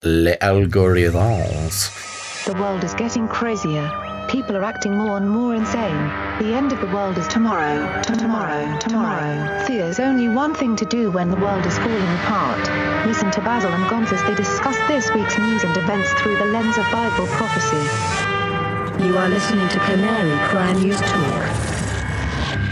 Les algorithms. The world is getting crazier. People are acting more and more insane. The end of the world is tomorrow. Tomorrow. There's only one thing to do when the world is falling apart. Listen to Basil and Gonz as they discuss this week's news and events through the lens of Bible prophecy. You are listening to Canary Cry News Talk.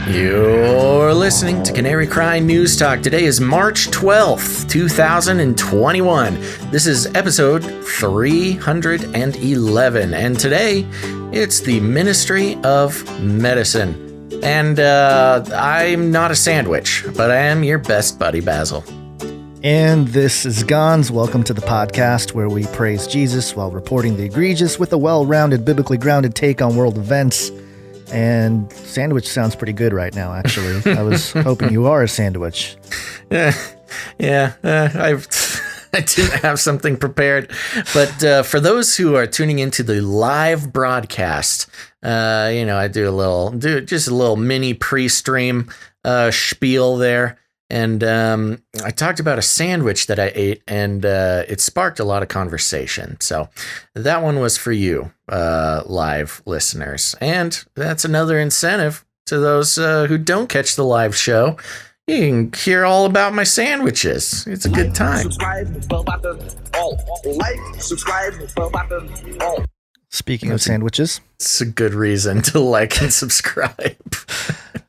You're listening to Canary Cry News Talk. Today is March 12th, 2021. This is episode 311. And today, it's the Ministry of Medicine. And I'm not a sandwich, but I am your best buddy, Basil. And this is Gonz. Welcome to the podcast where we praise Jesus while reporting the egregious with a well-rounded, biblically grounded take on world events. And sandwich sounds pretty good right now, actually. I was hoping you are a sandwich. I didn't have something prepared. But for those who are tuning into the live broadcast, I do just a little mini pre-stream spiel there. And I talked about a sandwich that I ate, and it sparked a lot of conversation. So that one was for you, live listeners. And that's another incentive to those who don't catch the live show. You can hear all about my sandwiches. It's a good time. Speaking of sandwiches. It's a good reason to like and subscribe.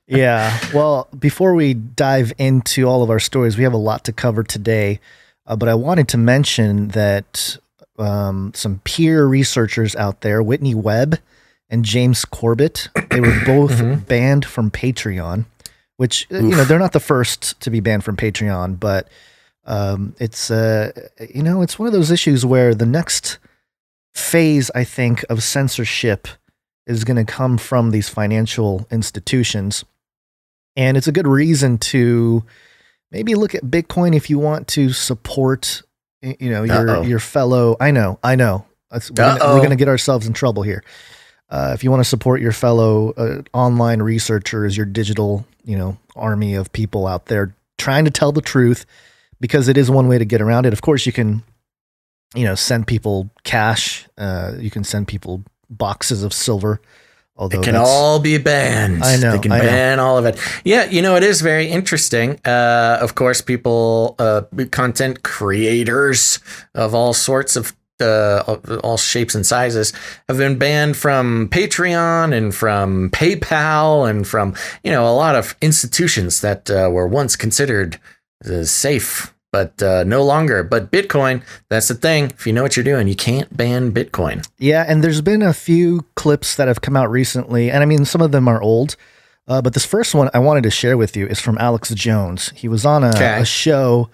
Yeah. Well, before we dive into all of our stories, we have a lot to cover today. But I wanted to mention that some peer researchers out there, Whitney Webb and James Corbett, they were both banned from Patreon, which, they're not the first to be banned from Patreon, but it's one of those issues where the next phase, I think, of censorship is going to come from these financial institutions. And it's a good reason to maybe look at Bitcoin if you want to support, your fellow. I know. We're going to get ourselves in trouble here. If you want to support your fellow online researchers, your digital, army of people out there trying to tell the truth, because it is one way to get around it. Of course, you can, send people cash. You can send people boxes of silver. Although it can all be banned. I know. They can ban all of it. Yeah, it is very interesting. Of course, people, content creators of all sorts of all shapes and sizes have been banned from Patreon and from PayPal and from, a lot of institutions that were once considered safe, but no longer. But Bitcoin, that's the thing. If you know what you're doing, you can't ban Bitcoin. Yeah, and there's been a few clips that have come out recently, and I mean, some of them are old, but this first one I wanted to share with you is from Alex Jones. He was on a show.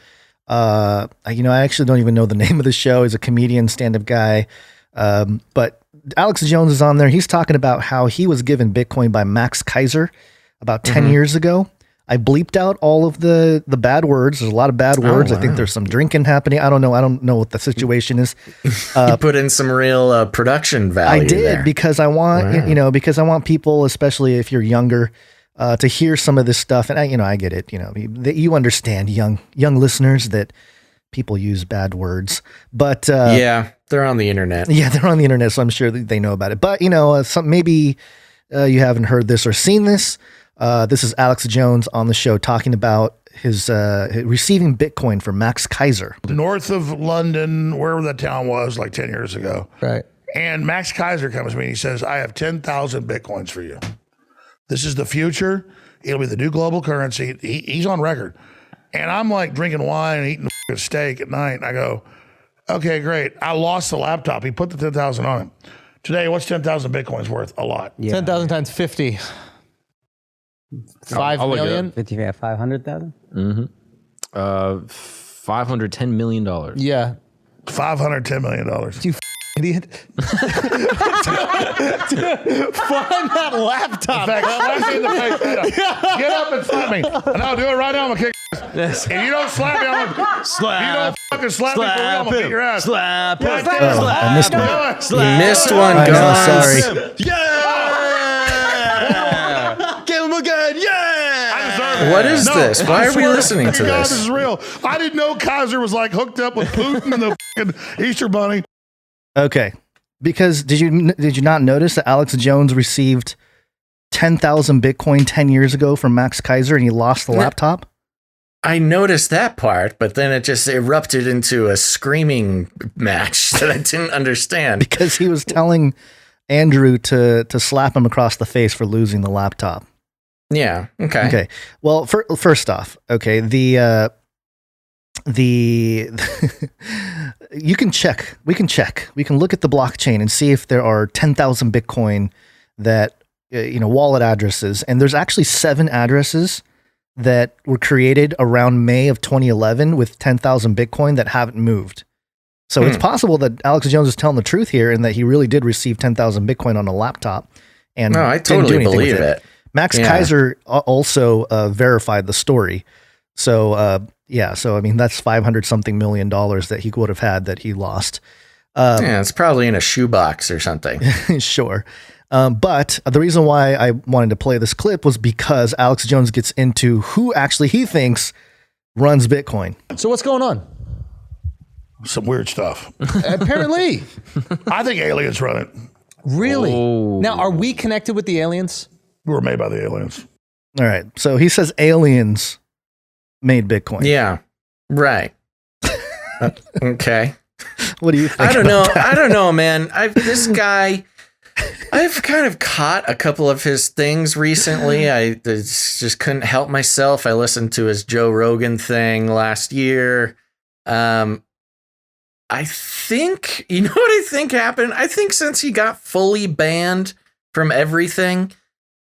I actually don't even know the name of the show. He's a comedian, stand-up guy, but Alex Jones is on there. He's talking about how he was given Bitcoin by Max Kaiser about 10 years ago. I bleeped out all of the bad words. There's a lot of bad words. Wow. I think there's some drinking happening. I don't know. I don't know what the situation is. You put in some real production value. I did there. because I want, because I want people, especially if you're younger, to hear some of this stuff. And I get it. You understand, young listeners, that people use bad words. But yeah, they're on the internet. Yeah, they're on the internet, so I'm sure that they know about it. But maybe you haven't heard this or seen this. This is Alex Jones on the show talking about his receiving Bitcoin from Max Kaiser. North of London, wherever that town was, like 10 years ago. Right. And Max Kaiser comes to me and he says, I have 10,000 Bitcoins for you. This is the future. It'll be the new global currency. He's on record. And I'm like drinking wine and eating a steak at night. And I go, okay, great. I lost the laptop. He put the 10,000 on it. Today, what's 10,000 Bitcoins worth? A lot. Yeah. 10,000 times 50. 5 million? 50, 500,000? Mm-hmm. $510 million. Yeah. $510 million. You idiot. Find that laptop. In fact, slap me in the face. Get up and slap me. And I'll do it right now. I'm going to kick your ass. Yes. If you don't slap me, I'm going to slap. If you don't fucking slap me for real, I'm going to beat your ass. Slap him. I missed one. You missed one, I know, Gonz. sorry. Yeah! Give him again. Yeah! I deserve What is this? Why I are we swear listening to God, this? This is real. I didn't know Kaiser was like hooked up with Putin and the fucking Easter Bunny. Okay, because did you not notice that Alex Jones received 10,000 Bitcoin 10 years ago from Max Kaiser and he lost the laptop? I noticed that part, but then it just erupted into a screaming match that I didn't understand. Because he was telling Andrew to slap him across the face for losing the laptop. Yeah. Okay. Okay. Well, first off, okay, the you can check. We can check. We can look at the blockchain and see if there are 10,000 Bitcoin that wallet addresses, and there's actually 7 addresses that were created around May of 2011 with 10,000 Bitcoin that haven't moved. So it's possible that Alex Jones is telling the truth here and that he really did receive 10,000 Bitcoin on a laptop. And no, I didn't do totally anything with believe it. Max Kaiser also verified the story. So, so I mean, that's $500 something million that he would have had that he lost. Yeah, it's probably in a shoebox or something. Sure. But the reason why I wanted to play this clip was because Alex Jones gets into who actually he thinks runs Bitcoin. So what's going on? Some weird stuff. Apparently. I think aliens run it. Really? Now, are we connected with the aliens? We were made by the aliens. All right. So he says aliens made Bitcoin. Yeah. Right. Okay. What do you think? I don't know, man. This guy, I've kind of caught a couple of his things recently. I just couldn't help myself. I listened to his Joe Rogan thing last year. I think, you know what I think happened? I think since he got fully banned from everything,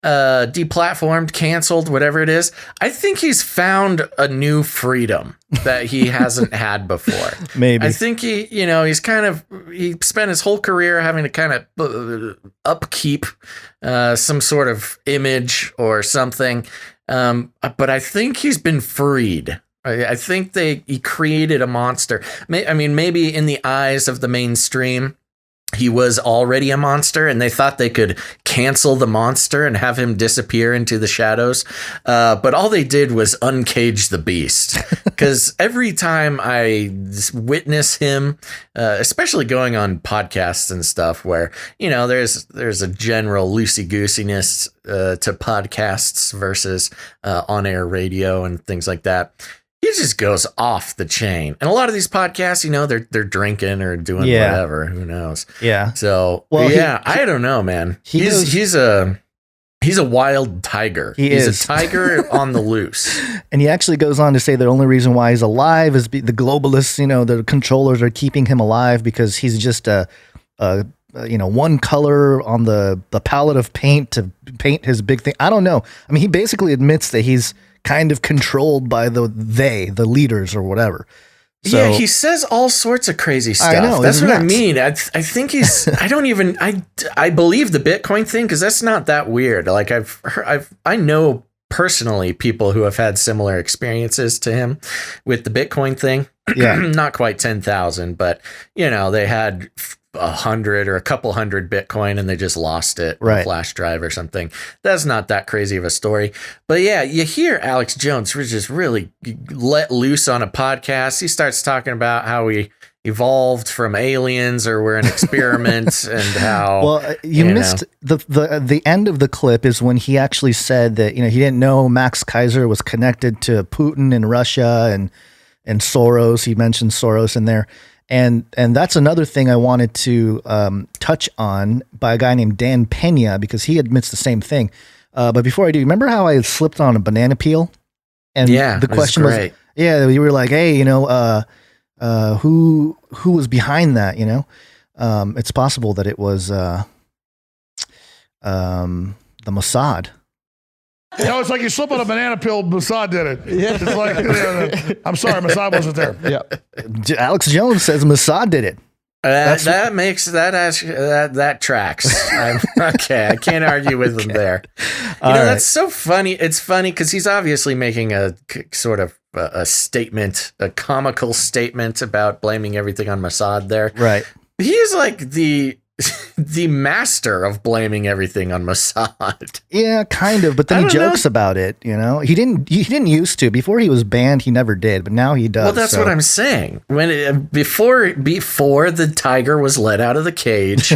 deplatformed, canceled, whatever it is, I think he's found a new freedom that he hasn't had before. Maybe. I think he spent his whole career having to kind of upkeep some sort of image or something. But I think he's been freed. I think he created a monster. Maybe in the eyes of the mainstream, he was already a monster and they thought they could cancel the monster and have him disappear into the shadows. But all they did was uncage the beast. Because every time I witness him, especially going on podcasts and stuff where, there's a general loosey-goosiness to podcasts versus on-air radio and things like that. He just goes off the chain. And a lot of these podcasts, they're drinking or doing whatever. Who knows? Yeah. So, I don't know, man. He's a wild tiger. He's a tiger on the loose. And he actually goes on to say the only reason why he's alive is the globalists, the controllers are keeping him alive because he's just one color on the palette of paint to paint his big thing. I don't know. I mean, he basically admits that he's kind of controlled by the leaders or whatever. So, yeah, he says all sorts of crazy stuff. I know, that's what nuts. I mean. I think he's. I believe the Bitcoin thing because that's not that weird. Like I know personally people who have had similar experiences to him with the Bitcoin thing. Yeah, not quite 10,000, but they had 100 or a couple hundred Bitcoin and they just lost it on a flash drive or something. That's not that crazy of a story. But yeah, you hear Alex Jones just really let loose on a podcast. He starts talking about how we evolved from aliens or we're an experiment and how. Well, you missed the end of the clip is when he actually said that, he didn't know Max Kaiser was connected to Putin and Russia and Soros. He mentioned Soros in there. And that's another thing I wanted to touch on by a guy named Dan Pena because he admits the same thing. But before I do, remember how I had slipped on a banana peel? And the question was, you were like, hey, who was behind that? It's possible that it was the Mossad. It's like you slip on a banana peel. Mossad did it. Yeah, it's like I'm sorry, Mossad wasn't there. Yeah, Alex Jones says Mossad did it. That tracks. Okay, I can't argue with him there. That's so funny. It's funny because he's obviously making a sort of a statement, a comical statement about blaming everything on Mossad there. Right. He is like the master of blaming everything on Mossad. Yeah, kind of. But then he jokes about it. You know, he didn't used to. Before he was banned, he never did. But now he does. Well, that's what I'm saying. Before the tiger was let out of the cage,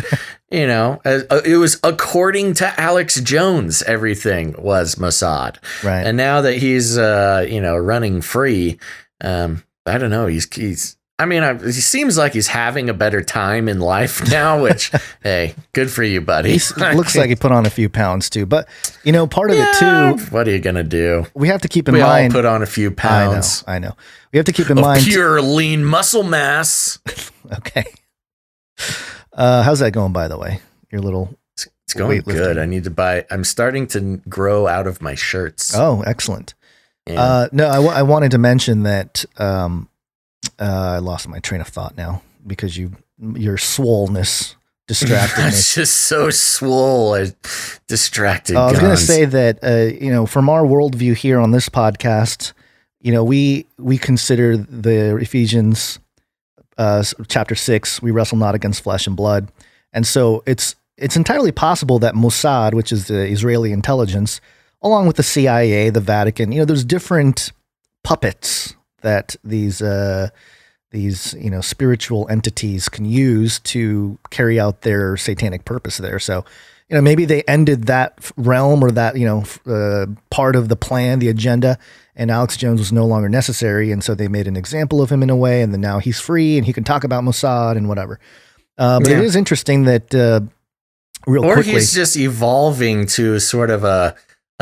you know, it was according to Alex Jones, everything was Mossad. Right. And now that he's running free, I don't know. He seems like he's having a better time in life now, which, hey, good for you, buddy. He looks like he put on a few pounds too. But, you know, part of it too. What are you going to do? We have to keep in we mind. We all put on a few pounds. I know. We have to keep in mind. Pure lean muscle mass. Okay. How's that going, by the way? Your little. It's going good. I need to buy. I'm starting to grow out of my shirts. Oh, excellent. Yeah. No, I wanted to mention that. I lost my train of thought now because your swollenness distracted me. It's just so swole. I distracted. I was going to say that, from our worldview here on this podcast, we consider the Ephesians chapter 6, we wrestle not against flesh and blood. And so it's entirely possible that Mossad, which is the Israeli intelligence, along with the CIA, the Vatican, there's different puppets that these spiritual entities can use to carry out their satanic purpose there. So, maybe they ended that realm or that, part of the plan, the agenda, and Alex Jones was no longer necessary. And so they made an example of him in a way, and then now he's free and he can talk about Mossad and whatever. But it is interesting that quickly, he's just evolving to sort of a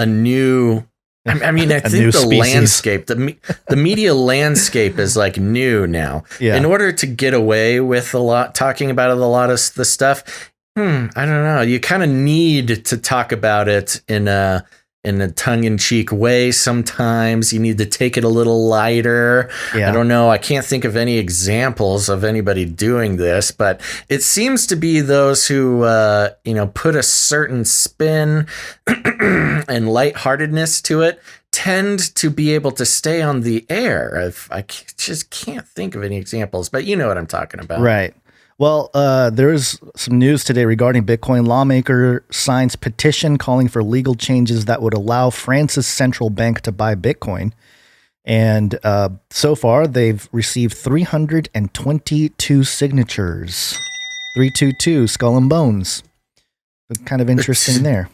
new. I think the landscape, the media landscape is like new now. Yeah. In order to get away with talking about a lot of the stuff, I don't know. You kind of need to talk about it in a tongue-in-cheek way. Sometimes you need to take it a little lighter. Yeah. I don't know. I can't think of any examples of anybody doing this, but it seems to be those who, put a certain spin and lightheartedness to it tend to be able to stay on the air. I just can't think of any examples, but you know what I'm talking about. Right. Well, there is some news today regarding Bitcoin. Lawmaker signs petition calling for legal changes that would allow France's central bank to buy Bitcoin. And so far, they've received 322 signatures. 322, skull and bones. Kind of interesting there.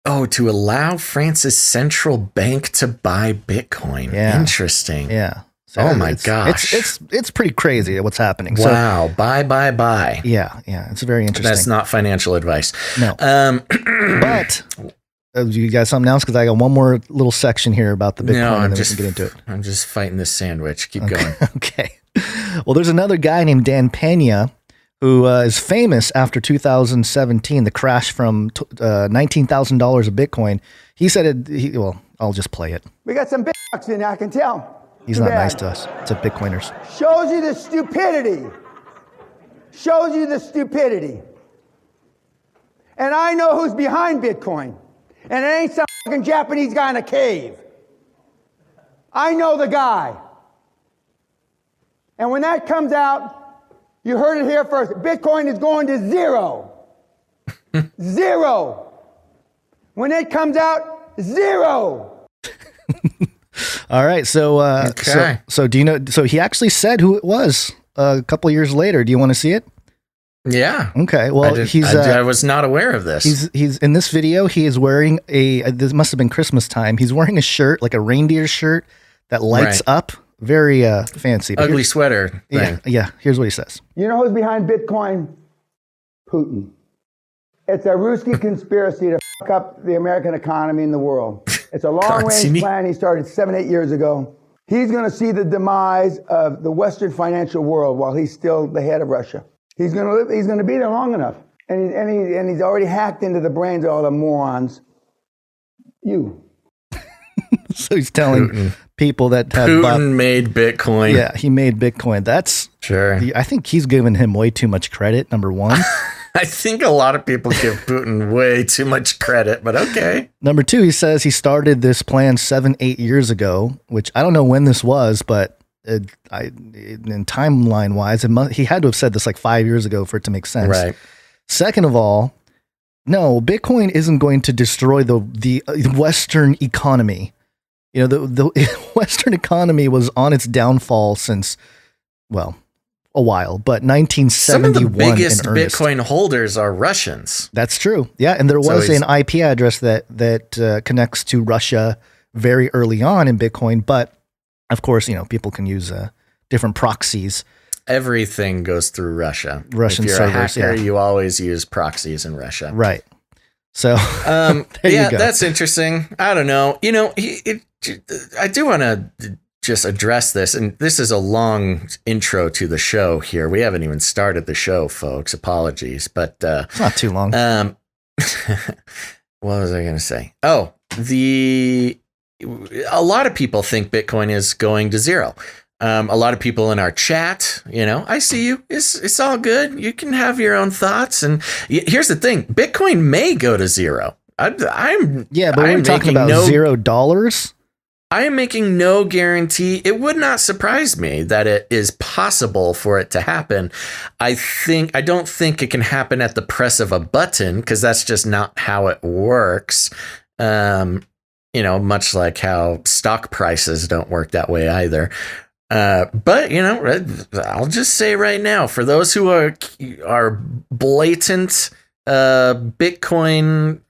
Oh, to allow France's central bank to buy Bitcoin. Yeah. Interesting. Yeah. So oh my gosh. It's pretty crazy what's happening. Wow. Buy. Yeah. It's very interesting. That's not financial advice. No. But you got something else? Because I got one more little section here about the Bitcoin and then we can get into it. I'm just fighting this sandwich. Keep going. Okay. Well, there's another guy named Dan Pena who is famous after 2017, the crash from $19,000 of Bitcoin. He said I'll just play it. We got some bitch in there, I can tell. He's not nice to us. It's a Bitcoiners. Shows you the stupidity. And I know who's behind Bitcoin. And it ain't some fucking Japanese guy in a cave. I know the guy. And when that comes out, you heard it here first. Bitcoin is going to zero. Zero. When it comes out, zero. All right, so okay. So do you know? So he actually said who it was a couple years later. Do you want to see it? Yeah. Okay. Well, I was not aware of this. He's in this video. He is wearing this must have been Christmas time. He's wearing a shirt, like a reindeer shirt that lights up. Very fancy. But ugly sweater thing. Yeah. Here's what he says. You know who's behind Bitcoin? Putin. It's a Ruski conspiracy to fuck up the American economy and the world. It's a long-range plan he started 7-8 years ago. He's going to see the demise of the Western financial world while he's still the head of Russia. He's going to live. He's going to be there long enough, and he's already hacked into the brains of all the morons. You. So he's telling people that have Putin made Bitcoin. Yeah, he made Bitcoin. That's sure. I think he's given him way too much credit. Number one. I think a lot of people give Putin way too much credit, but okay. Number two, he says he started this plan 7-8 years ago, which I don't know when this was, but in timeline wise, he had to have said this like 5 years ago for it to make sense. Right. Second of all, no, Bitcoin isn't going to destroy the Western economy. You know, the Western economy was on its downfall since, well, a while, but 1971. Some of the biggest in earnest. Bitcoin holders are Russians. That's true. Yeah, and there was an IP address that connects to Russia very early on in Bitcoin, but of course, you know, people can use different proxies. Everything goes through Russia. Russian if you're servers, a hacker, you always use proxies in Russia. Right. So, yeah, you go. that's interesting. I don't know. You know, I do want to just address this, and this is a long intro to the show here. We haven't even started the show, folks. Apologies, but it's not too long. What was I going to say? Oh, a lot of people think Bitcoin is going to zero. A lot of people in our chat, you know, I see you. It's all good. You can have your own thoughts. And here's the thing: Bitcoin may go to zero. But we're talking about $0. I am making no guarantee. It would not surprise me that it is possible for it to happen. I don't think it can happen at the press of a button, because that's just not how it works. You know, much like how stock prices don't work that way either. But you know, I'll just say right now, for those who are blatant Bitcoin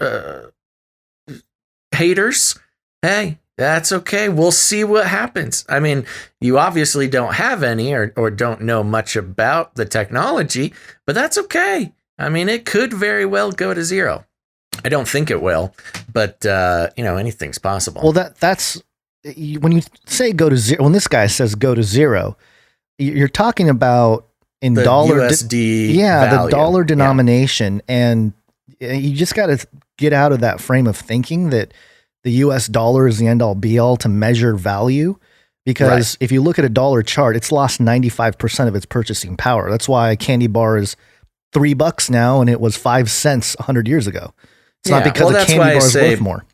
haters, hey, that's okay. We'll see what happens. I mean, you obviously don't have any or don't know much about the technology, but that's okay. I mean, it could very well go to zero. I don't think it will, but you know, anything's possible. Well, that's when you say go to zero. When this guy says go to zero, you're talking about in the dollar USD value. The dollar denomination, and you just got to get out of that frame of thinking that the US dollar is the end all be all to measure value. Because if you look at a dollar chart, it's lost 95% of its purchasing power. That's why a candy bar is $3 now, and it was 5 cents 100 years ago. It's not because a candy bar is worth more.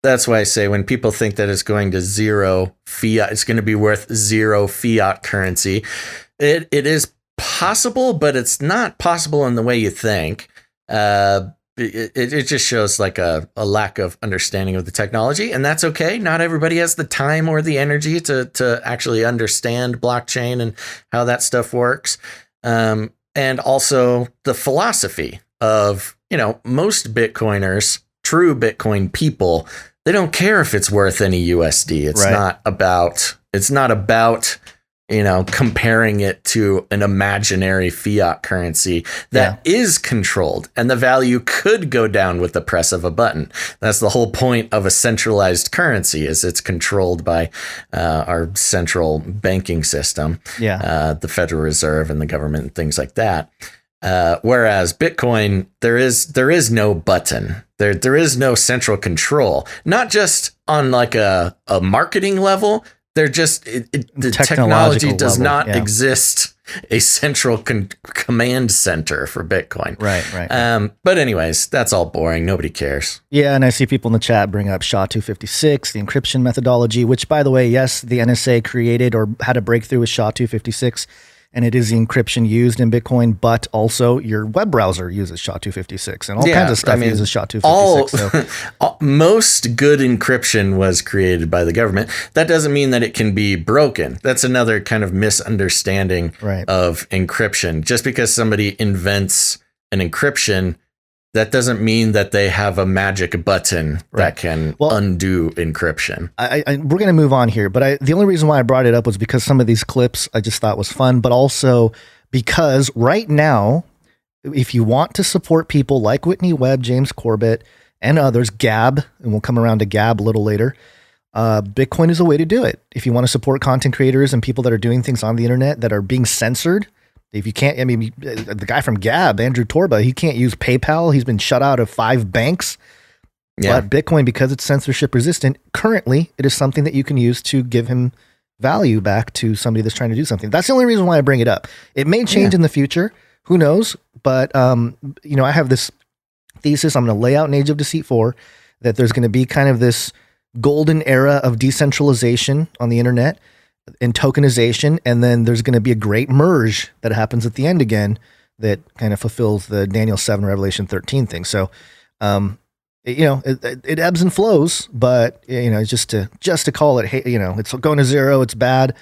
That's why I say when people think that it's going to zero fiat, it's going to be worth zero fiat currency. It is possible, but it's not possible in the way you think. It just shows like a lack of understanding of the technology, and that's okay. Not everybody has the time or the energy to actually understand blockchain and how that stuff works. And also the philosophy of, you know, most Bitcoiners, true Bitcoin people, they don't care if it's worth any USD. It's not about, you know, comparing it to an imaginary fiat currency that is controlled, and the value could go down with the press of a button. That's the whole point of a centralized currency, is it's controlled by our central banking system, the Federal Reserve and the government and things like that. Whereas Bitcoin, there is no button. There is no central control, not just on like a marketing level. They're just the technology does not exist a central command center for Bitcoin. Right. But anyways, that's all boring. Nobody cares. Yeah, and I see people in the chat bring up SHA-256, the encryption methodology, which, by the way, yes, the NSA created or had a breakthrough with SHA-256. And it is the encryption used in Bitcoin, but also your web browser uses SHA-256, and all kinds of stuff uses SHA-256. Most good encryption was created by the government. That doesn't mean that it can be broken. That's another kind of misunderstanding of encryption. Just because somebody invents an encryption, that doesn't mean that they have a magic button that can undo encryption. We're going to move on here, but the only reason why I brought it up was because some of these clips I just thought was fun, but also because right now, if you want to support people like Whitney Webb, James Corbett, and others, Gab, and we'll come around to Gab a little later, Bitcoin is a way to do it. If you want to support content creators and people that are doing things on the internet that are being censored, if you can't, I mean, the guy from Gab, Andrew Torba, he can't use PayPal. He's been shut out of 5 banks. Yeah. But Bitcoin, because it's censorship resistant, currently it is something that you can use to give him value back to somebody that's trying to do something. That's the only reason why I bring it up. It may change in the future. Who knows? But, you know, I have this thesis I'm going to lay out in Age of Deceit 4, that there's going to be kind of this golden era of decentralization on the internet and tokenization, and then there's going to be a great merge that happens at the end again, that kind of fulfills the Daniel 7, Revelation 13 thing. So, it ebbs and flows, but just to call it, it's going to zero, it's bad.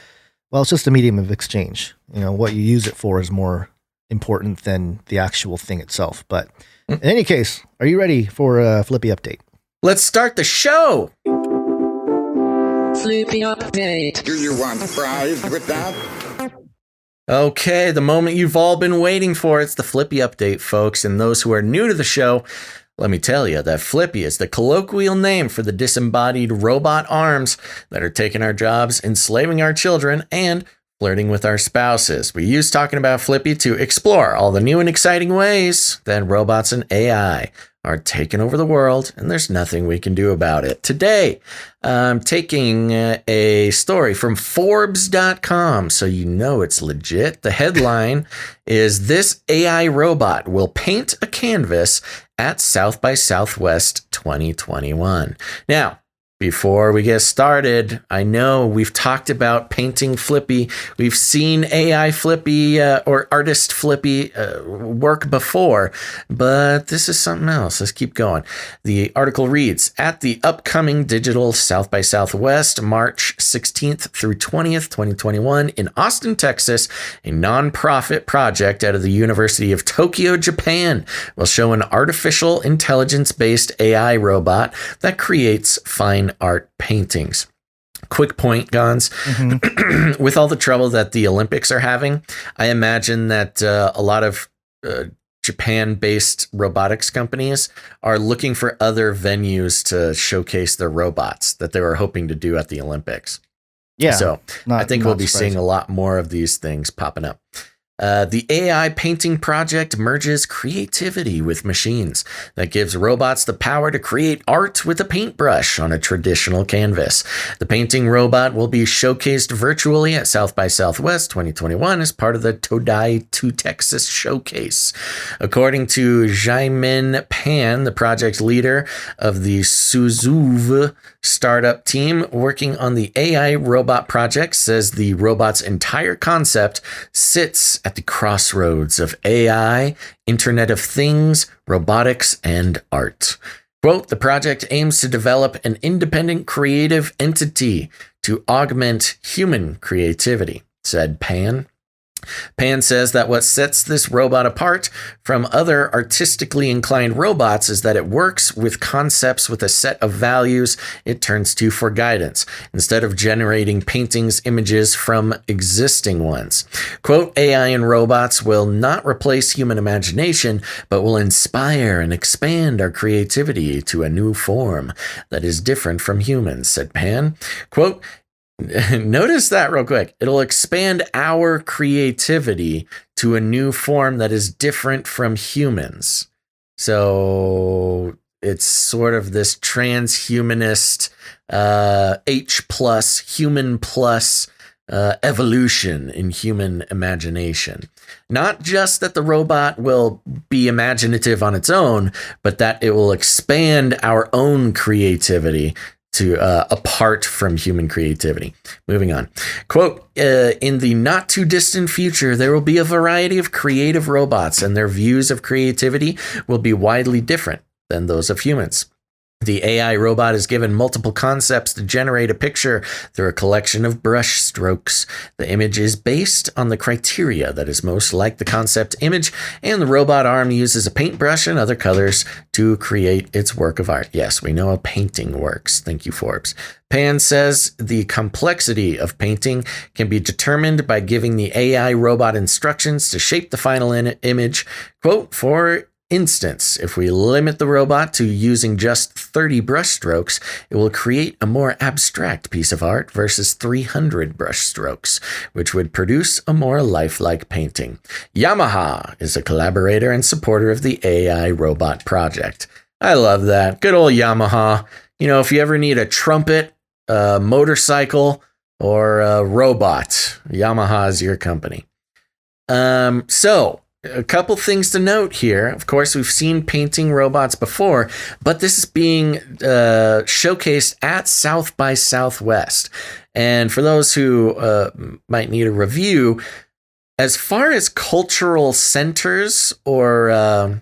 Well, it's just a medium of exchange. What you use it for is more important than the actual thing itself. But in any case, are you ready for a Flippy update? Let's start the show. Flippy update. Do you want fries with that? Okay, the moment you've all been waiting for. It's the Flippy update, folks. And those who are new to the show, let me tell you that Flippy is the colloquial name for the disembodied robot arms that are taking our jobs, enslaving our children, and flirting with our spouses. We use talking about Flippy to explore all the new and exciting ways that robots and AI are taking over the world, and there's nothing we can do about it. Today, I'm taking a story from Forbes.com, so you know it's legit. The headline is, "This AI robot will paint a canvas at South by Southwest 2021." Now, before we get started, I know we've talked about painting Flippy. We've seen AI Flippy or artist Flippy work before, but this is something else. Let's keep going. The article reads, "At the upcoming digital South by Southwest, March 16th through 20th, 2021 in Austin, Texas, a nonprofit project out of the University of Tokyo, Japan, will show an artificial intelligence-based AI robot that creates fine art paintings." Quick point, Gons. With all the trouble that the Olympics are having, I imagine that a lot of Japan-based robotics companies are looking for other venues to showcase their robots that they were hoping to do at the Olympics. Yeah. So I think we'll be seeing a lot more of these things popping up. The AI painting project merges creativity with machines that gives robots the power to create art with a paintbrush on a traditional canvas. The painting robot will be showcased virtually at South by Southwest 2021 as part of the Todai 2 Texas showcase. According to Jaimin Pan, the project leader of the Suzuv startup team working on the AI robot project, says the robot's entire concept sits at the crossroads of AI, Internet of Things, robotics, and art. Quote, "The project aims to develop an independent creative entity to augment human creativity," said Pan. Pan says that what sets this robot apart from other artistically inclined robots is that it works with concepts with a set of values it turns to for guidance, instead of generating paintings, images from existing ones. Quote, "AI and robots will not replace human imagination, but will inspire and expand our creativity to a new form that is different from humans," said Pan. Quote, "Notice that real quick. It'll expand our creativity to a new form that is different from humans." So it's sort of this transhumanist, H plus, human plus evolution in human imagination. Not just that the robot will be imaginative on its own, but that it will expand our own creativity to apart from human creativity. Moving on. Quote, "In the not too distant future, there will be a variety of creative robots, and their views of creativity will be widely different than those of humans. The AI robot is given multiple concepts to generate a picture through a collection of brush strokes. The image is based on the criteria that is most like the concept image, and the robot arm uses a paintbrush and other colors to create its work of art." Yes, we know a painting works. Thank you, Forbes. Pan says the complexity of painting can be determined by giving the AI robot instructions to shape the final image. Quote, "For instance, if we limit the robot to using just 30 brush strokes, it will create a more abstract piece of art versus 300 brush strokes, which would produce a more lifelike painting." Yamaha is a collaborator and supporter of the AI robot project. I love that. Good old Yamaha. You know, if you ever need a trumpet, a motorcycle, or a robot, Yamaha is your company. So a couple things to note here. Of course, we've seen painting robots before, but this is being showcased at South by Southwest. And for those who might need a review, as far as cultural centers or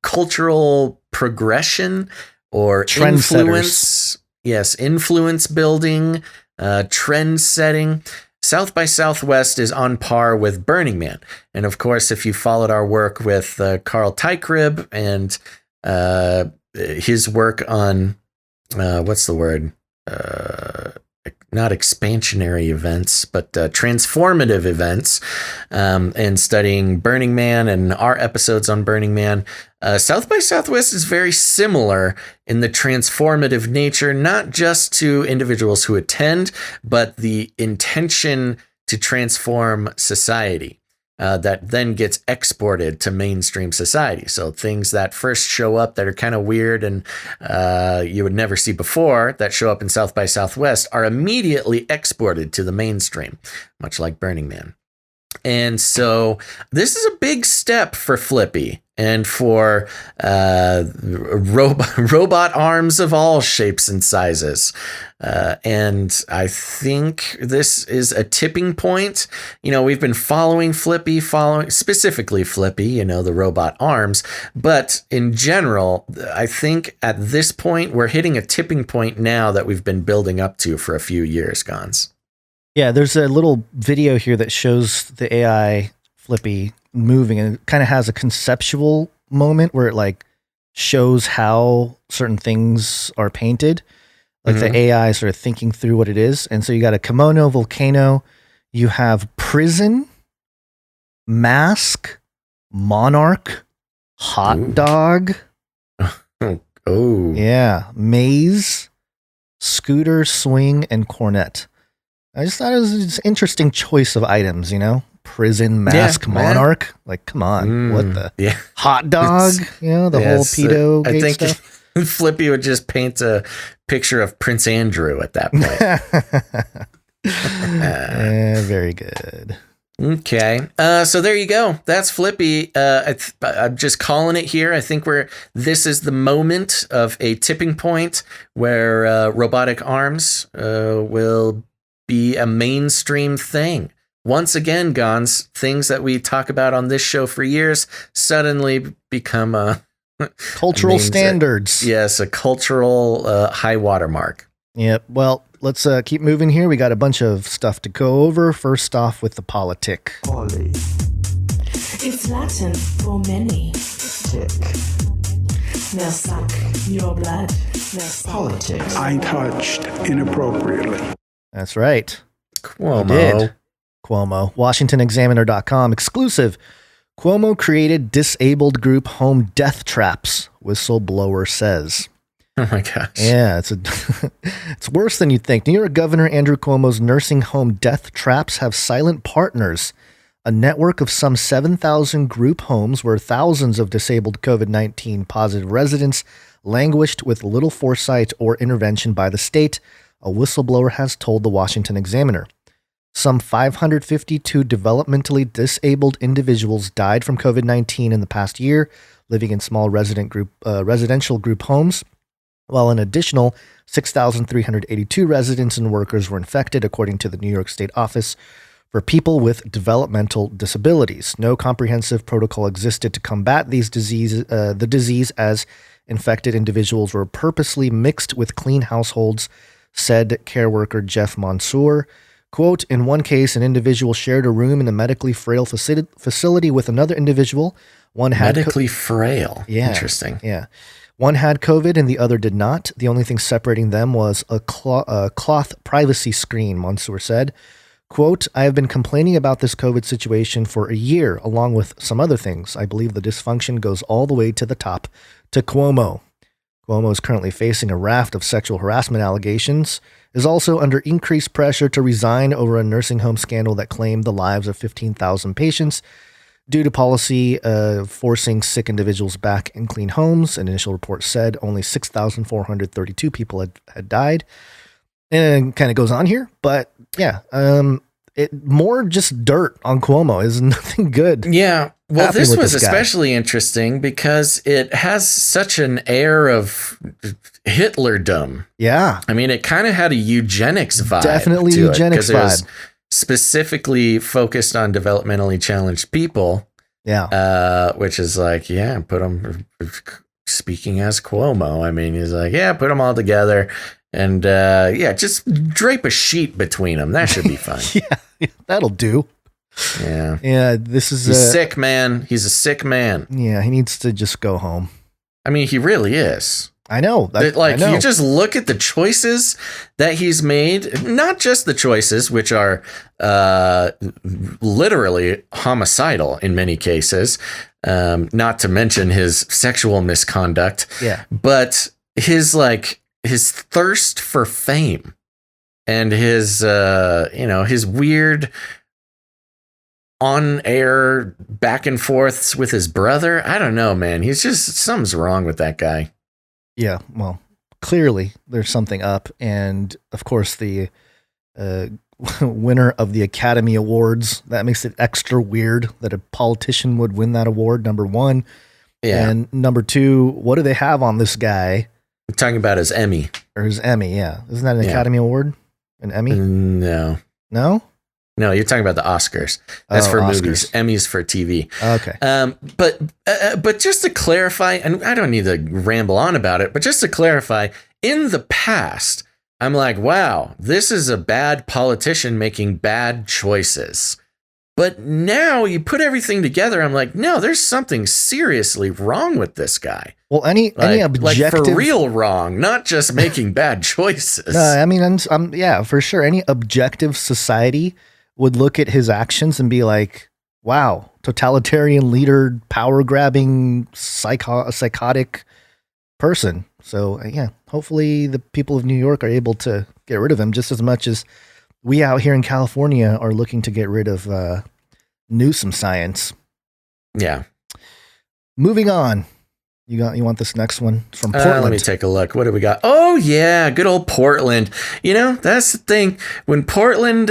cultural progression or influence, influence building, trend setting, South by Southwest is on par with Burning Man. And of course, if you followed our work with Carl Teichrieb and his work on, what's the word? Not expansionary events, but transformative events, and studying Burning Man and our episodes on Burning Man. South by Southwest is very similar in the transformative nature, not just to individuals who attend, but the intention to transform society. That then gets exported to mainstream society. So things that first show up that are kind of weird and you would never see before that show up in South by Southwest are immediately exported to the mainstream, much like Burning Man. And so this is a big step for Flippy and for robot arms of all shapes and sizes. And I think this is a tipping point. We've been following specifically Flippy, the robot arms. But in general, I think at this point, we're hitting a tipping point now that we've been building up to for a few years, Gons. Yeah, there's a little video here that shows the AI Flippy moving, and it kind of has a conceptual moment where it shows how certain things are painted. The AI sort of thinking through what it is. And so you got a kimono, volcano, you have prison, mask, monarch, hot dog. Oh. Yeah, maze, scooter, swing, and cornet. I just thought it was an interesting choice of items, prison, mask, monarch. Come on, what the hot dog? The whole pedo gate stuff. Flippy would just paint a picture of Prince Andrew at that point. Very good. Okay, so there you go. That's Flippy. I'm just calling it here. I think this is the moment of a tipping point where robotic arms will be a mainstream thing. Once again, Gons, things that we talk about on this show for years suddenly become cultural standards. Yes, a cultural high watermark. Yep. Well, let's keep moving here. We got a bunch of stuff to go over. First off with the politic. It's Latin for many. Tick. Now suck your blood. Politics. I touched inappropriately. That's right. Cuomo. Did. Cuomo. WashingtonExaminer.com exclusive. Cuomo created disabled group home death traps, whistleblower says. Oh my gosh. Yeah, it's worse than you'd think. New York Governor Andrew Cuomo's nursing home death traps have silent partners, a network of some 7,000 group homes where thousands of disabled COVID-19 positive residents languished with little foresight or intervention by the state, a whistleblower has told the Washington Examiner. Some 552 developmentally disabled individuals died from COVID-19 in the past year, living in small residential group homes, while an additional 6,382 residents and workers were infected, according to the New York State Office for People with Developmental Disabilities. No comprehensive protocol existed to combat the disease, as infected individuals were purposely mixed with clean households, said care worker Jeff Mansour. Quote, in one case, an individual shared a room in a medically frail facility with another individual. One had medically frail. Yeah. Interesting. Yeah. One had COVID and the other did not. The only thing separating them was a cloth privacy screen, Mansour said. Quote, I have been complaining about this COVID situation for a year, along with some other things. I believe the dysfunction goes all the way to the top, to Cuomo. Cuomo is currently facing a raft of sexual harassment allegations, is also under increased pressure to resign over a nursing home scandal that claimed the lives of 15,000 patients due to policy forcing sick individuals back in clean homes. An initial report said only 6,432 people had died. And it kind of goes on here, but yeah, more just dirt on Cuomo is nothing good. Yeah. Well, this was especially interesting because it has such an air of Hitlerdom. Yeah. I mean, it kind of had a eugenics vibe. Definitely eugenics vibe. specifically focused on developmentally challenged people. Yeah. Which is like, yeah, put them, speaking as Cuomo. I mean, he's like, yeah, put them all together and yeah, just drape a sheet between them. That should be fine. Yeah, that'll do. Yeah. Yeah, this is He's sick, man. He's a sick man. Yeah, he needs to just go home. I mean, he really is. I know. Like, you just look at the choices that he's made, not just the choices, which are literally homicidal in many cases, not to mention his sexual misconduct, but his thirst for fame and his, his weird on-air back and forths with his brother. I don't know, man. Something's wrong with that guy. Yeah, well, clearly there's something up. And of course, the winner of the Academy Awards, that makes it extra weird that a politician would win that award, number one. Yeah. And number two, what do they have on this guy? I'm talking about his Emmy. Or his Emmy, yeah. Isn't that an Academy Award? An Emmy? No. No? No, you're talking about the Oscars. That's for Oscars. Movies. Emmys for TV. Okay. But just to clarify, and I don't need to ramble on about it, but just to clarify, in the past, I'm like, wow, this is a bad politician making bad choices. But now you put everything together, I'm like, no, there's something seriously wrong with this guy. Well, any objective, like for real wrong, not just making bad choices. No, I mean, I'm yeah, for sure. Any objective society would look at his actions and be like, wow, totalitarian leader, power grabbing, psychotic person. So yeah, hopefully the people of New York are able to get rid of him just as much as we out here in California are looking to get rid of Newsom science. Yeah. Moving on. You want this next one? It's from Portland. Let me take a look. What do we got? Oh yeah, good old Portland. You know, that's the thing. When Portland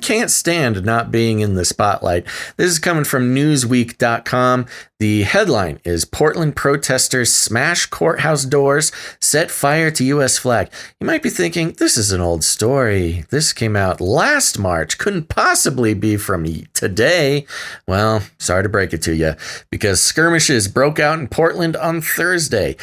can't stand not being in the spotlight. This is coming from Newsweek.com. The headline is Portland protesters smash courthouse doors, set fire to U.S. flag. You might be thinking, this is an old story. This came out last March. Couldn't possibly be from today. Well, sorry to break it to you, because skirmishes broke out in Portland on Thursday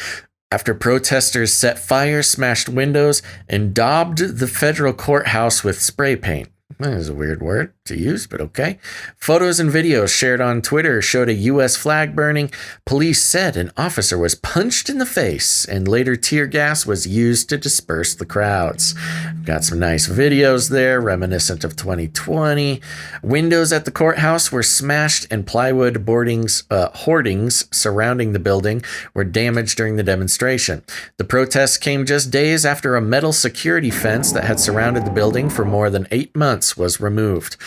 after protesters set fire, smashed windows, and daubed the federal courthouse with spray paint. That is a weird word to use, but okay. Photos and videos shared on Twitter showed a U.S. flag burning. Police said an officer was punched in the face, and later tear gas was used to disperse the crowds. Got some nice videos there, reminiscent of 2020. Windows at the courthouse were smashed, and plywood hoardings surrounding the building were damaged during the demonstration. The protests came just days after a metal security fence that had surrounded the building for more than 8 months was removed.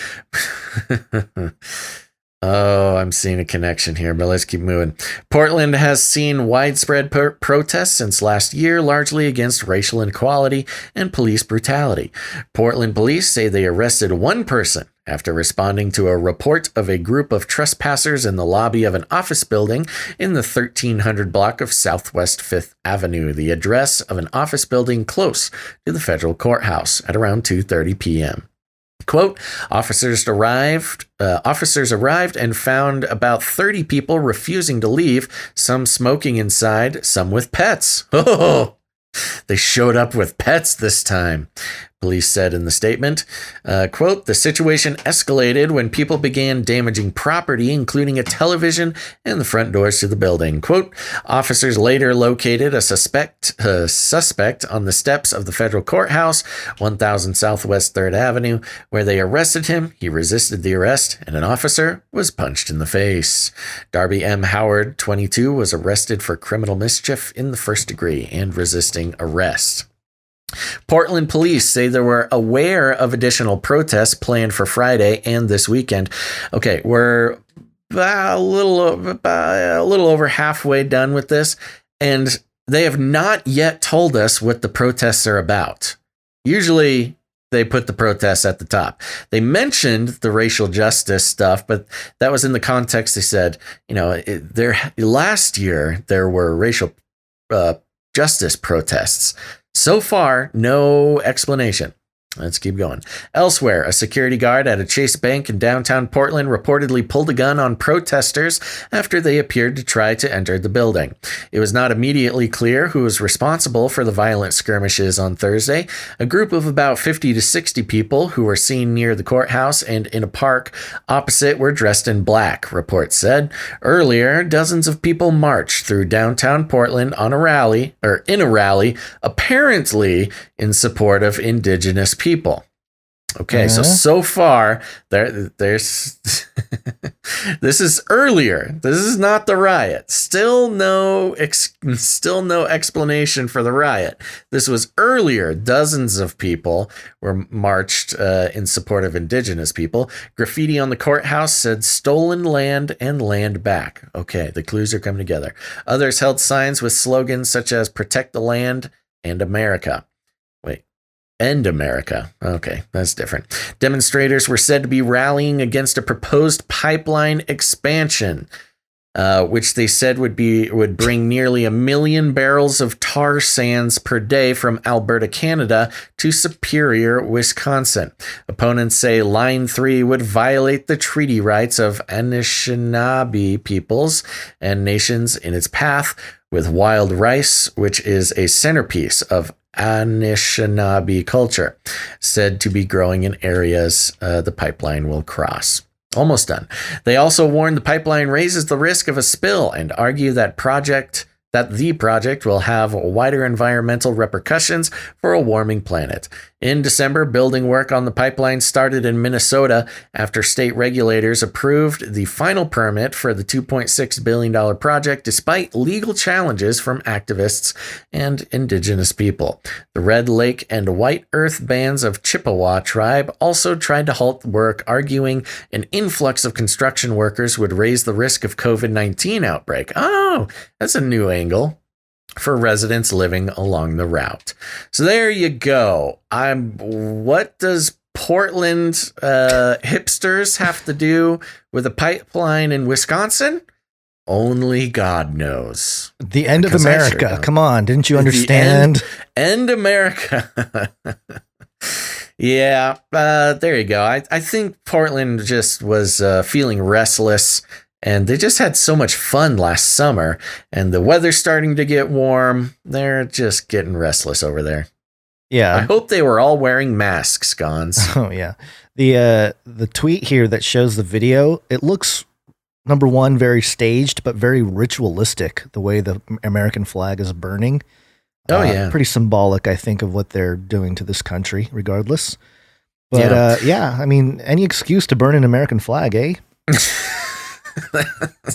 Oh, I'm seeing a connection here, but let's keep moving. Portland has seen widespread protests since last year, largely against racial inequality and police brutality. Portland police say they arrested one person after responding to a report of a group of trespassers in the lobby of an office building in the 1300 block of Southwest 5th Avenue, the address of an office building close to the federal courthouse, at around 2:30 p.m. Quote, officers arrived and found about 30 people refusing to leave, some smoking inside, some with pets. Oh, they showed up with pets this time, police said in the statement. Quote, the situation escalated when people began damaging property, including a television and the front doors to the building. Quote, officers later located a suspect on the steps of the federal courthouse, 1000 Southwest 3rd Avenue, where they arrested him. He resisted the arrest, and an officer was punched in the face. Darby M. Howard, 22, was arrested for criminal mischief in the first degree and resisting arrest. Portland police say they were aware of additional protests planned for Friday and this weekend. Okay, we're a little over halfway done with this, and they have not yet told us what the protests are about. Usually they put the protests at the top. They mentioned the racial justice stuff, but that was in the context. They said, last year there were racial justice protests. So far, no explanation. Let's keep going. Elsewhere, a security guard at a Chase Bank in downtown Portland reportedly pulled a gun on protesters after they appeared to try to enter the building. It was not immediately clear who was responsible for the violent skirmishes on Thursday. A group of about 50 to 60 people who were seen near the courthouse and in a park opposite were dressed in black, reports said. Earlier, dozens of people marched through downtown Portland in a rally, apparently in support of indigenous people. Okay, so far there's this is earlier. This is not the riot. Still no explanation for the riot. This was earlier. Dozens of people were marched in support of indigenous people. Graffiti on the courthouse said "Stolen land" and "Land back." Okay, the clues are coming together. Others held signs with slogans such as "Protect the land" and "America." End America. Okay, that's different. Demonstrators were said to be rallying against a proposed pipeline expansion, which they said would bring nearly 1 million barrels of tar sands per day from Alberta, Canada, to Superior, Wisconsin. Opponents say Line 3 would violate the treaty rights of Anishinaabe peoples and nations in its path, with wild rice, which is a centerpiece of Anishinaabe culture, said to be growing in areas the pipeline will cross. Almost done. They also warned the pipeline raises the risk of a spill and argue that the project will have wider environmental repercussions for a warming planet. In December, building work on the pipeline started in Minnesota after state regulators approved the final permit for the $2.6 billion project, despite legal challenges from activists and indigenous people. The Red Lake and White Earth bands of Chippewa tribe also tried to halt the work, arguing an influx of construction workers would raise the risk of COVID-19 outbreak. Oh, that's a new angle for residents living along the route. So there you go. What does Portland hipsters have to do with a pipeline in Wisconsin? Only God knows. The end of America. Sure come on, didn't you understand? End America. Yeah, there you go. I think Portland just was feeling restless. And they just had so much fun last summer, and the weather's starting to get warm. They're just getting restless over there. Yeah. I hope they were all wearing masks, Gons. Oh, yeah. The tweet here that shows the video, it looks, number one, very staged, but very ritualistic, the way the American flag is burning. Oh, yeah. Pretty symbolic, I think, of what they're doing to this country, regardless. But, yeah, I mean, any excuse to burn an American flag, eh?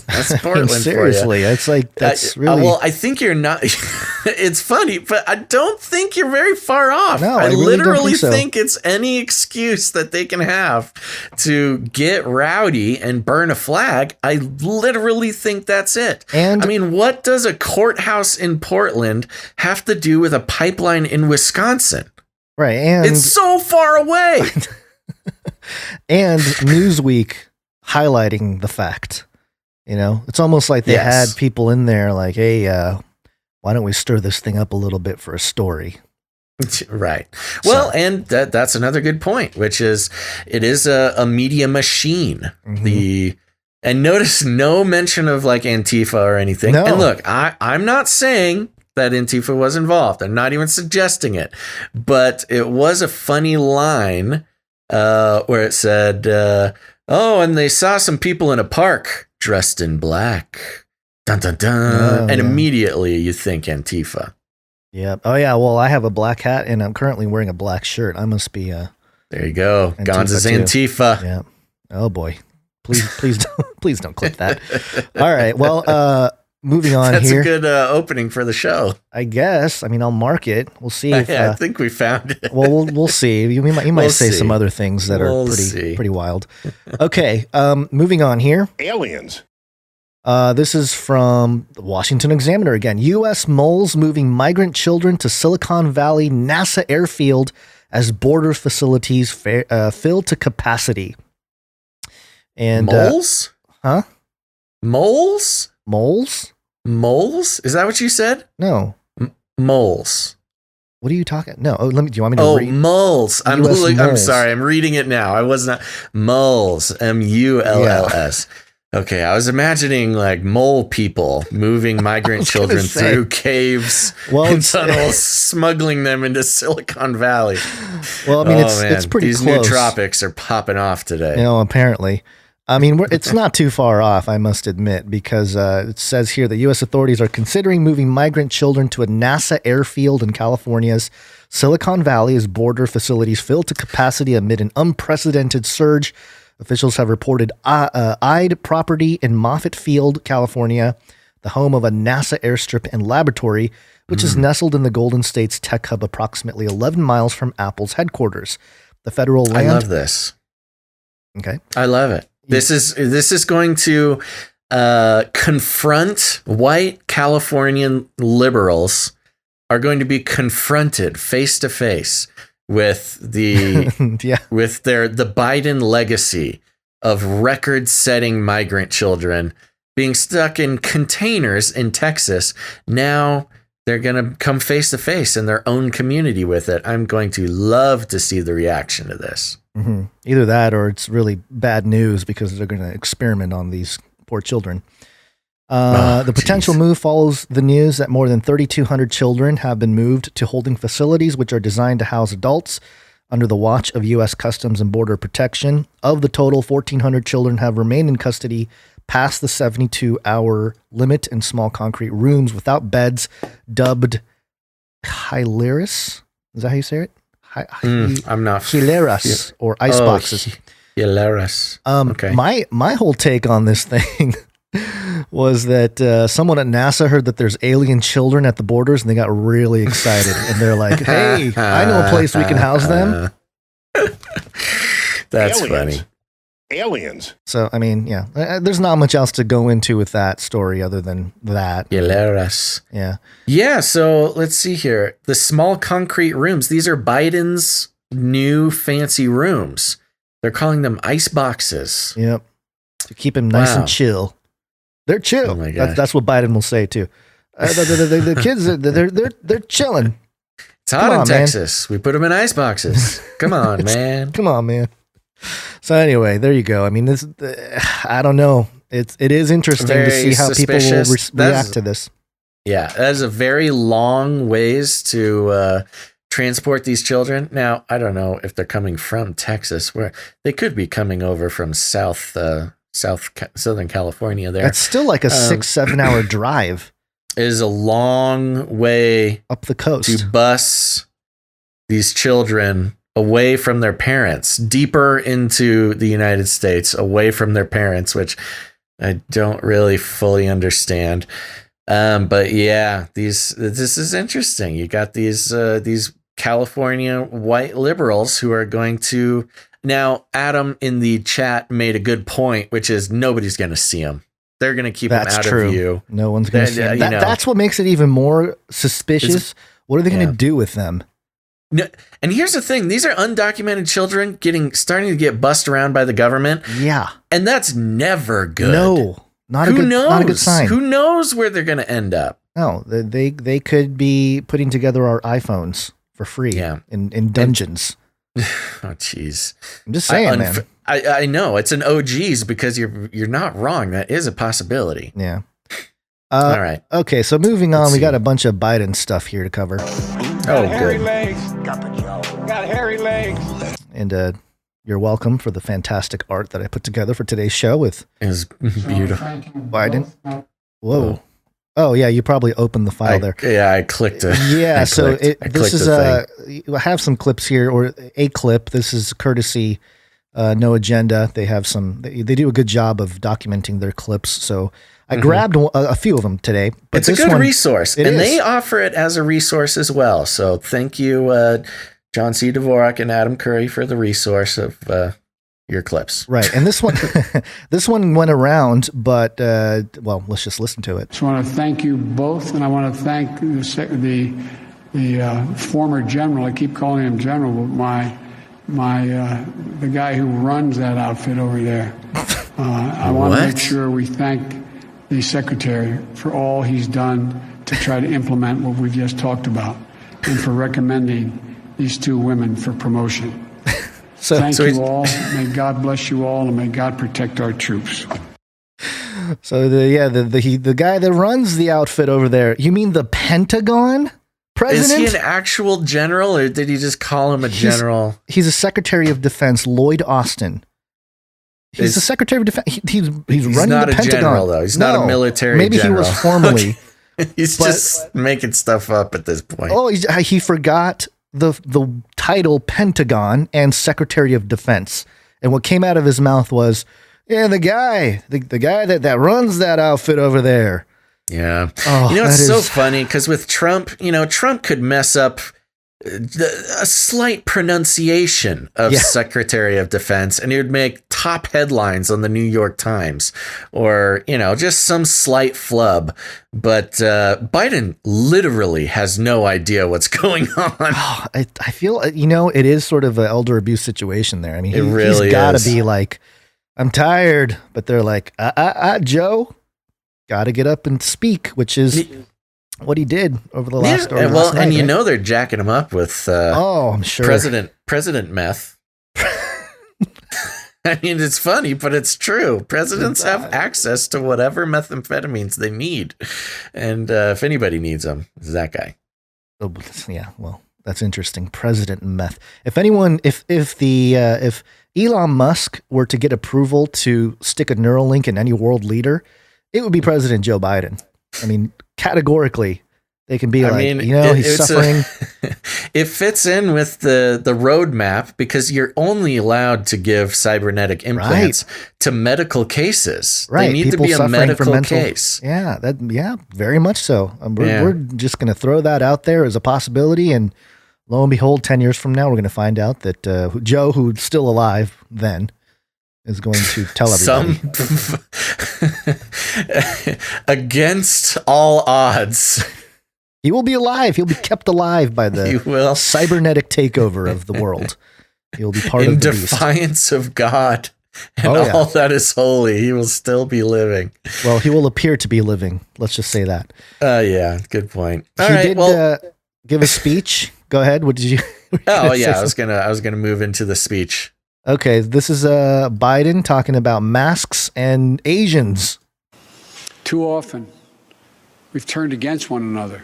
That's Portland. Seriously, it's like that's really. Well, I think you're not. It's funny, but I don't think you're very far off. No, I really literally don't think it's any excuse that they can have to get rowdy and burn a flag. I literally think that's it. And I mean, what does a courthouse in Portland have to do with a pipeline in Wisconsin? Right, and it's so far away. And Newsweek highlighting the fact, it's almost like they had people in there like, hey, why don't we stir this thing up a little bit for a story? Right. Well, and that's another good point, which is it is a media machine. Mm-hmm. And notice no mention of like Antifa or anything. No. And look, I'm not saying that Antifa was involved. I'm not even suggesting it, but it was a funny line where it said, oh, and they saw some people in a park dressed in black. Dun, dun, dun. And immediately you think Antifa. Yeah. Oh, yeah. Well, I have a black hat and I'm currently wearing a black shirt. I must be. There you go. Gonza's Antifa. Yeah. Oh, boy. Please don't clip that. All right. Well, moving on. That's here. a good opening for the show. I guess. I mean, I'll mark it. We'll see. If, I think we found it. Well, we'll see. You might say some other things that are pretty wild. Okay. Moving on here. Aliens. This is from the Washington Examiner again. U.S. moles moving migrant children to Silicon Valley NASA airfield as border facilities fill to capacity. And moles? Huh? Moles? Moles? Moles? Is that what you said? No. Moles. What are you talking? No. Oh, do you want me to read? Mulls. I'm Mulls. sorry. I'm reading it now. I was not Mulls. Mulls. Okay, I was imagining like mole people moving migrant children through caves and tunnels, smuggling them into Silicon Valley. Well, I mean, it's pretty These close. new tropics are popping off today. Apparently. I mean, it's not too far off, I must admit, because it says here that U.S. authorities are considering moving migrant children to a NASA airfield in California's Silicon Valley as border facilities fill to capacity amid an unprecedented surge. Officials have reported eyed property in Moffett Field, California, the home of a NASA airstrip and laboratory, which is nestled in the Golden State's tech hub approximately 11 miles from Apple's headquarters. The federal land... I love this. Okay. I love it. This is going to confront white Californian liberals are going to be confronted face to face with the with the Biden legacy of record-setting migrant children being stuck in containers in Texas. Now they're going to come face to face in their own community with it. I'm going to love to see the reaction to this. Mm-hmm. Either that or it's really bad news because they're going to experiment on these poor children. The potential move follows the news that more than 3,200 children have been moved to holding facilities which are designed to house adults under the watch of U.S. Customs and Border Protection. Of the total, 1,400 children have remained in custody past the 72-hour limit in small concrete rooms without beds, dubbed hilaris. Is that how you say it? I'm not hilaris or ice boxes. Hilaris. Okay. My whole take on this thing was that someone at NASA heard that there's alien children at the borders and they got really excited and they're like, "Hey, I know a place we can house them." That's funny. Aliens. So, I mean, yeah, there's not much else to go into with that story other than that. Hilaris. Yeah. Yeah. So let's see here. The small concrete rooms. These are Biden's new fancy rooms. They're calling them ice boxes. Yep. To keep him nice and chill. They're chill. Oh my God. That's what Biden will say too. The kids, they're chilling. It's hot in Texas. Man. We put them in ice boxes. Come on, man. Come on, man. So anyway, there you go. I mean, this. I don't know. It is interesting to see how people will react to this. Yeah, that is a very long ways to transport these children. Now, I don't know if they're coming from Texas, where they could be coming over from Southern California. There, it's still like a 6-7 hour drive. It is a long way up the coast to bus these children away from their parents, deeper into the United States, away from their parents, which I don't really fully understand. But yeah, this is interesting. You got these California white liberals who are going to. Now, Adam in the chat made a good point, which is nobody's going to see them. They're going to keep them out of view. No one's going to see them. That's what makes it even more suspicious. What are they going to do with them? No, and here's the thing: these are undocumented children starting to get bussed around by the government. Yeah, and that's never good. No, not a good sign. Who knows where they're going to end up? No, they could be putting together our iPhones for free. Yeah. in dungeons. Oh, jeez. I'm just saying, man. I know it's an OGs because you're not wrong. That is a possibility. Yeah. All right. Okay, so moving on, we got a bunch of Biden stuff here to cover. Oh, hairy legs. Got hairy legs. And you're welcome for the fantastic art that I put together for today's show with. It was beautiful. Biden. Whoa. Oh yeah, you probably opened the file there. Yeah, I clicked it. Yeah, I have some clips here, or a clip. This is courtesy No Agenda. They have they do a good job of documenting their clips. So I grabbed a few of them today. But it's a good resource, and they offer it as a resource as well. So thank you, John C. Dvorak and Adam Curry, for the resource of your clips. Right, and this one went around, but let's just listen to it. I just want to thank you both, and I want to thank the former general. I keep calling him general, but the guy who runs that outfit over there. I want to make sure we thank the secretary for all he's done to try to implement what we've just talked about. and for recommending these two women for promotion. So thank you all. May God bless you all, and may God protect our troops. So the guy that runs the outfit over there, you mean the Pentagon president? Is he an actual general, or did he just call him a general? He's a Secretary of Defense, Lloyd Austin. He's the Secretary of Defense. He's running not the a Pentagon. General, though. He's not a military maybe general. Maybe he was formerly. He's just making stuff up at this point. Oh, he forgot the title Pentagon and Secretary of Defense. And what came out of his mouth was, yeah, the guy that runs that outfit over there. Yeah. Oh, it's so funny because with Trump, Trump could mess up a slight pronunciation of Secretary of Defense, and it would make top headlines on the New York Times, or just some slight flub. But Biden literally has no idea what's going on. Oh, I feel it is sort of an elder abuse situation there. I mean, he's got to be like, I'm tired, but they're like, Joe, got to get up and speak, which is what he did over the last story. Well, last night, and they're jacking him up with I'm sure President meth. I mean, it's funny, but it's true. Presidents have access to whatever methamphetamines they need, and if anybody needs them, it's that guy. Oh, yeah, well, that's interesting. President meth. If if Elon Musk were to get approval to stick a Neuralink in any world leader, it would be President Joe Biden. I mean, categorically, they can be he's suffering. It fits in with the roadmap because you're only allowed to give cybernetic implants to medical cases. Right. They need People to be a medical case. Yeah, very much so. We're just going to throw that out there as a possibility, and lo and behold, 10 years from now, we're going to find out that Joe, who's still alive then, is going to tell everybody. Against all odds. He will be alive. He'll be kept alive by the cybernetic takeover of the world. He'll be part of the beast. In defiance of God and all that is holy, he will still be living. Well, he will appear to be living. Let's just say that. Yeah, good point. He did give a speech. Go ahead. What did you? I was gonna move into the speech. Okay, this is Biden talking about masks and Asians. Too often, we've turned against one another.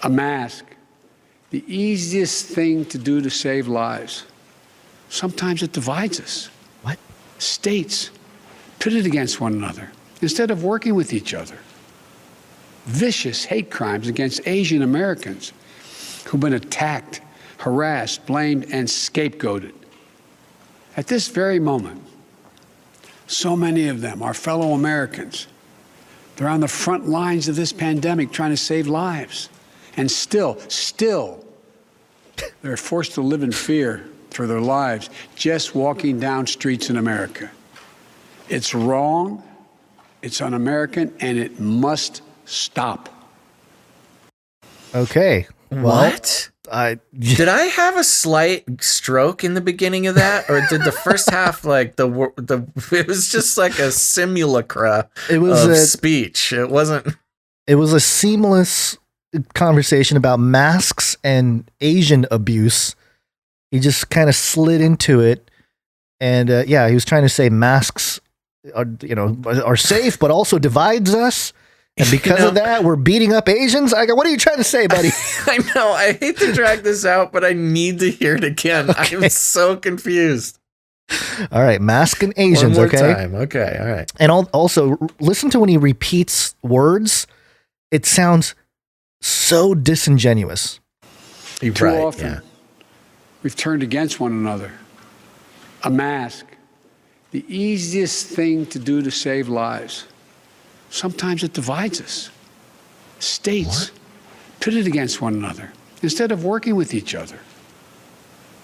A mask, the easiest thing to do to save lives. Sometimes it divides us. What? States pitted against one another instead of working with each other. Vicious hate crimes against Asian Americans who've been attacked, harassed, blamed, and scapegoated. At this very moment, so many of them are fellow Americans. They're on the front lines of this pandemic trying to save lives. And still, they're forced to live in fear for their lives just walking down streets in America. It's wrong, it's un-American, and it must stop. Okay. What? Did I have a slight stroke in the beginning of that, or did the first half it was just like a simulacra of speech? It wasn't. It was a seamless conversation about masks and Asian abuse. He just kind of slid into it, and he was trying to say masks are safe, but also divides us. And because of that, we're beating up Asians? I go, what are you trying to say, buddy? I know. I hate to drag this out, but I need to hear it again. Okay. I'm so confused. All right. Mask and Asians, One more time. Okay. All right. And also, listen to when he repeats words. It sounds so disingenuous. Too often, we've turned against one another. A mask, the easiest thing to do to save lives. Sometimes it divides us. States pitted against one another instead of working with each other.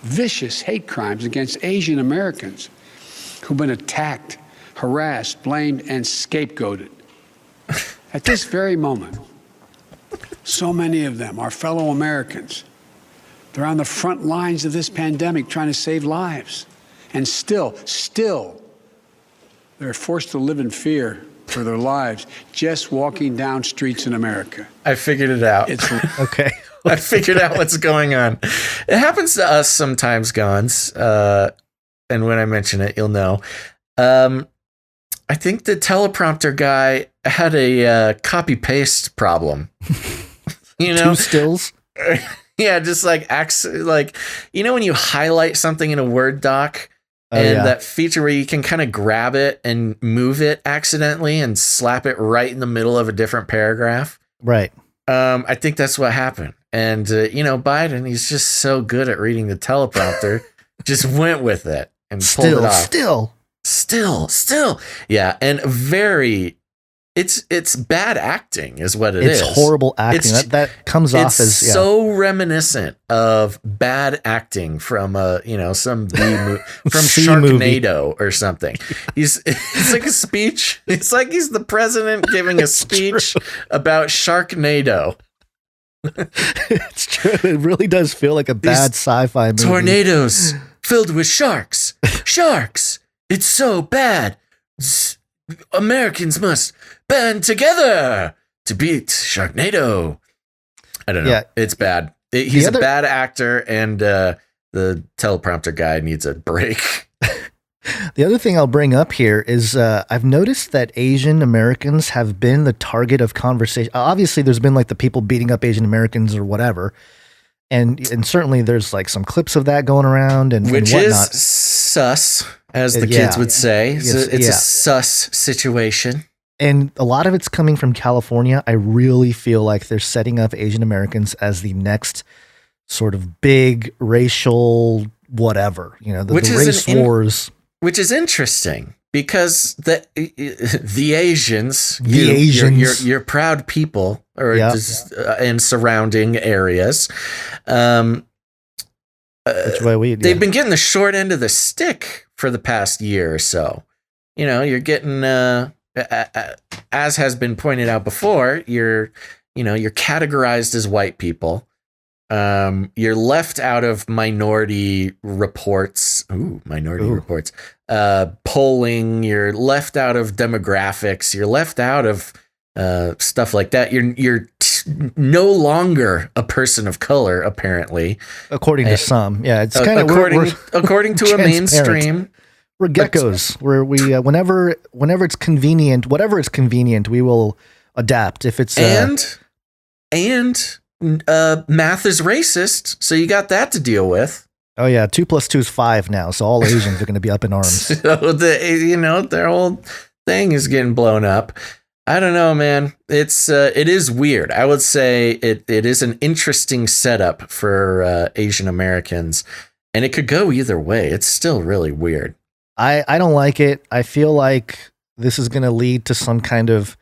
Vicious hate crimes against Asian Americans who've been attacked, harassed, blamed, and scapegoated. At this very moment, so many of them are fellow Americans. They're on the front lines of this pandemic trying to save lives. And still, they're forced to live in fear for their lives just walking down streets in America. I figured it out. It's okay. I figured out what's going on. It happens to us sometimes, Gons. And when I mention it, you'll know. I think the teleprompter guy had a copy paste problem. You know, 2 stills. Yeah, just like you know when you highlight something in a Word doc. That feature where you can kind of grab it and move it accidentally and slap it right in the middle of a different paragraph. Right. I think that's what happened. And, you know, Biden, he's just so good at reading the teleprompter, just went with it and pulled it off. Still. Yeah. And it's bad acting is what it's horrible acting. That comes off as so reminiscent of bad acting from some B movie from Sharknado or something. It's like a speech. It's like he's the president giving a speech about Sharknado. It's true. It really does feel like a bad sci-fi movie. Tornadoes filled with sharks. Sharks. It's so bad. Americans must band together to beat Sharknado. I don't know. Yeah. It's bad. He's a bad actor, and the teleprompter guy needs a break. The other thing I'll bring up here is I've noticed that Asian Americans have been the target of conversation. Obviously, there's been like the people beating up Asian Americans or whatever. And certainly there's like some clips of that going around and which whatnot. Is sus, as the kids would say. It's a sus situation. And a lot of it's coming from California. I really feel like they're setting up Asian Americans as the next sort of big racial whatever, the race wars. Which is interesting because the Asians, your proud people, in surrounding areas, they've been getting the short end of the stick for the past year or so. You're getting, as has been pointed out before, you're categorized as white people. You're left out of minority reports. Reports. Polling. You're left out of demographics. You're left out of stuff like that. You're no longer a person of color, apparently, according to some. Yeah, it's kind of according to a mainstream. We're geckos. Whenever it's convenient, whatever it's convenient, we will adapt. If it's math is racist, so you got that to deal with. Oh yeah, 2 + 2 is 5 now, so all Asians are going to be up in arms. So their whole thing is getting blown up. I don't know, man. It is weird. I would say it is an interesting setup for Asian Americans, and it could go either way. It's still really weird. I don't like it. I feel like this is going to lead to some kind of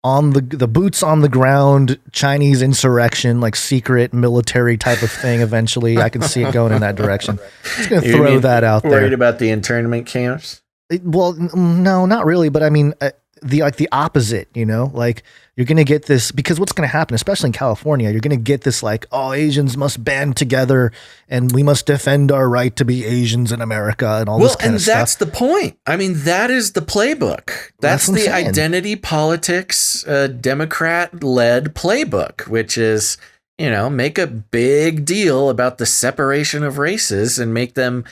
on the boots on the ground Chinese insurrection, like secret military type of thing. Eventually, I can see it going in that direction. Just going to throw that out there. Worried about the internment camps? Well, no, not really. But I mean, the opposite. Like you're going to get this because what's going to happen, especially in California, you're going to get this like, oh, Asians must band together and we must defend our right to be Asians in America and all this kind of stuff. Well, and that's the point. I mean, that is the playbook. That's the identity politics, Democrat-led playbook, which is, make a big deal about the separation of races and make them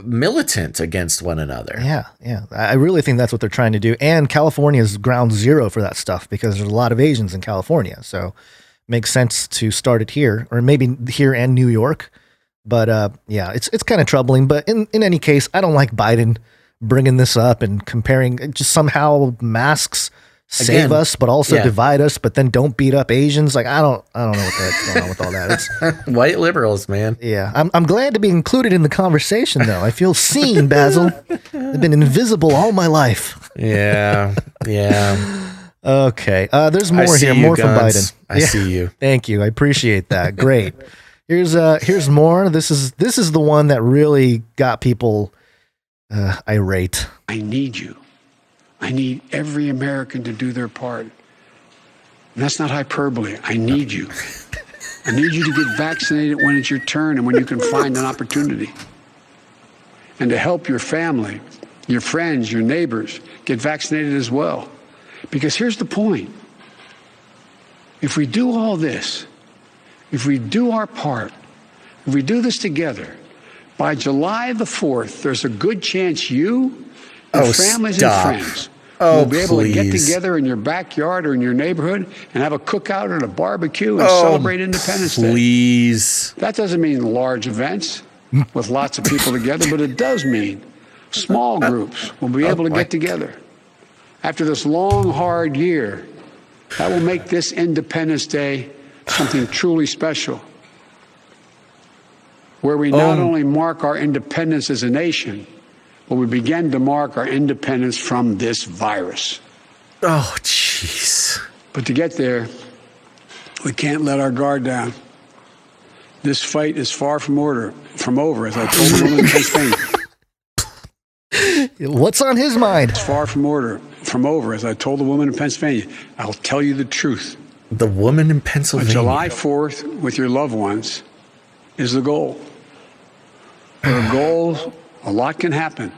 militant against one another. Yeah. I really think that's what they're trying to do. And California is ground zero for that stuff because there's a lot of Asians in California. So it makes sense to start it here, or maybe here and New York. But it's kind of troubling. But in any case, I don't like Biden bringing this up and comparing. Just somehow masks save us, but also divide us, but then don't beat up Asians. Like I don't know what that's going on with all that. It's white liberals, man. Yeah, I'm glad to be included in the conversation, though. I feel seen, Basil. I've been invisible all my life. Yeah. Okay, there's more here. More from Biden. I see you. Thank you. I appreciate that. Great. Here's more. This is the one that really got people irate. I need you. I need every American to do their part. And that's not hyperbole. I need you. I need you to get vaccinated when it's your turn and when you can find an opportunity. And to help your family, your friends, your neighbors get vaccinated as well. Because here's the point. If we do all this, If we do our part, if we do this together, by July the 4th, there's a good chance you and families and friends will be able to get together in your backyard or in your neighborhood and have a cookout or a barbecue and celebrate Independence Day. Please. That doesn't mean large events with lots of people together, but it does mean small groups will be able to get together. After this long, hard year, that will make this Independence Day something truly special, where we not only mark our independence as a nation, but we begin to mark our independence from this virus. Oh, jeez. But to get there, we can't let our guard down. This fight is far from over, as I told the woman in Pennsylvania. What's on his mind? It's far from over, as I told the woman in Pennsylvania. I'll tell you the truth. The woman in Pennsylvania. July 4th with your loved ones is the goal. For a goal, a lot can happen.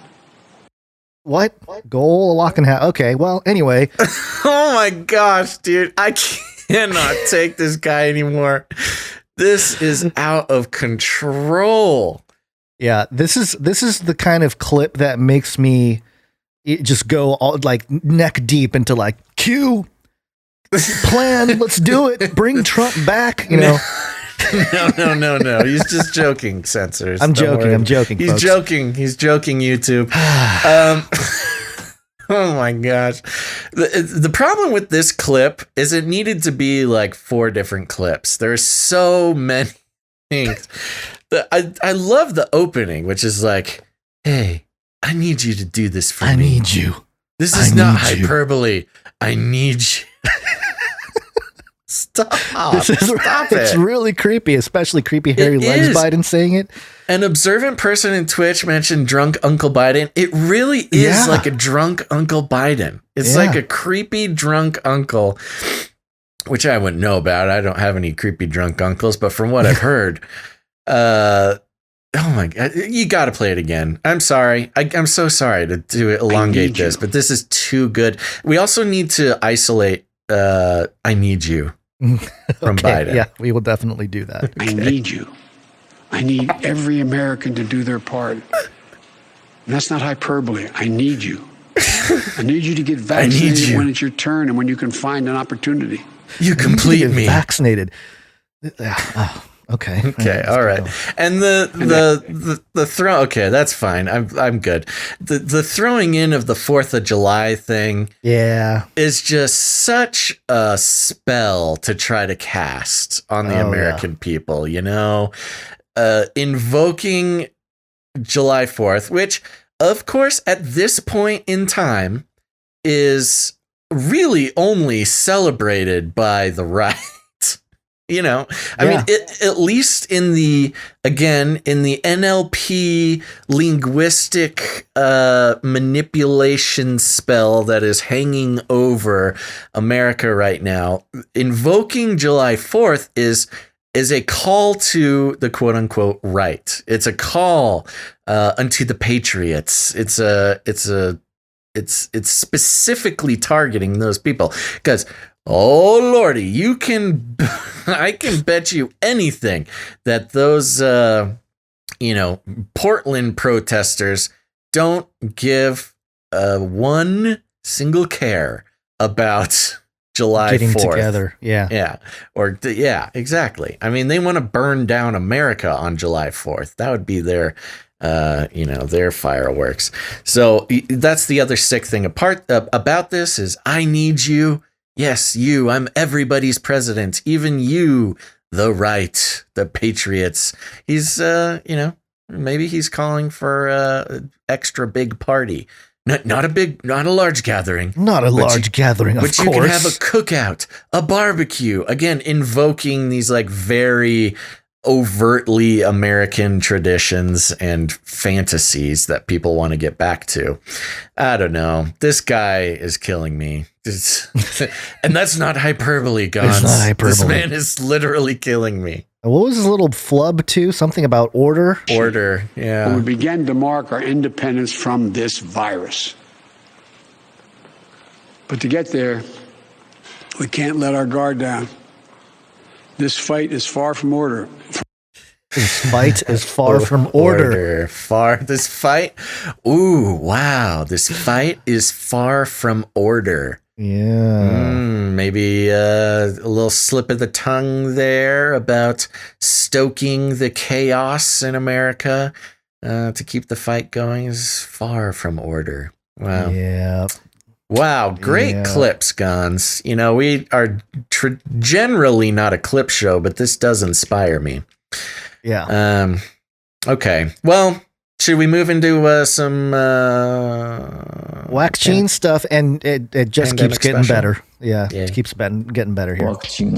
What? Goal, a lot can happen. Okay, well, anyway. Oh my gosh, dude. I cannot take this guy anymore. This is out of control. Yeah, this is the kind of clip that makes me just go all, like neck deep into like Q plan. Let's do it. Bring Trump back. You know. No. He's just joking. Censors. I'm joking. He's folks. joking. He's joking. YouTube. Oh my gosh. The problem with this clip is it needed to be like 4 different clips. There's so many things. I love the opening, which is like, hey, I need you to do this for me. I need you. This is not hyperbole. I need you. Stop. Stop it. It's really creepy, especially creepy Harry Legs Biden saying it. An observant person in Twitch mentioned drunk Uncle Biden. It really is like a drunk Uncle Biden. It's like a creepy drunk uncle, which I wouldn't know about. I don't have any creepy drunk uncles, but from what I've heard, oh my God, you got to play it again. I'm sorry. I'm so sorry to elongate this, but this is too good. We also need to isolate I need you from Biden. Yeah, we will definitely do that. I need you. I need every American to do their part. And that's not hyperbole. I need you. I need you to get vaccinated when it's your turn and when you can find an opportunity. You complete me. Vaccinated. Okay. All right. And the throw. Okay, that's fine. I'm good. The throwing in of the 4th of July thing. Yeah. Is just such a spell to try to cast on the American people. You know, invoking July 4th, which of course at this point in time is really only celebrated by the right. You know, I mean, at least in the NLP linguistic manipulation spell that is hanging over America right now, invoking July 4th is a call to the quote unquote right. It's a call unto the patriots. It's specifically targeting those people because, oh Lordy, I can bet you anything that those, Portland protesters don't give one single care about July 4th. Getting together. Yeah. Yeah, exactly. I mean, they want to burn down America on July 4th. That would be their fireworks. So that's the other sick thing about this is I need you. Yes, you. I'm everybody's president. Even you, the right, the patriots. He's, maybe he's calling for extra big party. Not a large gathering. Not a large gathering, of course. But you can have a cookout, a barbecue. Again, invoking these like very overtly American traditions and fantasies that people want to get back to. I don't know. This guy is killing me. And that's not hyperbole, Gons. It's not hyperbole. This man is literally killing me. What was his little flub too? Something about order? Order, yeah. We began to mark our independence from this virus. But to get there, we can't let our guard down. This fight is far from order. This fight is far from order. This fight. Ooh, wow. This fight is far from order. Yeah. Maybe a little slip of the tongue there about stoking the chaos in America to keep the fight going is far from order. Wow. Yeah. Wow. Great clips, Gons. You know, we are generally not a clip show, but this does inspire me. Yeah. Okay. Well, should we move into some vaccine stuff? And it just keeps getting better. Yeah. Yeah. It keeps getting better here. Vaccine.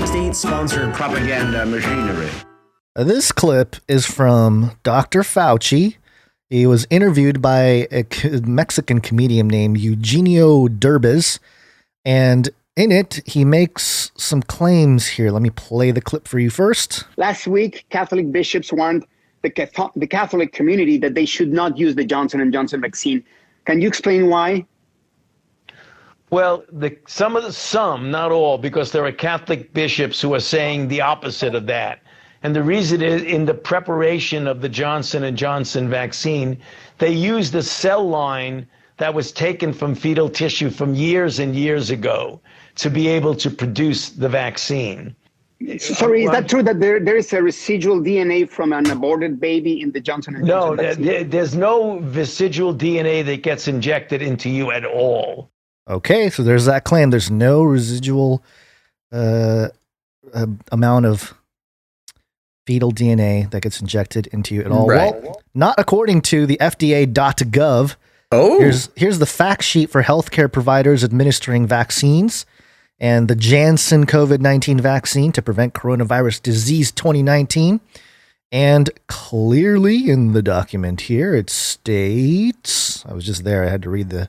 State-sponsored propaganda machinery. This clip is from Dr. Fauci. He was interviewed by a Mexican comedian named Eugenio Derbez, and in it, he makes some claims here. Let me play the clip for you first. Last week, Catholic bishops warned the Catholic community that they should not use the Johnson & Johnson vaccine. Can you explain why? Well, some, not all, because there are Catholic bishops who are saying the opposite of that. And the reason is in the preparation of the Johnson & Johnson vaccine, they used a cell line that was taken from fetal tissue from years and years ago to be able to produce the vaccine. Sorry, is that true that there is a residual DNA from an aborted baby in the Johnson & Johnson vaccine? No, there's no residual DNA that gets injected into you at all. Okay, so there's that claim. There's no residual amount of fetal DNA that gets injected into you at all. Right. Well, not according to the FDA.gov. Oh, here's the fact sheet for healthcare providers administering vaccines, and the Janssen COVID-19 vaccine to prevent coronavirus disease 2019. And clearly in the document here, it states, I was just there, I had to read the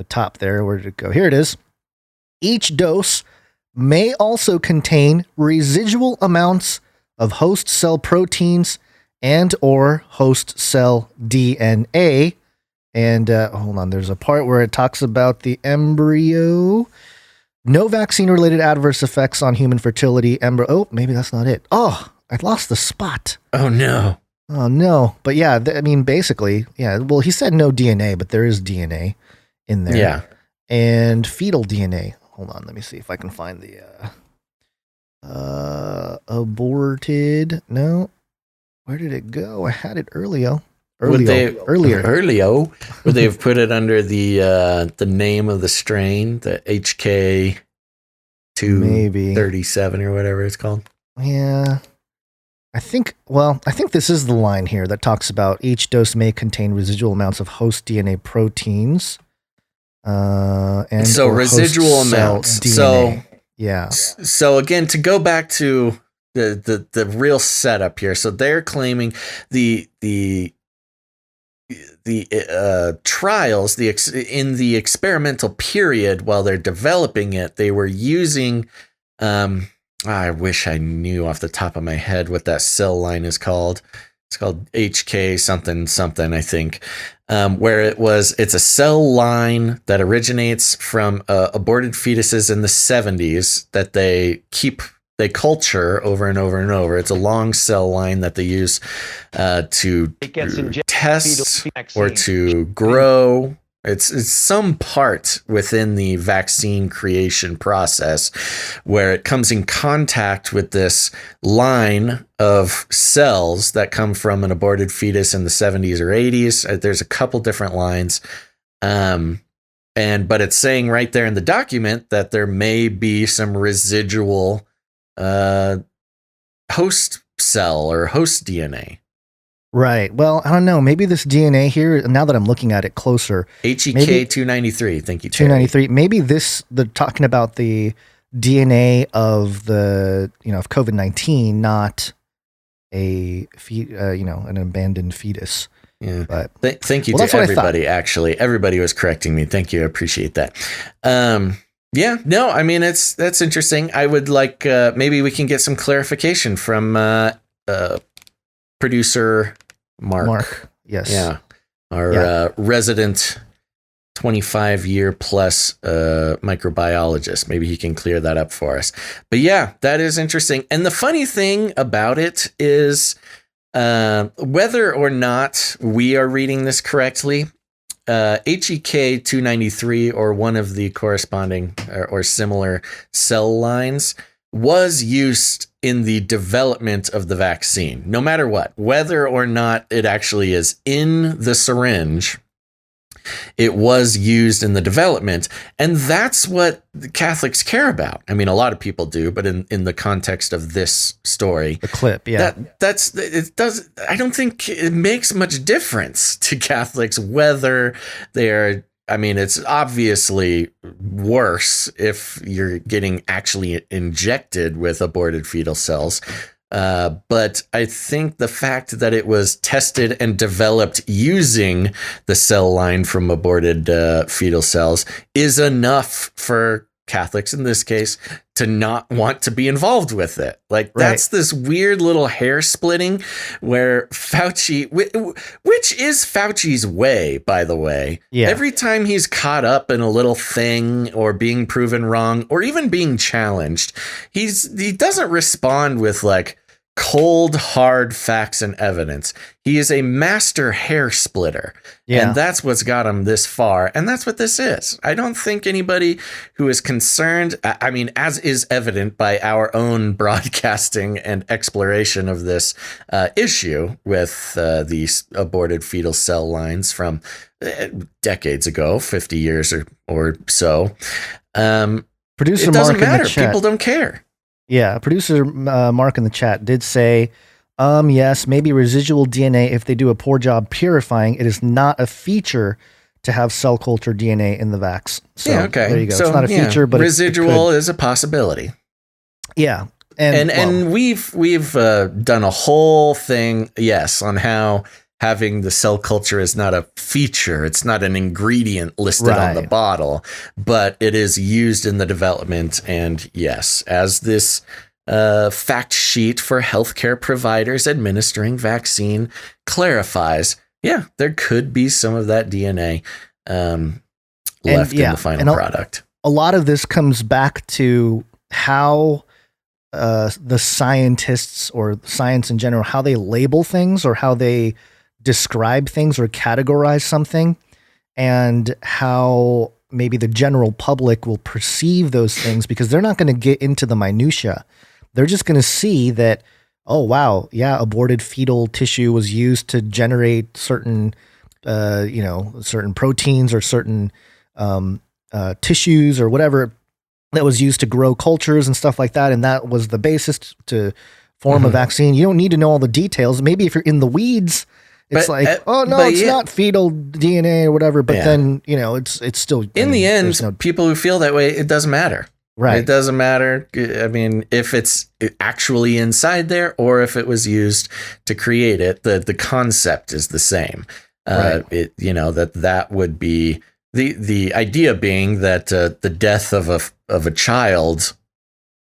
top there. Where did it go? Here it is. Each dose may also contain residual amounts of host cell proteins and or host cell DNA. And hold on, there's a part where it talks about the embryo. No vaccine-related adverse effects on human fertility. Oh, maybe that's not it. Oh, I lost the spot. Oh, no. Oh, no. But yeah, I mean, basically, yeah. Well, he said no DNA, but there is DNA in there. Yeah. And fetal DNA. Hold on, let me see if I can find the aborted. No. Where did it go? I had it earlier. Would they have put it under the name of the strain, the HK237 or whatever it's called? Yeah. I think this is the line here that talks about each dose may contain residual amounts of host DNA proteins. And so residual amounts. DNA. So yeah. So again, to go back to the real setup here. So they're claiming the trials, in the experimental period while they're developing it, they were using, I wish I knew off the top of my head what that cell line is called. It's called HK something, I think, where it's a cell line that originates from aborted fetuses in the 70s that they culture over and over and over. It's a long cell line that they use to test or to grow. It's some part within the vaccine creation process where it comes in contact with this line of cells that come from an aborted fetus in the 70s or 80s. There's a couple different lines. But it's saying right there in the document that there may be some residual host cell or host DNA. Right. Well, I don't know. Maybe this DNA here, now that I'm looking at it closer. HEK 293. Thank you, Terry. 293. Maybe they're talking about the DNA of of COVID-19, not an abandoned fetus. Yeah. But thank you to everybody. Actually, everybody was correcting me. Thank you. I appreciate that. Yeah, no, I mean, that's interesting. I would like, maybe we can get some clarification from producer Mark. Yes. Yeah. Our resident 25-year plus microbiologist. Maybe he can clear that up for us. But yeah, that is interesting. And the funny thing about it is whether or not we are reading this correctly, HEK 293 or one of the corresponding or similar cell lines was used in the development of the vaccine, no matter what, whether or not it actually is in the syringe. It was used in the development, and that's what the Catholics care about. I mean, a lot of people do, but in the context of this story, the clip, yeah, I don't think it makes much difference to Catholics whether they're. I mean, it's obviously worse if you're getting actually injected with aborted fetal cells. But I think the fact that it was tested and developed using the cell line from aborted fetal cells is enough for Catholics in this case to not want to be involved with it. Like that's this weird little hair splitting where Fauci, which is Fauci's way, by the way. Yeah. Every time he's caught up in a little thing or being proven wrong or even being challenged, he doesn't respond with like cold, hard facts and evidence. He is a master hair splitter. Yeah. And that's what's got him this far. And that's what this is. I don't think anybody who is concerned, I mean, as is evident by our own broadcasting and exploration of this issue with these aborted fetal cell lines from decades ago, 50 years or so. Producer it doesn't Mark matter. In the chat, people don't care. Yeah, producer Mark in the chat did say, yes, maybe residual DNA if they do a poor job purifying. It is not a feature to have cell culture DNA in the vax. So yeah, okay. There you go. So, it's not a feature, but residual is a possibility. Yeah. And we've done a whole thing, yes, on how having the cell culture is not a feature. It's not an ingredient listed on the bottle, but it is used in the development. And yes, as this fact sheet for healthcare providers administering vaccine clarifies, yeah, there could be some of that DNA left in the final product. A lot of this comes back to how the scientists or science in general, how they label things or how they describe things or categorize something, and how maybe the general public will perceive those things, because they're not going to get into the minutia. They're just going to see that, oh, wow, yeah, aborted fetal tissue was used to generate certain, certain proteins or certain tissues or whatever that was used to grow cultures and stuff like that. And that was the basis to form a vaccine. You don't need to know all the details. Maybe if you're in the weeds, it's not fetal DNA or whatever. But then, it's still in the end, people who feel that way, it doesn't matter. Right. It doesn't matter. I mean, if it's actually inside there or if it was used to create it, the concept is the same. That would be the idea being that the death of a child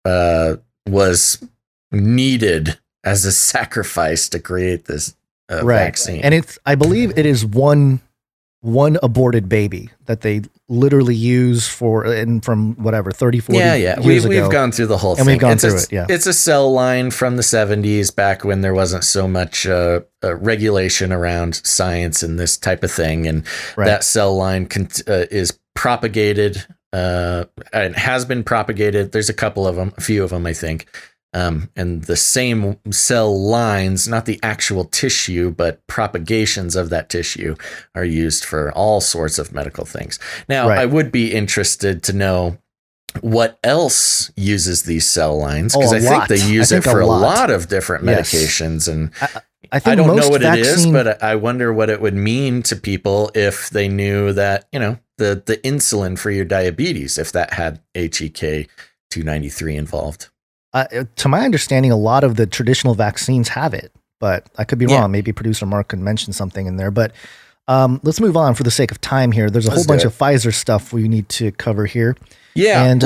was needed as a sacrifice to create this vaccine. And I believe it is one aborted baby that they literally use from 30, 40 years ago. We've gone through the whole thing. And we've gone through it, yeah. It's a cell line from the 70s, back when there wasn't so much regulation around science and this type of thing. And that cell line is propagated and has been propagated. There's a few of them, I think. And the same cell lines, not the actual tissue, but propagations of that tissue, are used for all sorts of medical things. Now, I would be interested to know what else uses these cell lines, because I think they use it for a lot of different medications. And I don't know what it is, but I wonder what it would mean to people if they knew that, the insulin for your diabetes, if that had HEK 293 involved. To my understanding, a lot of the traditional vaccines have it, but I could be wrong. Maybe producer Mark could mention something in there, but let's move on for the sake of time here. There's a whole bunch of Pfizer stuff we need to cover here. Yeah. And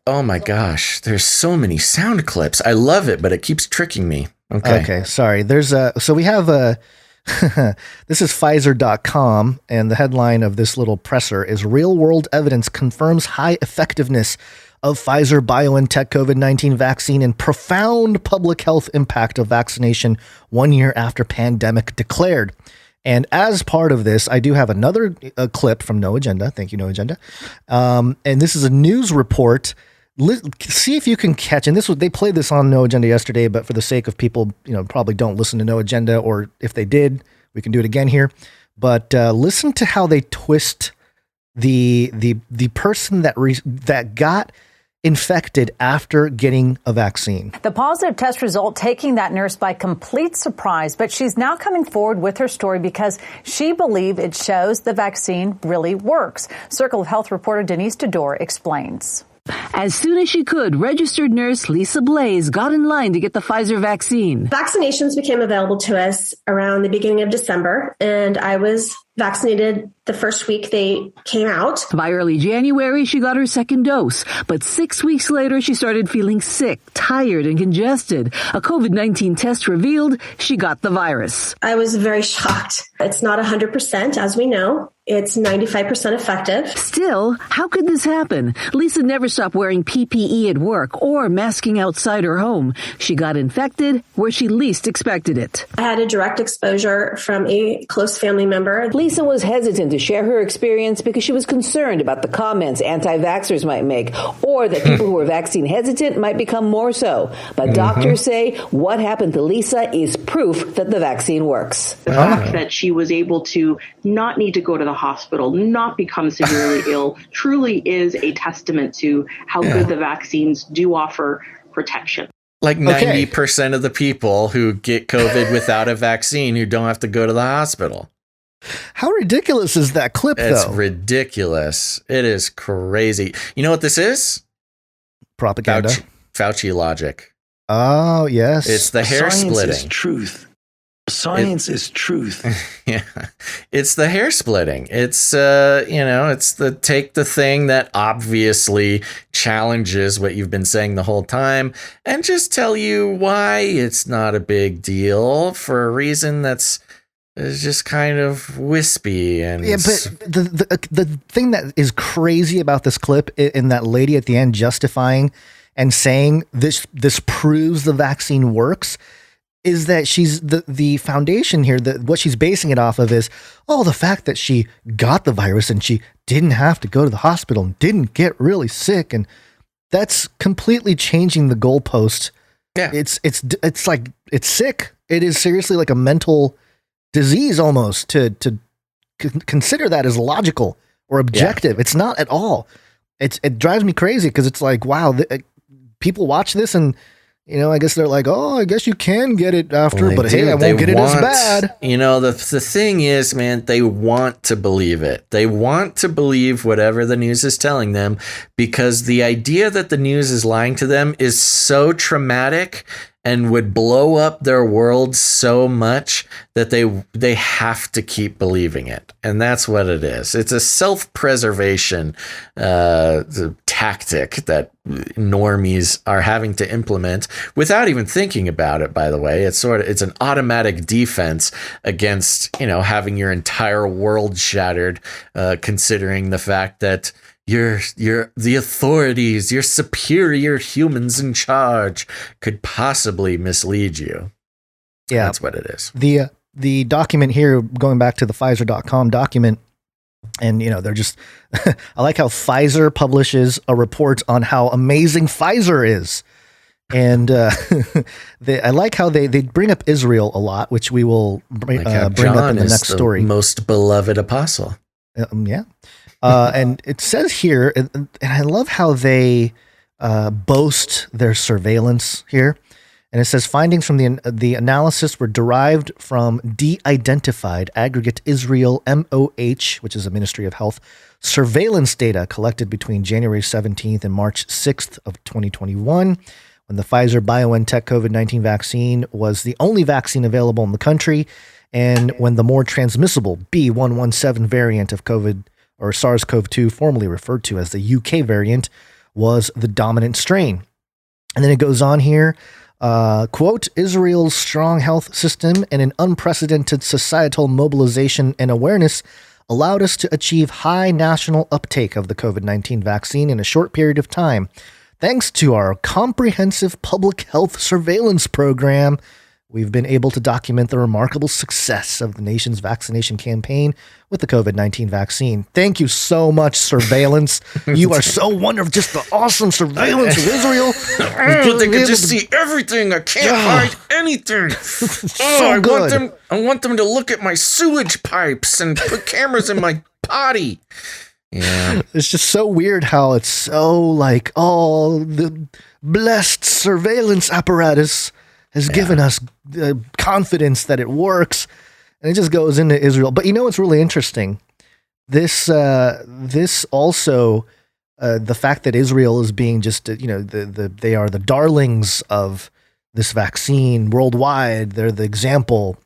oh my gosh, there's so many sound clips. I love it, but it keeps tricking me. Okay. Sorry. There's so we have This is Pfizer.com, and the headline of this little presser is Real-World Evidence Confirms High Effectiveness of Pfizer-BioNTech COVID-19 Vaccine and Profound Public Health Impact of Vaccination 1 year after Pandemic Declared. And as part of this, I do have another clip from No Agenda. Thank you, No Agenda. And this is a news report. See if you can catch, and they played this on No Agenda yesterday, but for the sake of people, probably don't listen to No Agenda, or if they did, we can do it again here. But listen to how they twist the person that got infected after getting a vaccine. The positive test result taking that nurse by complete surprise, but she's now coming forward with her story because she believes it shows the vaccine really works. Circle of Health reporter Denise Tador explains. As soon as she could, registered nurse Lisa Blaze got in line to get the Pfizer vaccine. Vaccinations became available to us around the beginning of December, and I was vaccinated the first week they came out. By early January, she got her second dose, but 6 weeks later, she started feeling sick, tired, and congested. A COVID-19 test revealed she got the virus. I was very shocked. It's not 100%, as we know. It's 95% effective. Still, how could this happen? Lisa never stopped wearing PPE at work or masking outside her home. She got infected where she least expected it. I had a direct exposure from a close family member. Lisa was hesitant to share her experience because she was concerned about the comments anti-vaxxers might make, or that people who are vaccine hesitant might become more so. But doctors say what happened to Lisa is proof that the vaccine works. The fact that she was able to not need to go to the hospital, not become severely ill, truly is a testament to how good the vaccines do offer protection. Like 90% of the people who get COVID without a vaccine who don't have to go to the hospital. How ridiculous is that clip, though? It's ridiculous. It is crazy. You know what this is? Propaganda. Fauci logic. Oh, yes. It's the hair splitting. Science is truth. Science is truth. Yeah. It's the hair splitting. It's, it's take the thing that obviously challenges what you've been saying the whole time and just tell you why it's not a big deal for a reason that's just kind of wispy. And yeah, but the thing that is crazy about this clip and that lady at the end justifying and saying this proves the vaccine works is that she's the foundation here, that what she's basing it off of is, the fact that she got the virus and she didn't have to go to the hospital and didn't get really sick. And that's completely changing the goalpost. Yeah. It's like, it's sick. It is seriously like a mental disease almost to consider that as logical or objective. Yeah. It's not at all. It drives me crazy because it's like, wow, people watch this and, I guess they're like, I guess you can get it after, but hey, I won't get it as bad. The thing is, man, they want to believe it. They want to believe whatever the news is telling them because the idea that the news is lying to them is so traumatic and would blow up their world so much that they have to keep believing it. And that's what it is. It's a self-preservation tactic that normies are having to implement without even thinking about it, by the way. It's an automatic defense against, having your entire world shattered, considering the fact that you're the authorities, your superior humans in charge could possibly mislead you. Yeah. That's what it is. The document here, going back to the Pfizer.com document, and they're just I like how Pfizer publishes a report on how amazing Pfizer is. And I like how they bring up Israel a lot, which we will bring up in the next story. Most beloved apostle. Yeah. And it says here, and I love how they boast their surveillance here. And it says findings from the analysis were derived from de-identified aggregate Israel MOH, which is a Ministry of Health, surveillance data collected between January 17th and March 6th of 2021, when the Pfizer-BioNTech COVID-19 vaccine was the only vaccine available in the country, and when the more transmissible B117 variant of COVID or SARS-CoV-2, formerly referred to as the UK variant, was the dominant strain. And then it goes on here. Quote, Israel's strong health system and an unprecedented societal mobilization and awareness allowed us to achieve high national uptake of the COVID-19 vaccine in a short period of time. Thanks to our comprehensive public health surveillance program, we've been able to document the remarkable success of the nation's vaccination campaign with the COVID-19 vaccine. Thank you so much, surveillance. You are so wonderful. Just the awesome surveillance of Israel. They can just see everything. I can't hide anything. So good. I want them to look at my sewage pipes and put cameras in my potty. Yeah. It's just so weird how it's so like, oh, the blessed surveillance apparatus has given us confidence that it works, and it just goes into Israel. But you know what's really interesting? This also, the fact that Israel is being just, they are the darlings of this vaccine worldwide. They're the example,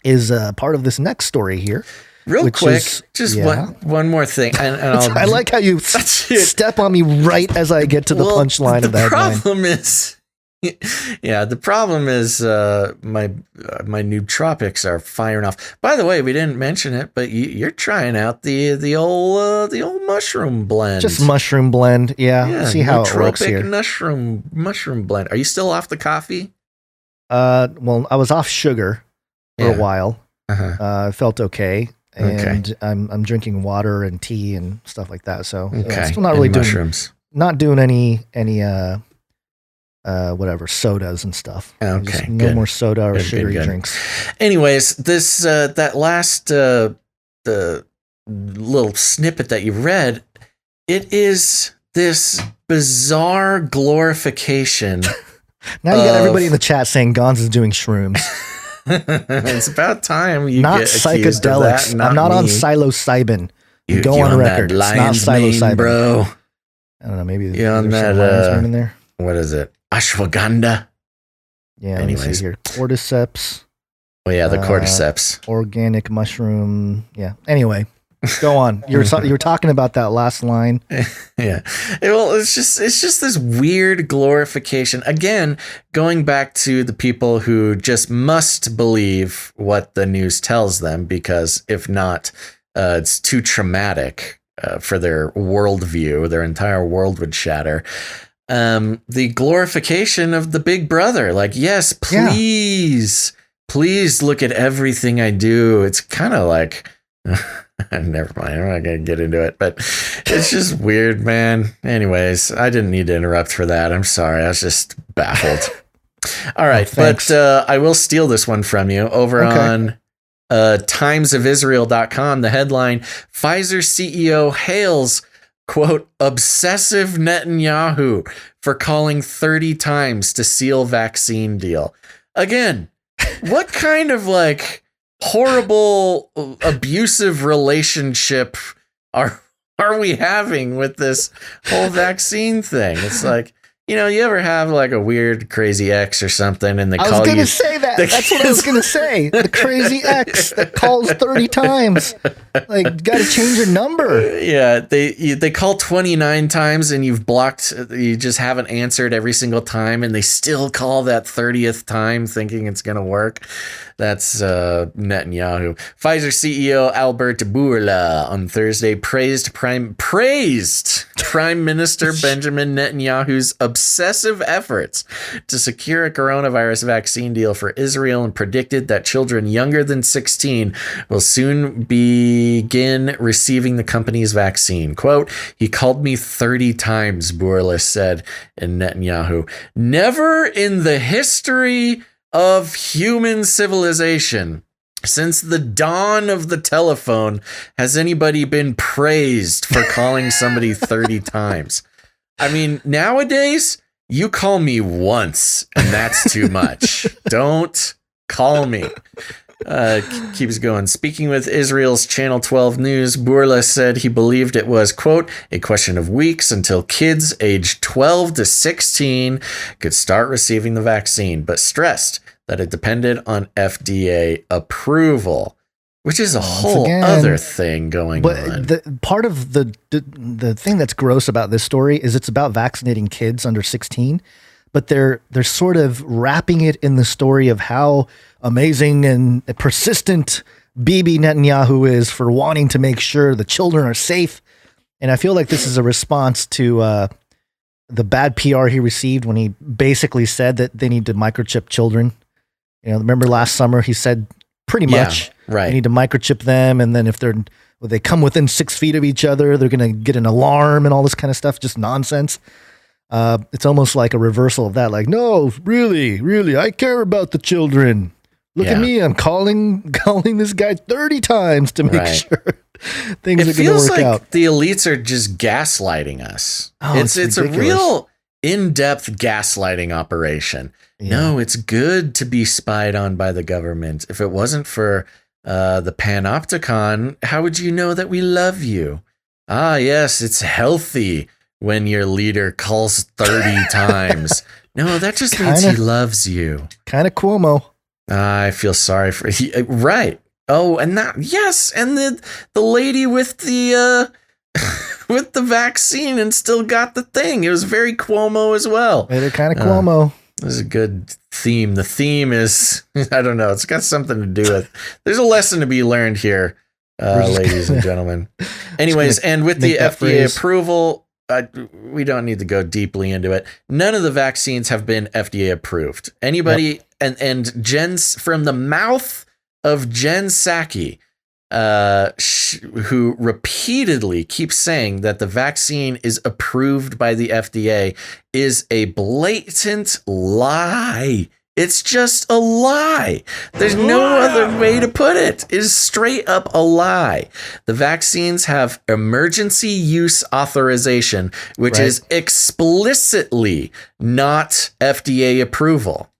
is part of this next story here. Real quick, one more thing. And I like how you step on me right as I get to the punchline of that. The problem is, the problem is my nootropics are firing off. By the way, we didn't mention it, but you're trying out the old mushroom blend. Just mushroom blend, see how it works here. Mushroom blend. Are you still off the coffee? Well, I was off sugar for a while. I felt okay. And I'm drinking water and tea and stuff like that. So still not really doing mushrooms. Not doing any whatever sodas and stuff. Okay, no more soda or sugary drinks. Anyways, this that last the little snippet that you read, it is this bizarre glorification. Now you got everybody in the chat saying Gonz is doing shrooms. It's about time you not get accused of psychedelics. that, I'm not on me. psilocybin. You go on record. It's not psilocybin, bro. I don't know. Maybe you're on that. In there. What is it? Ashwagandha. Yeah. Anyways, let me see here. Cordyceps. Oh yeah, the cordyceps. Organic mushroom. Yeah. Anyway. Go on. You were talking about that last line. Yeah. Well, it's just this weird glorification. Again, going back to the people who just must believe what the news tells them, because if not, it's too traumatic for their worldview. Their entire world would shatter. The glorification of the big brother. Like, yes, please look at everything I do. It's kind of like... Never mind. I'm not going to get into it, but it's just weird, man. Anyways, I didn't need to interrupt for that. I'm sorry. I was just baffled. All right. But I will steal this one from you over on timesofisrael.com. The headline, Pfizer CEO hails, quote, obsessive Netanyahu for calling 30 times to seal vaccine deal. Again, what kind of horrible abusive relationship are we having with this whole vaccine thing? It's like, you ever have a weird crazy ex or something and they call you. I was going to say that. That's what I was going to say. The crazy ex that calls 30 times. Got to change your number. Yeah, they call 29 times and you've blocked, you just haven't answered every single time and they still call that 30th time thinking it's going to work. That's Netanyahu. Pfizer CEO Albert Bourla on Thursday praised Prime Minister Benjamin Netanyahu's obsessive efforts to secure a coronavirus vaccine deal for Israel and predicted that children younger than 16 will soon begin receiving the company's vaccine. Quote, he called me 30 times, Bourla said in Netanyahu. Never in the history of human civilization, since the dawn of the telephone, has anybody been praised for calling somebody 30 times. I mean, nowadays, you call me once, and that's too much. Don't call me. Keeps going. Speaking with Israel's Channel 12 News, Bourla said he believed it was, quote, a question of weeks until kids aged 12 to 16 could start receiving the vaccine, but stressed that it depended on FDA approval, which is a whole other thing going on. The part of the thing that's gross about this story is it's about vaccinating kids under 16. but they're sort of wrapping it in the story of how amazing and persistent Bibi Netanyahu is for wanting to make sure the children are safe. And I feel like this is a response to the bad PR he received when he basically said that they need to microchip children. You know, remember last summer he said pretty much they need to microchip them, and then if they come within 6 feet of each other, they're going to get an alarm and all this kind of stuff. Just nonsense. It's almost like a reversal of that. Like, no, really, I care about the children. Look at me. I'm calling this guy 30 times to make sure things are going to work out. It feels like the elites are just gaslighting us. Oh, it's a real in-depth gaslighting operation. Yeah. No, it's good to be spied on by the government. If it wasn't for the Panopticon, how would you know that we love you? Ah, yes, it's healthy when your leader calls 30 times. No, that just means he loves you. Kind of Cuomo. I feel sorry for right. Oh, and that and the lady with the with the vaccine and still got the thing. It was very Cuomo as well. They're kind of Cuomo. This is a good theme. The theme is, I don't know, it's got something to do with, there's a lesson to be learned here, ladies and gentlemen. Anyways, and with the FDA approval, we don't need to go deeply into it. None of the vaccines have been FDA approved. Anybody, and Jen's from the mouth of Jen Psaki, who repeatedly keeps saying that the vaccine is approved by the FDA, is a blatant lie. It's just a lie. There's no other way to put it. It is straight up a lie. The vaccines have emergency use authorization, which is explicitly not FDA approval.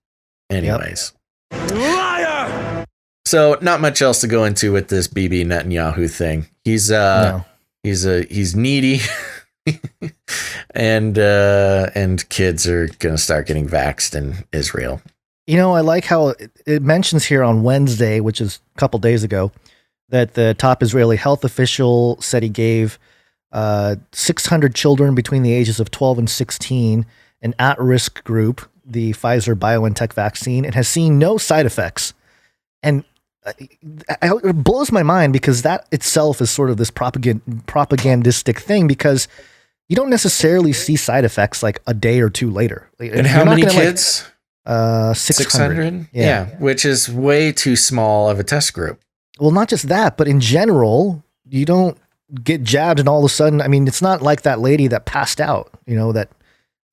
Anyways. Liar! So not much else to go into with this Bibi Netanyahu thing. He's needy. and kids are going to start getting vaxxed in Israel. You know, I like how it mentions here on Wednesday, which is a couple days ago, that the top Israeli health official said he gave 600 children between the ages of 12 and 16 an at-risk group the Pfizer-BioNTech vaccine and has seen no side effects. And it blows my mind because that itself is sort of this propagandistic thing, because you don't necessarily see side effects like a day or two later. And how many kids? 600. Yeah, which is way too small of a test group. Well, not just that, but in general, you don't get jabbed and all of a sudden, I mean, it's not like that lady that passed out, you know, that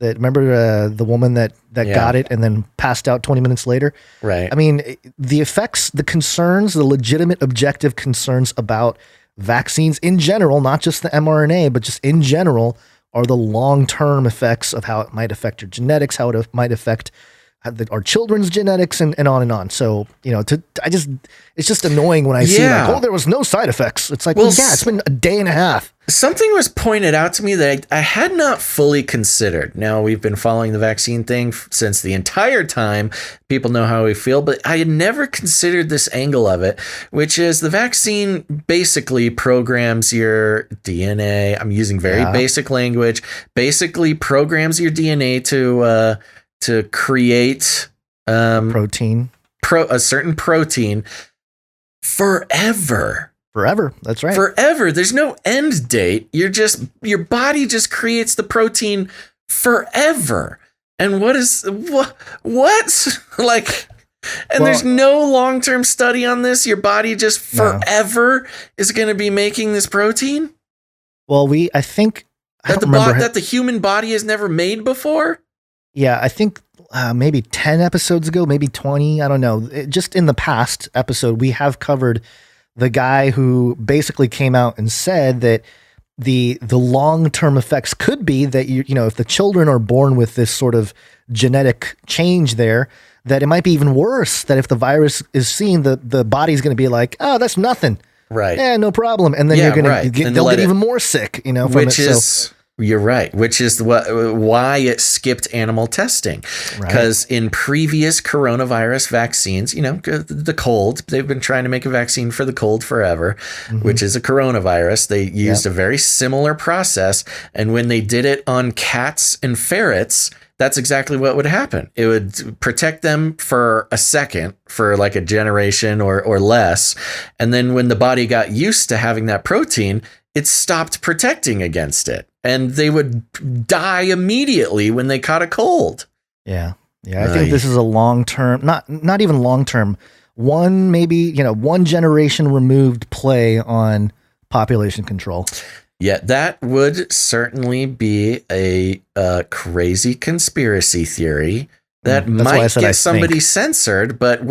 remember the woman that got it and then passed out 20 minutes later. Right. I mean, the effects, the concerns, the legitimate objective concerns about vaccines in general, not just the mRNA, but just in general, are the long-term effects of how it might affect your genetics, how it might affect our children's genetics, and on and on. So, you know, it's just annoying when I see like, oh, there was no side effects. It's like, well, it's been a day and a half. Something was pointed out to me that I had not fully considered. Now, we've been following the vaccine thing since the entire time. People know how we feel, but I had never considered this angle of it, which is the vaccine basically programs your DNA. I'm using very basic language, basically programs your DNA to create protein, a certain protein forever. That's right. Forever. There's no end date. Your body just creates the protein forever. And what like, and there's no long-term study on this. Your body just forever is going to be making this protein. Well, I think that the human body has never made before. Yeah, I think maybe 10 episodes ago, maybe 20. I don't know. Just in the past episode, we have covered the guy who basically came out and said that the long-term effects could be that you know, if the children are born with this sort of genetic change there, that it might be even worse, that if the virus is seen, the body's going to be like, oh, that's nothing. Right. Yeah, no problem. And then they'll get even more sick, you know, from it. You're right, which is why it skipped animal testing. Because in previous coronavirus vaccines, you know, the cold, they've been trying to make a vaccine for the cold forever, which is a coronavirus. They used a very similar process. And when they did it on cats and ferrets, that's exactly what would happen. It would protect them for a second, for like a generation or less. And then when the body got used to having that protein, it stopped protecting against it. And they would die immediately when they caught a cold. Yeah. Yeah. I think this is a long-term, not even long-term, one generation removed play on population control. Yeah, that would certainly be a crazy conspiracy theory that might get somebody censored, but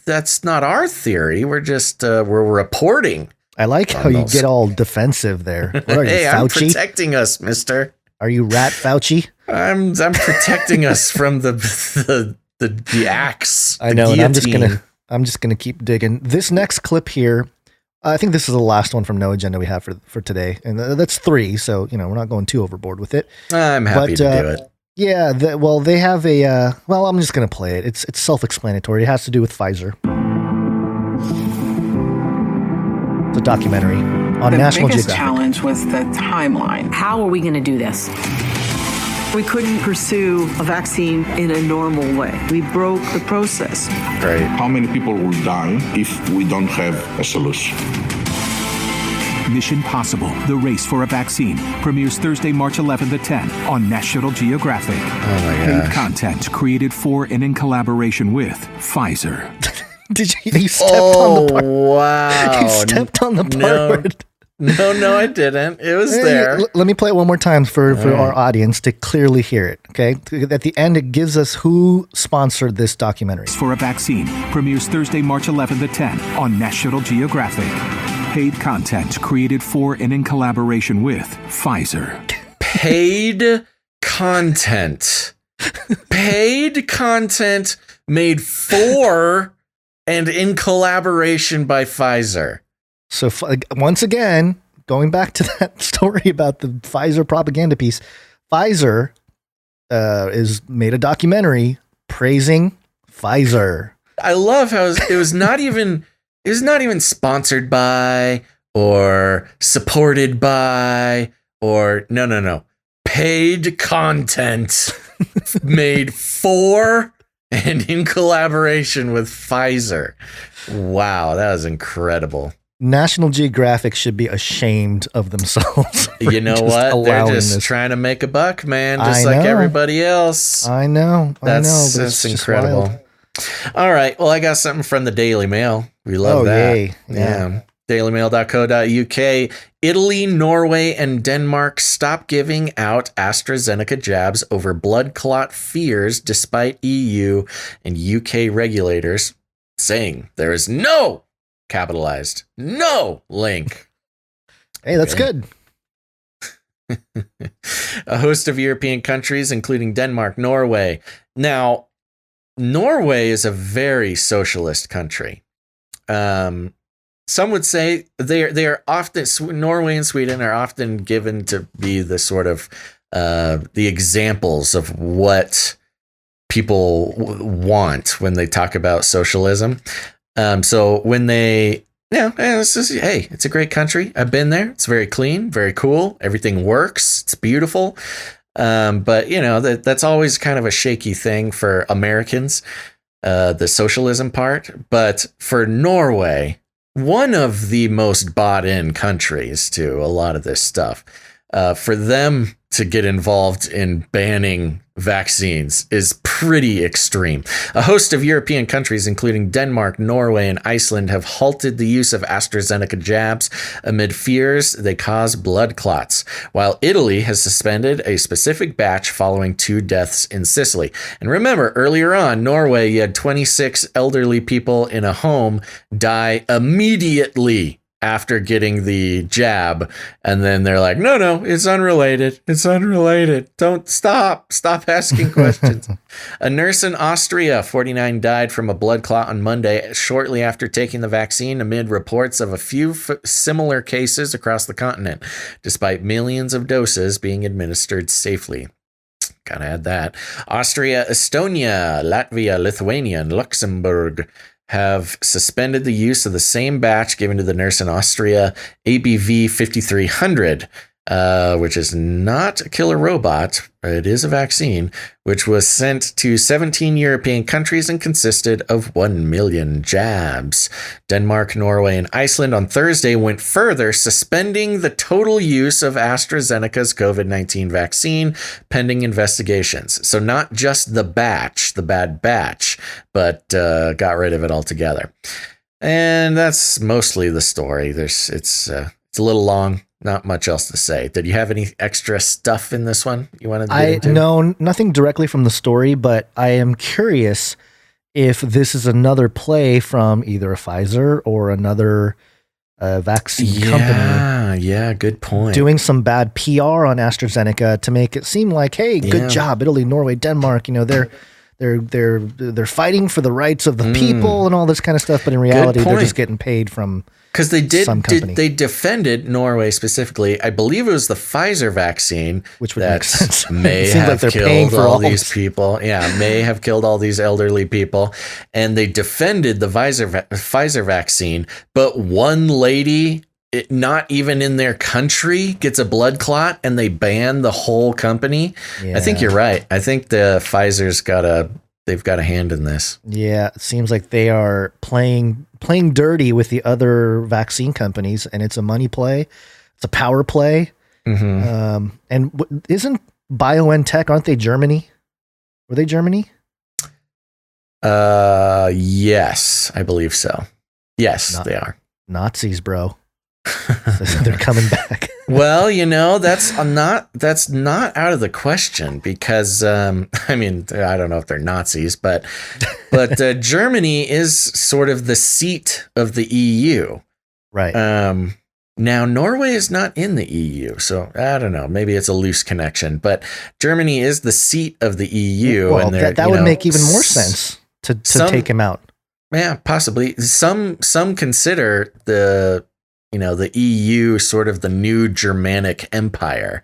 that's not our theory. We're just we're reporting. I like how you get all defensive there. What are you, hey, Fauci? I'm protecting us, mister. Are you Rat Fauci? I'm protecting us from the axe. I know, and I'm just gonna keep digging. This next clip here, I think this is the last one from No Agenda we have for today, and that's 3. So we're not going too overboard with it. I'm happy to do it. Yeah, they have a. I'm just gonna play it. It's self-explanatory. It has to do with Pfizer. It's a documentary on National Geographic. The biggest challenge was the timeline. How are we going to do this? We couldn't pursue a vaccine in a normal way. We broke the process. Right. How many people will die if we don't have a solution? Mission Possible, the race for a vaccine, premieres Thursday, March 11th at 10 on National Geographic. Oh my gosh. Paid Content created for and in collaboration with Pfizer. Did you stepped on the part? Wow. You stepped on the part. No, I didn't. It was there. Let me play it one more time for our audience to clearly hear it. Okay. At the end, it gives us who sponsored this documentary. For a Vaccine premieres Thursday, March 11th at 10 on National Geographic. Paid content created for and in collaboration with Pfizer. Paid content. Paid content made for and in collaboration by Pfizer. So once again, going back to that story about the Pfizer propaganda piece, Pfizer is made a documentary praising Pfizer. I love how it was not even sponsored by or supported by or no. Paid content made for and in collaboration with Pfizer. Wow, that was incredible. National Geographic should be ashamed of themselves. You know what? They're just trying to make a buck, man, just like everybody else. I know. That's incredible. All right. Well, I got something from the Daily Mail. We love that. Yay. Yeah. dailymail.co.uk. Italy, Norway, and Denmark stop giving out AstraZeneca jabs over blood clot fears despite EU and UK regulators saying there is no capitalized no link. Hey, that's good. A host of European countries, including Denmark, Norway. Now, Norway is a very socialist country. Some would say they are often, Norway and Sweden are often given to be the sort of the examples of what people want when they talk about socialism. So when it's a great country. I've been there. It's very clean, very cool. Everything works. It's beautiful. But that's always kind of a shaky thing for Americans, the socialism part. But for Norway, one of the most bought in countries to a lot of this stuff, for them to get involved in banning vaccines is pretty extreme. A host of European countries, including Denmark, Norway, and Iceland, have halted the use of AstraZeneca jabs amid fears they cause blood clots, while Italy has suspended a specific batch following 2 deaths in Sicily. And remember, earlier on, Norway, you had 26 elderly people in a home die immediately after getting the jab, and then they're like, no, it's unrelated. Don't stop asking questions. A nurse in Austria, 49, died from a blood clot on Monday shortly after taking the vaccine, amid reports of a few similar cases across the continent, despite millions of doses being administered safely. Gotta add that. Austria, Estonia, Latvia, Lithuania, and Luxembourg have suspended the use of the same batch given to the nurse in Austria, ABV 5300, which is not a killer robot. It is a vaccine, which was sent to 17 European countries and consisted of 1 million jabs. Denmark, Norway, and Iceland on Thursday went further, suspending the total use of AstraZeneca's COVID-19 vaccine pending investigations. So not just the bad batch, but got rid of it altogether. And that's mostly the story. It's a little long. Not much else to say. Did you have any extra stuff in this one you wanted to get into? No, nothing directly from the story, but I am curious if this is another play from either a Pfizer or another vaccine company. Yeah, good point. Doing some bad PR on AstraZeneca to make it seem like, hey, good job, Italy, Norway, Denmark. They're fighting for the rights of the people and all this kind of stuff, but in reality, they're just getting paid from. Because they defended Norway specifically. I believe it was the Pfizer vaccine, which would make sense. May have killed all these people. Yeah, may have killed all these elderly people, and they defended the Pfizer vaccine. But one lady, not even in their country, gets a blood clot, and they ban the whole company. Yeah. I think you're right. I think the Pfizer's they've got a hand in this. Yeah, it seems like they are playing dirty with the other vaccine companies, and it's a money play. It's a power play. Mm-hmm. And isn't BioNTech, aren't they Germany? Were they Germany? Yes, I believe so. Yes, they are. Nazis, bro. They're coming back. Well, that's not out of the question because I don't know if they're Nazis, but Germany is sort of the seat of the EU, right? Now Norway is not in the EU, so I don't know. Maybe it's a loose connection, but Germany is the seat of the EU, well, and that would make even more sense to take him out. Yeah, possibly. Some consider the EU sort of the new Germanic empire.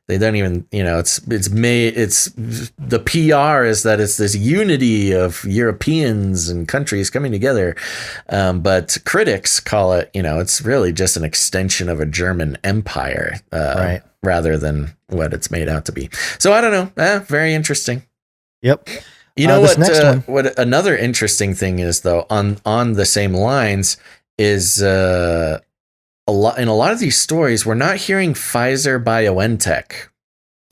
They don't even, it's the PR is that it's this unity of Europeans and countries coming together. But critics call it, it's really just an extension of a German empire, right, rather than what it's made out to be. So I don't know. Very interesting. Yep. You know what another interesting thing is though, on the same lines is, in a lot of these stories, we're not hearing Pfizer BioNTech.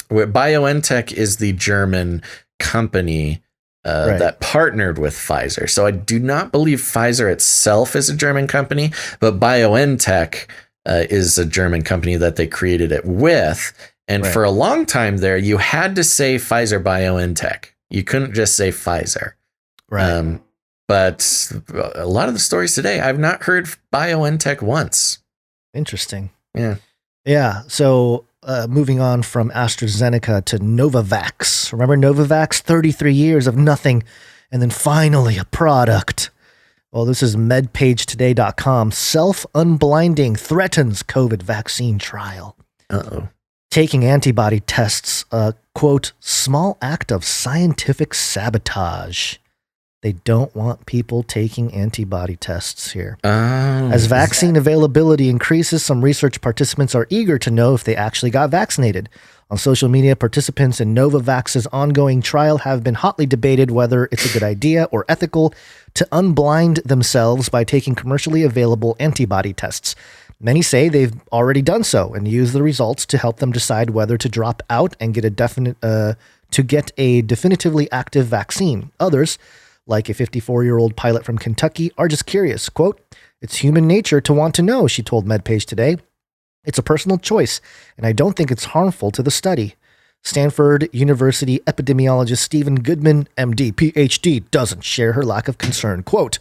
BioNTech is the German company that partnered with Pfizer. So I do not believe Pfizer itself is a German company, but BioNTech is a German company that they created it with. And for a long time there, you had to say Pfizer BioNTech. You couldn't just say Pfizer. Right. But a lot of the stories today, I've not heard BioNTech once. Interesting. Yeah. Yeah. So moving on from AstraZeneca to Novavax. Remember Novavax? 33 years of nothing. And then finally a product. Well, this is medpagetoday.com. Self-unblinding threatens COVID vaccine trial. Uh-oh. Taking antibody tests, quote, small act of scientific sabotage. They don't want people taking antibody tests here. As vaccine availability increases, some research participants are eager to know if they actually got vaccinated. On social media, participants in Novavax's ongoing trial have been hotly debated whether it's a good idea or ethical to unblind themselves by taking commercially available antibody tests. Many say they've already done so and use the results to help them decide whether to drop out and get a definitively active vaccine. Others, like a 54-year-old pilot from Kentucky, are just curious. Quote, it's human nature to want to know, she told MedPage Today. It's a personal choice, and I don't think it's harmful to the study. Stanford University epidemiologist Stephen Goodman, MD, PhD, doesn't share her lack of concern. Quote,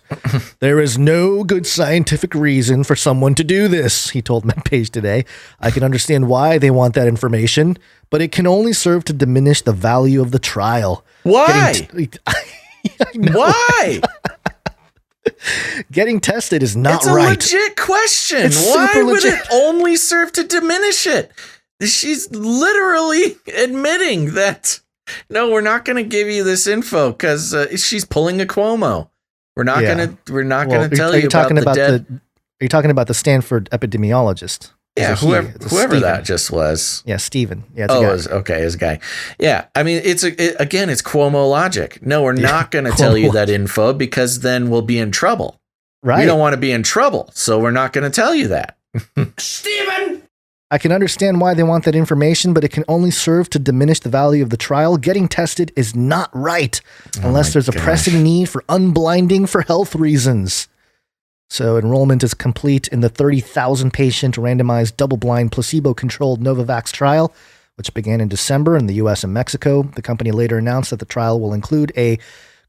there is no good scientific reason for someone to do this, he told MedPage Today. I can understand why they want that information, but it can only serve to diminish the value of the trial. Why? Why? Getting tested is not right. It's a legit question. Why would it only serve to diminish it? She's literally admitting that, no, we're not going to give you this info because she's pulling a Cuomo. We're not going to tell you about the dead. Are you talking about the Stanford epidemiologist? Yeah, whoever that just was. Yeah, Steven. Yeah, it's a guy. His guy. Yeah, I mean, it's Cuomo logic. No, we're not going to tell you that info because then we'll be in trouble. Right. We don't want to be in trouble, so we're not going to tell you that. Steven! I can understand why they want that information, but it can only serve to diminish the value of the trial. Getting tested is not right unless there's a pressing need for unblinding for health reasons. So enrollment is complete in the 30,000 patient randomized double-blind placebo-controlled Novavax trial, which began in December in the U.S. and Mexico. The company later announced that the trial will include a,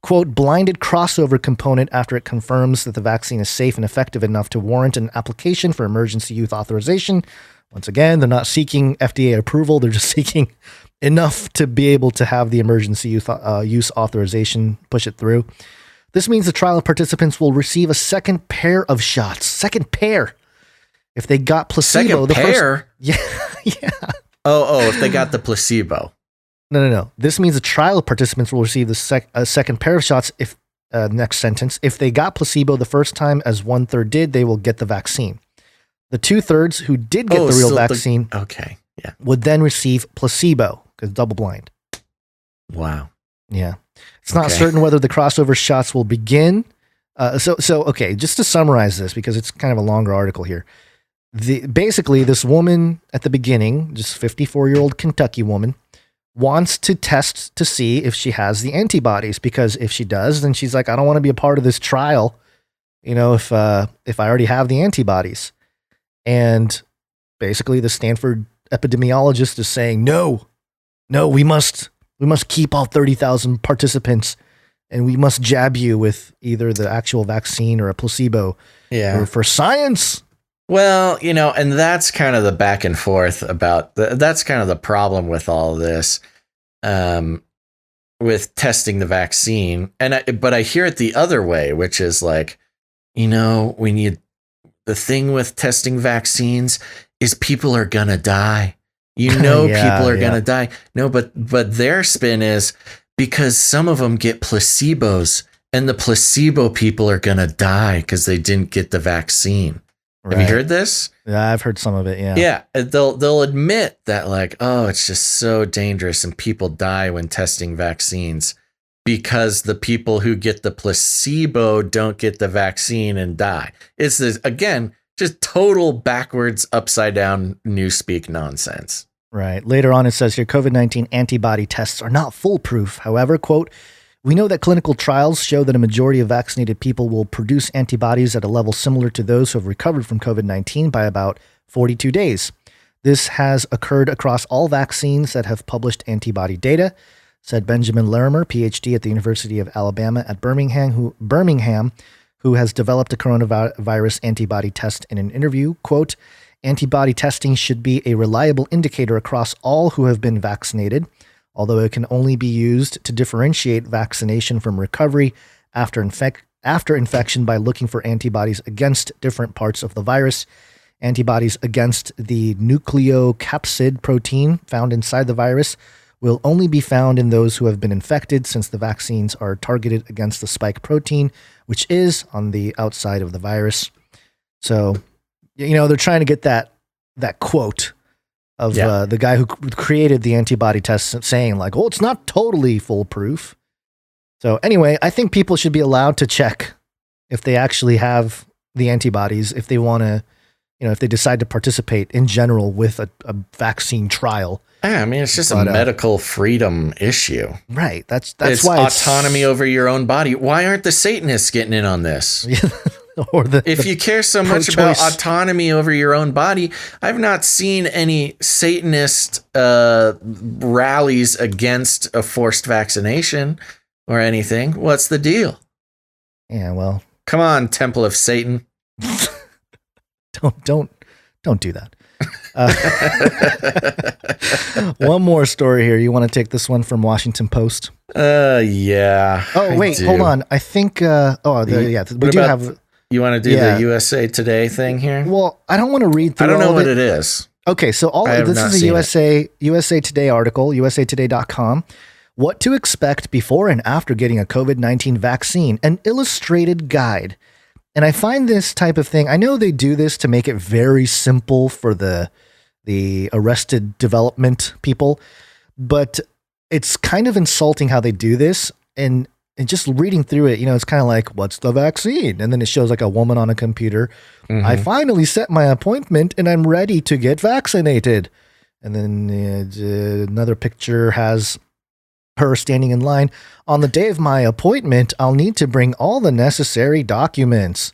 quote, blinded crossover component after it confirms that the vaccine is safe and effective enough to warrant an application for emergency use authorization. Once again, they're not seeking FDA approval. They're just seeking enough to be able to have the emergency use authorization, push it through. This means the trial participants will receive a second pair of shots. Second pair. If they got placebo. Second pair? Yeah. If they got the placebo. No. This means the trial participants will receive a second pair of shots if, next sentence, if they got placebo the first time as 1/3 did, they will get the vaccine. The 2/3 who did get the real vaccine would then receive placebo because double blind. Wow. Yeah. It's not certain whether the crossover shots will begin. Okay, just to summarize this, because it's kind of a longer article here. Basically, this woman at the beginning, just 54-year-old Kentucky woman, wants to test to see if she has the antibodies, because if she does, then she's like, I don't want to be a part of this trial, if I already have the antibodies. And basically the Stanford epidemiologist is saying, no, we must keep all 30,000 participants and we must jab you with either the actual vaccine or a placebo for science. Well, and that's kind of the back and forth about that's kind of the problem with all this, with testing the vaccine. But I hear it the other way, which is like, we need the thing with testing vaccines is people are going to die. People are going to die. No, but their spin is because some of them get placebos and the placebo people are going to die because they didn't get the vaccine. Right. Have you heard this? Yeah, I've heard some of it. Yeah. Yeah. They'll admit that it's just so dangerous and people die when testing vaccines because the people who get the placebo don't get the vaccine and die. It's this, again, just total backwards, upside down newspeak nonsense. Right. Later on, it says here, COVID-19 antibody tests are not foolproof. However, quote, we know that clinical trials show that a majority of vaccinated people will produce antibodies at a level similar to those who have recovered from COVID-19 by about 42 days. This has occurred across all vaccines that have published antibody data, said Benjamin Larimer, PhD at the University of Alabama at Birmingham, who has developed a coronavirus antibody test in an interview. Quote, antibody testing should be a reliable indicator across all who have been vaccinated, although it can only be used to differentiate vaccination from recovery after infection by looking for antibodies against different parts of the virus. Antibodies against the nucleocapsid protein found inside the virus will only be found in those who have been infected, since the vaccines are targeted against the spike protein, which is on the outside of the virus. So, they're trying to get that quote of the guy who created the antibody test saying it's not totally foolproof. So anyway, I think people should be allowed to check if they actually have the antibodies, if they want to, if they decide to participate in general with a vaccine trial. Yeah, I mean, it's just a medical freedom issue. Right. That's it's why autonomy over your own body. Why aren't the Satanists getting in on this? Or if you care so much about autonomy over your own body, I've not seen any Satanist rallies against a forced vaccination or anything. What's the deal? Yeah, well, come on, Temple of Satan. Don't do that. One more story here. You want to take this one from Washington Post? Yeah. Oh, wait, hold on. I think. We do have. You want to do the USA Today thing here? Well, I don't want to read through. I don't know what it is. Okay, so this is a USA Today article, usatoday.com. What to expect before and after getting a COVID-19 vaccine, an illustrated guide. And I find this type of thing, I know they do this to make it very simple for the Arrested Development people, but it's kind of insulting how they do this. And just reading through it, it's kind of like, what's the vaccine? And then it shows like a woman on a computer. Mm-hmm. I finally set my appointment and I'm ready to get vaccinated. And then another picture has her standing in line. On the day of my appointment, I'll need to bring all the necessary documents.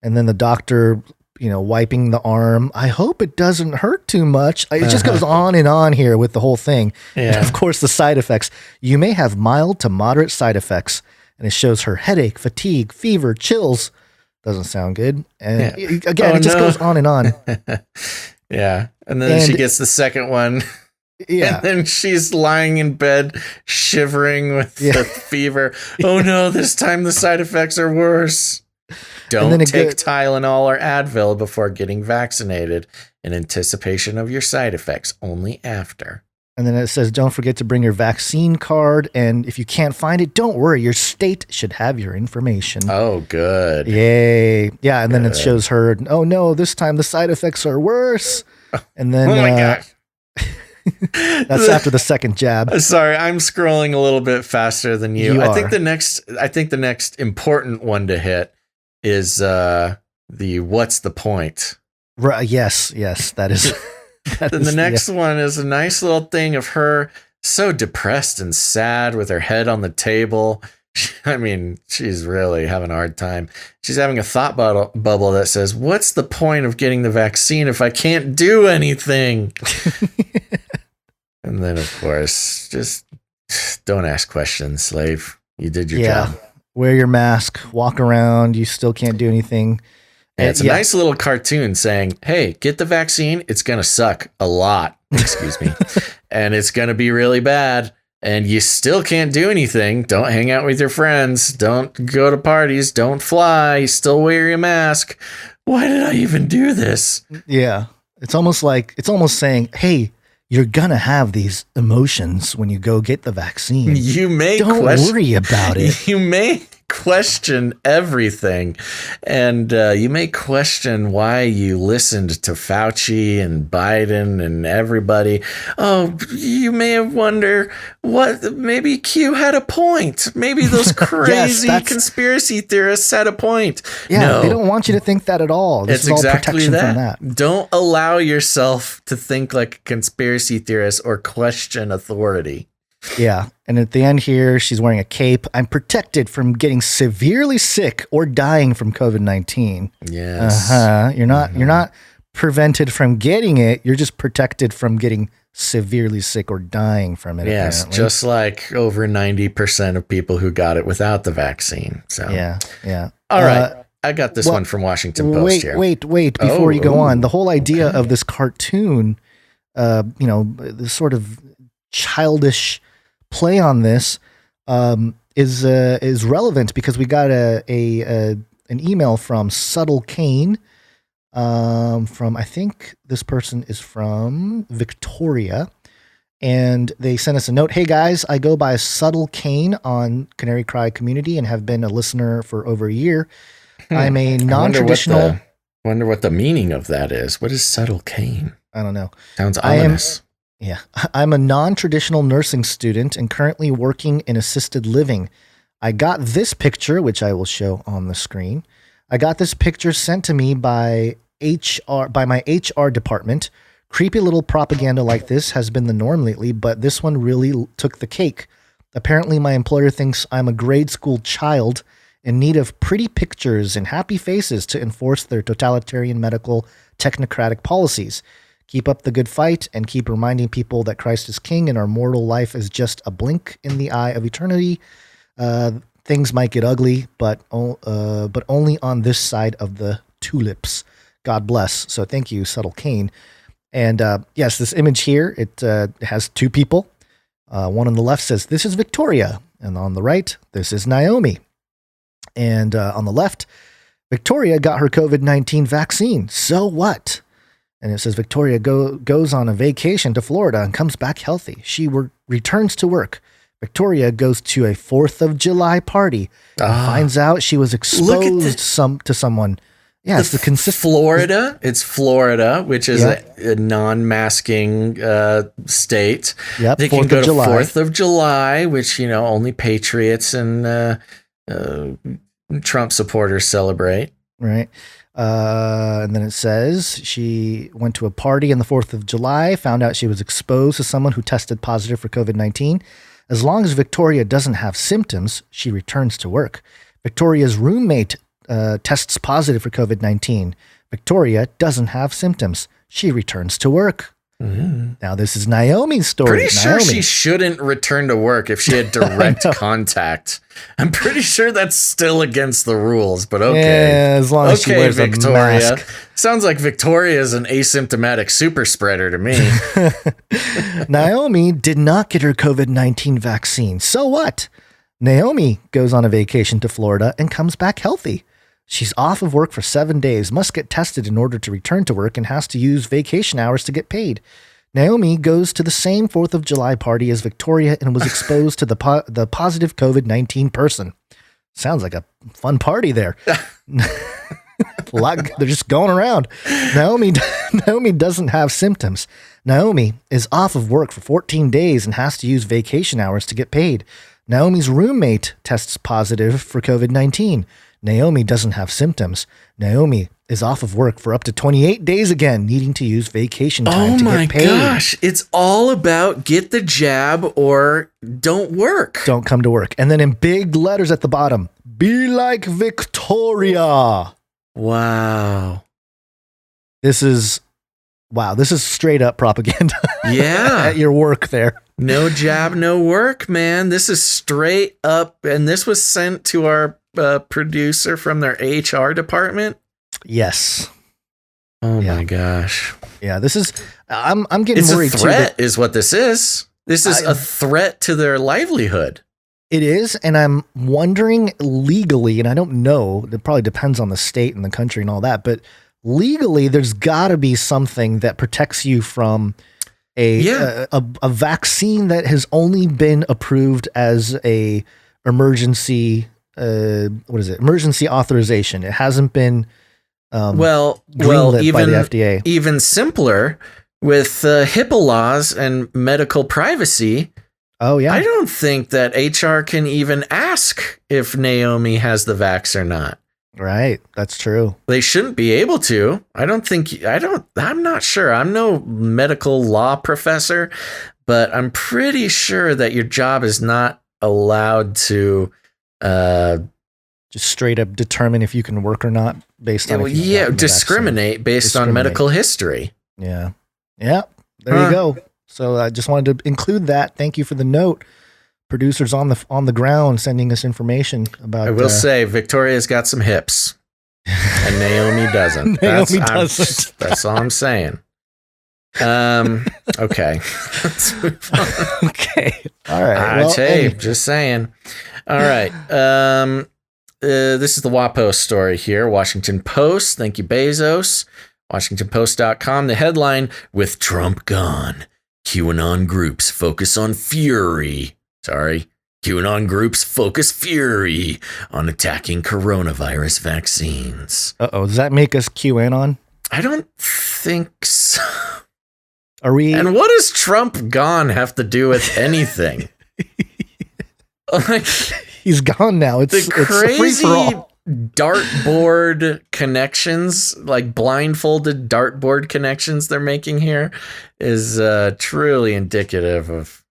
And then the doctor, wiping the arm. I hope it doesn't hurt too much. It just goes on and on here with the whole thing. Yeah. And of course, the side effects. You may have mild to moderate side effects. And it shows her headache, fatigue, fever, chills. Doesn't sound good. And again, it just goes on and on. Yeah. And then she gets the second one. Yeah. And then she's lying in bed, shivering with the fever. Oh no, this time the side effects are worse. Don't take Tylenol or Advil before getting vaccinated in anticipation of your side effects, only after. And then it says, don't forget to bring your vaccine card. And if you can't find it, don't worry. Your state should have your information. Oh, good. Yay. Yeah. And then it shows her, oh no, this time the side effects are worse. And then, oh my gosh. That's after the second jab. Sorry, I'm scrolling a little bit faster than you. I think the next important one to hit is the what's the point? Right. Yes, that is. Then the next one is a nice little thing of her so depressed and sad with her head on the table. I mean, she's really having a hard time. She's having a thought bubble that says, what's the point of getting the vaccine if I can't do anything? And then, of course, just don't ask questions, slave. You did your job. Wear your mask, walk around. You still can't do anything. And it's a nice little cartoon saying, hey, get the vaccine. It's going to suck a lot. Excuse me. And it's going to be really bad. And you still can't do anything. Don't hang out with your friends. Don't go to parties. Don't fly. Still wear your mask. Why did I even do this? Yeah. It's almost saying, hey, you're going to have these emotions when you go get the vaccine. You may Don't worry about it. You may question everything. And you may question why you listened to Fauci and Biden and everybody. Oh, you may wonder maybe Q had a point. Maybe those crazy conspiracy theorists had a point. Yeah, no, they don't want you to think that at all. This is all protection from that. Don't allow yourself to think like a conspiracy theorist or question authority. Yeah. And at the end here, she's wearing a cape. I'm protected from getting severely sick or dying from COVID-19. Yes. You're not prevented from getting it. You're just protected from getting severely sick or dying from it. Yes. Apparently. Just like over 90% of people who got it without the vaccine. So, yeah. All right. I got this one from Washington Post here. Wait. Before you go on, the whole idea of this cartoon, the sort of childish play on this is relevant because we got an email from Subtle Kane from, I think this person is from Victoria, and they sent us a note. Hey guys, I go by Subtle Kane on Canary Cry Community and have been a listener for over a year. I'm a non-traditional. Wonder what the meaning of that is. What is Subtle Kane? I don't know. Sounds ominous. Yeah, I'm a non-traditional nursing student and currently working in assisted living. I got this picture, which I will show on the screen. I got this picture sent to me by my HR department. Creepy little propaganda like this has been the norm lately, but this one really took the cake. Apparently, my employer thinks I'm a grade school child in need of pretty pictures and happy faces to enforce their totalitarian medical technocratic policies. Keep up the good fight and keep reminding people that Christ is king and our mortal life is just a blink in the eye of eternity. Things might get ugly, but only on this side of the tulips. God bless. So thank you, Subtle Kane. And yes, this image here, it has two people. One on the left says, this is Victoria. And on the right, this is Naomi. And on the left, Victoria got her COVID-19 vaccine. So what? And it says Victoria goes on a vacation to Florida and comes back healthy. She returns to work. Victoria goes to a 4th of July party and finds out she was exposed to someone. Yeah, it's the consistent Florida. It's Florida, which is a non-masking state. Yep, they can go to 4th of July, which, you know, only patriots and Trump supporters celebrate. Right. And then it says she went to a party on the 4th of July, found out she was exposed to someone who tested positive for COVID-19. As long as Victoria doesn't have symptoms, she returns to work. Victoria's roommate tests positive for COVID-19. Victoria doesn't have symptoms. She returns to work. Mm-hmm. Now, this is Naomi's story. Pretty sure she shouldn't return to work if she had direct contact. I'm pretty sure that's still against the rules, but okay. Yeah, as long as she wears Victoria. a mask. Sounds like Victoria is an asymptomatic super spreader to me. Naomi did not get her COVID-19 vaccine. So what? Naomi goes on a vacation to Florida and comes back healthy. She's off of work for 7 days, must get tested in order to return to work, and has to use vacation hours to get paid. Naomi goes to the same 4th of July party as Victoria and was exposed to the positive COVID-19 person. Sounds like a fun party there. They're just going around. Naomi doesn't have symptoms. Naomi is off of work for 14 days and has to use vacation hours to get paid. Naomi's roommate tests positive for COVID-19. Naomi doesn't have symptoms. Naomi is off of work for up to 28 days again, needing to use vacation time to get paid. Oh my gosh. It's all about get the jab or don't work. Don't come to work. And then in big letters at the bottom, be like Victoria. Wow. This is straight up propaganda. Yeah. At your work there. No jab, no work, man. This is straight up. And this was sent to our producer from their HR department. Yes. Oh my gosh. Yeah, this is. I'm getting worried too. It's a threat, is what this is. This is a threat to their livelihood. It is, and I'm wondering legally, and I don't know. It probably depends on the state and the country and all that, but legally, there's got to be something that protects you from a vaccine that has only been approved as a emergency. Emergency authorization. It hasn't been even by the FDA. Even simpler with HIPAA laws and medical privacy. Oh yeah, I don't think that HR can even ask if Naomi has the vax or not. Right, that's true. They shouldn't be able to. I'm not sure. I'm no medical law professor, but I'm pretty sure that your job is not allowed to just straight up determine if you can work or not based on discriminate based on medical history. Yeah. There you go. So I just wanted to include that. Thank you for the note. Producers on the ground sending us information about. I will say Victoria's got some hips, and Naomi doesn't. That's all I'm saying. Okay. Let's move on. Okay. All right. Just saying. All right. This is the WAPO story here. Washington Post. Thank you, Bezos. WashingtonPost.com. The headline, with Trump gone, QAnon groups focus on fury. QAnon groups focus fury on attacking coronavirus vaccines. Uh-oh. Does that make us QAnon? I don't think so. Are we? And what does Trump gone have to do with anything? He's gone now. It's crazy free-for-all. Dartboard connections, like blindfolded dartboard connections they're making here, is truly indicative of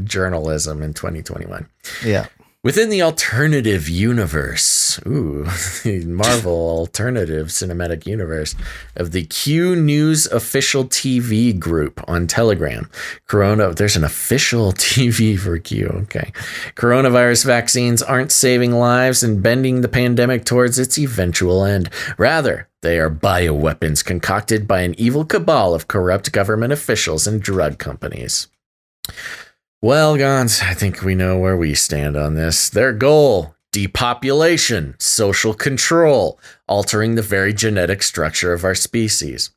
journalism in 2021. Yeah. Within the alternative universe, Marvel alternative cinematic universe of the Q News official TV group on Telegram. There's an official TV for Q. Okay. Coronavirus vaccines aren't saving lives and bending the pandemic towards its eventual end. Rather, they are bioweapons concocted by an evil cabal of corrupt government officials and drug companies. Well, Gons, I think we know where we stand on this. Their goal, depopulation, social control, altering the very genetic structure of our species.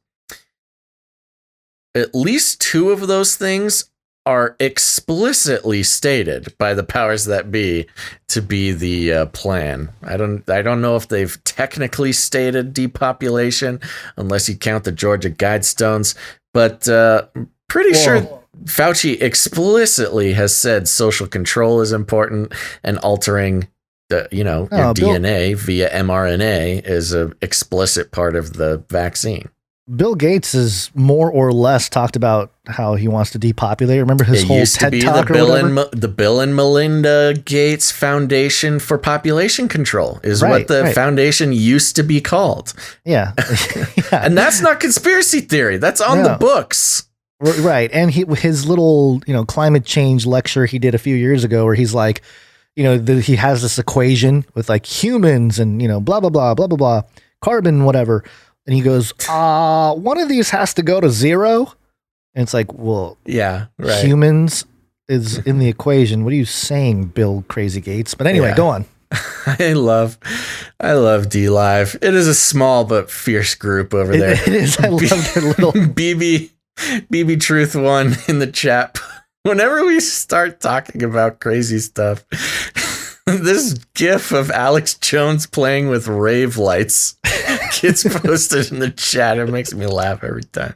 At least two of those things are explicitly stated by the powers that be to be the plan. I don't know if they've technically stated depopulation, unless you count the Georgia Guidestones, but pretty sure Fauci explicitly has said social control is important, and altering your DNA via mRNA is an explicit part of the vaccine. Bill Gates has more or less talked about how he wants to depopulate. Remember his whole TED Talk or whatever? The Bill and Melinda Gates Foundation for Population Control is what the foundation used to be called. Yeah. And that's not conspiracy theory. That's on the books. Right. And his little, climate change lecture he did a few years ago where he's like, he has this equation with like humans and, blah, blah, blah, blah, blah, blah, carbon, whatever. And he goes, one of these has to go to zero. And it's like, well, yeah, right. Humans is in the equation. What are you saying, Bill Crazy Gates? But anyway, go on. I love DLive. It is a small but fierce group over there. It is. I love their little BB Truth One in the chat. Whenever we start talking about crazy stuff, this GIF of Alex Jones playing with rave lights gets posted in the chat. It makes me laugh every time.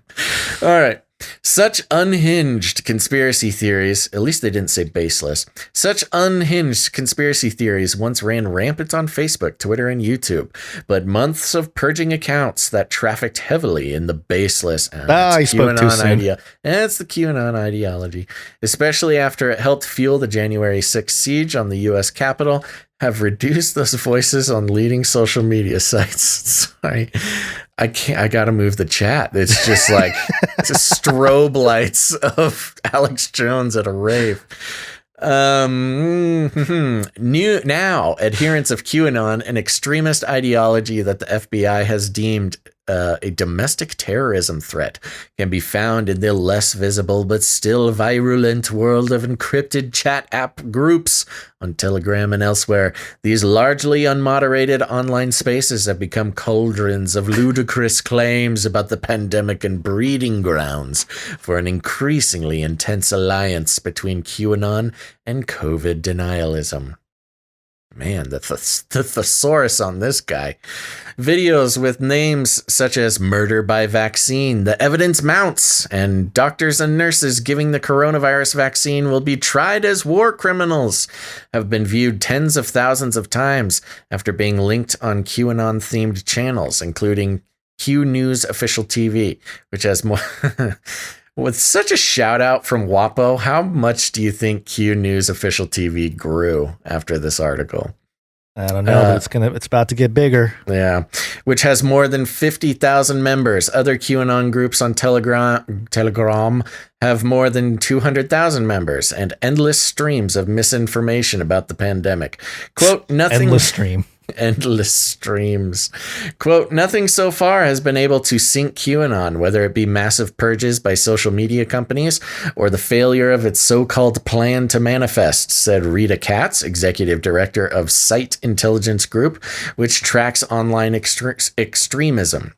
All right. Such unhinged conspiracy theories, at least they didn't say baseless, such unhinged conspiracy theories once ran rampant on Facebook, Twitter, and YouTube. But months of purging accounts that trafficked heavily in the baseless I spoke too soon. It's the QAnon ideology, especially after it helped fuel the January 6th siege on the U.S. Capitol, have reduced those voices on leading social media sites. Sorry. I gotta move the chat. It's just like it's just strobe lights of Alex Jones at a rave. Now, adherents of QAnon, an extremist ideology that the FBI has deemed a domestic terrorism threat, can be found in the less visible but still virulent world of encrypted chat app groups on Telegram and elsewhere. These largely unmoderated online spaces have become cauldrons of ludicrous claims about the pandemic and breeding grounds for an increasingly intense alliance between QAnon and COVID denialism. Man, the thesaurus on this guy. Videos with names such as murder by vaccine, the evidence mounts, and doctors and nurses giving the coronavirus vaccine will be tried as war criminals have been viewed tens of thousands of times after being linked on QAnon-themed channels, including Q News Official TV, which has more... With such a shout out from WAPO, how much do you think Q News Official TV grew after this article? I don't know, but it's about to get bigger. Yeah, which has more than 50,000 members. Other QAnon groups on Telegram have more than 200,000 members and endless streams of misinformation about the pandemic. Quote, nothing... Endless streams. Quote, nothing so far has been able to sink QAnon, whether it be massive purges by social media companies or the failure of its so-called plan to manifest, said Rita Katz, executive director of Site Intelligence Group, which tracks online extremism.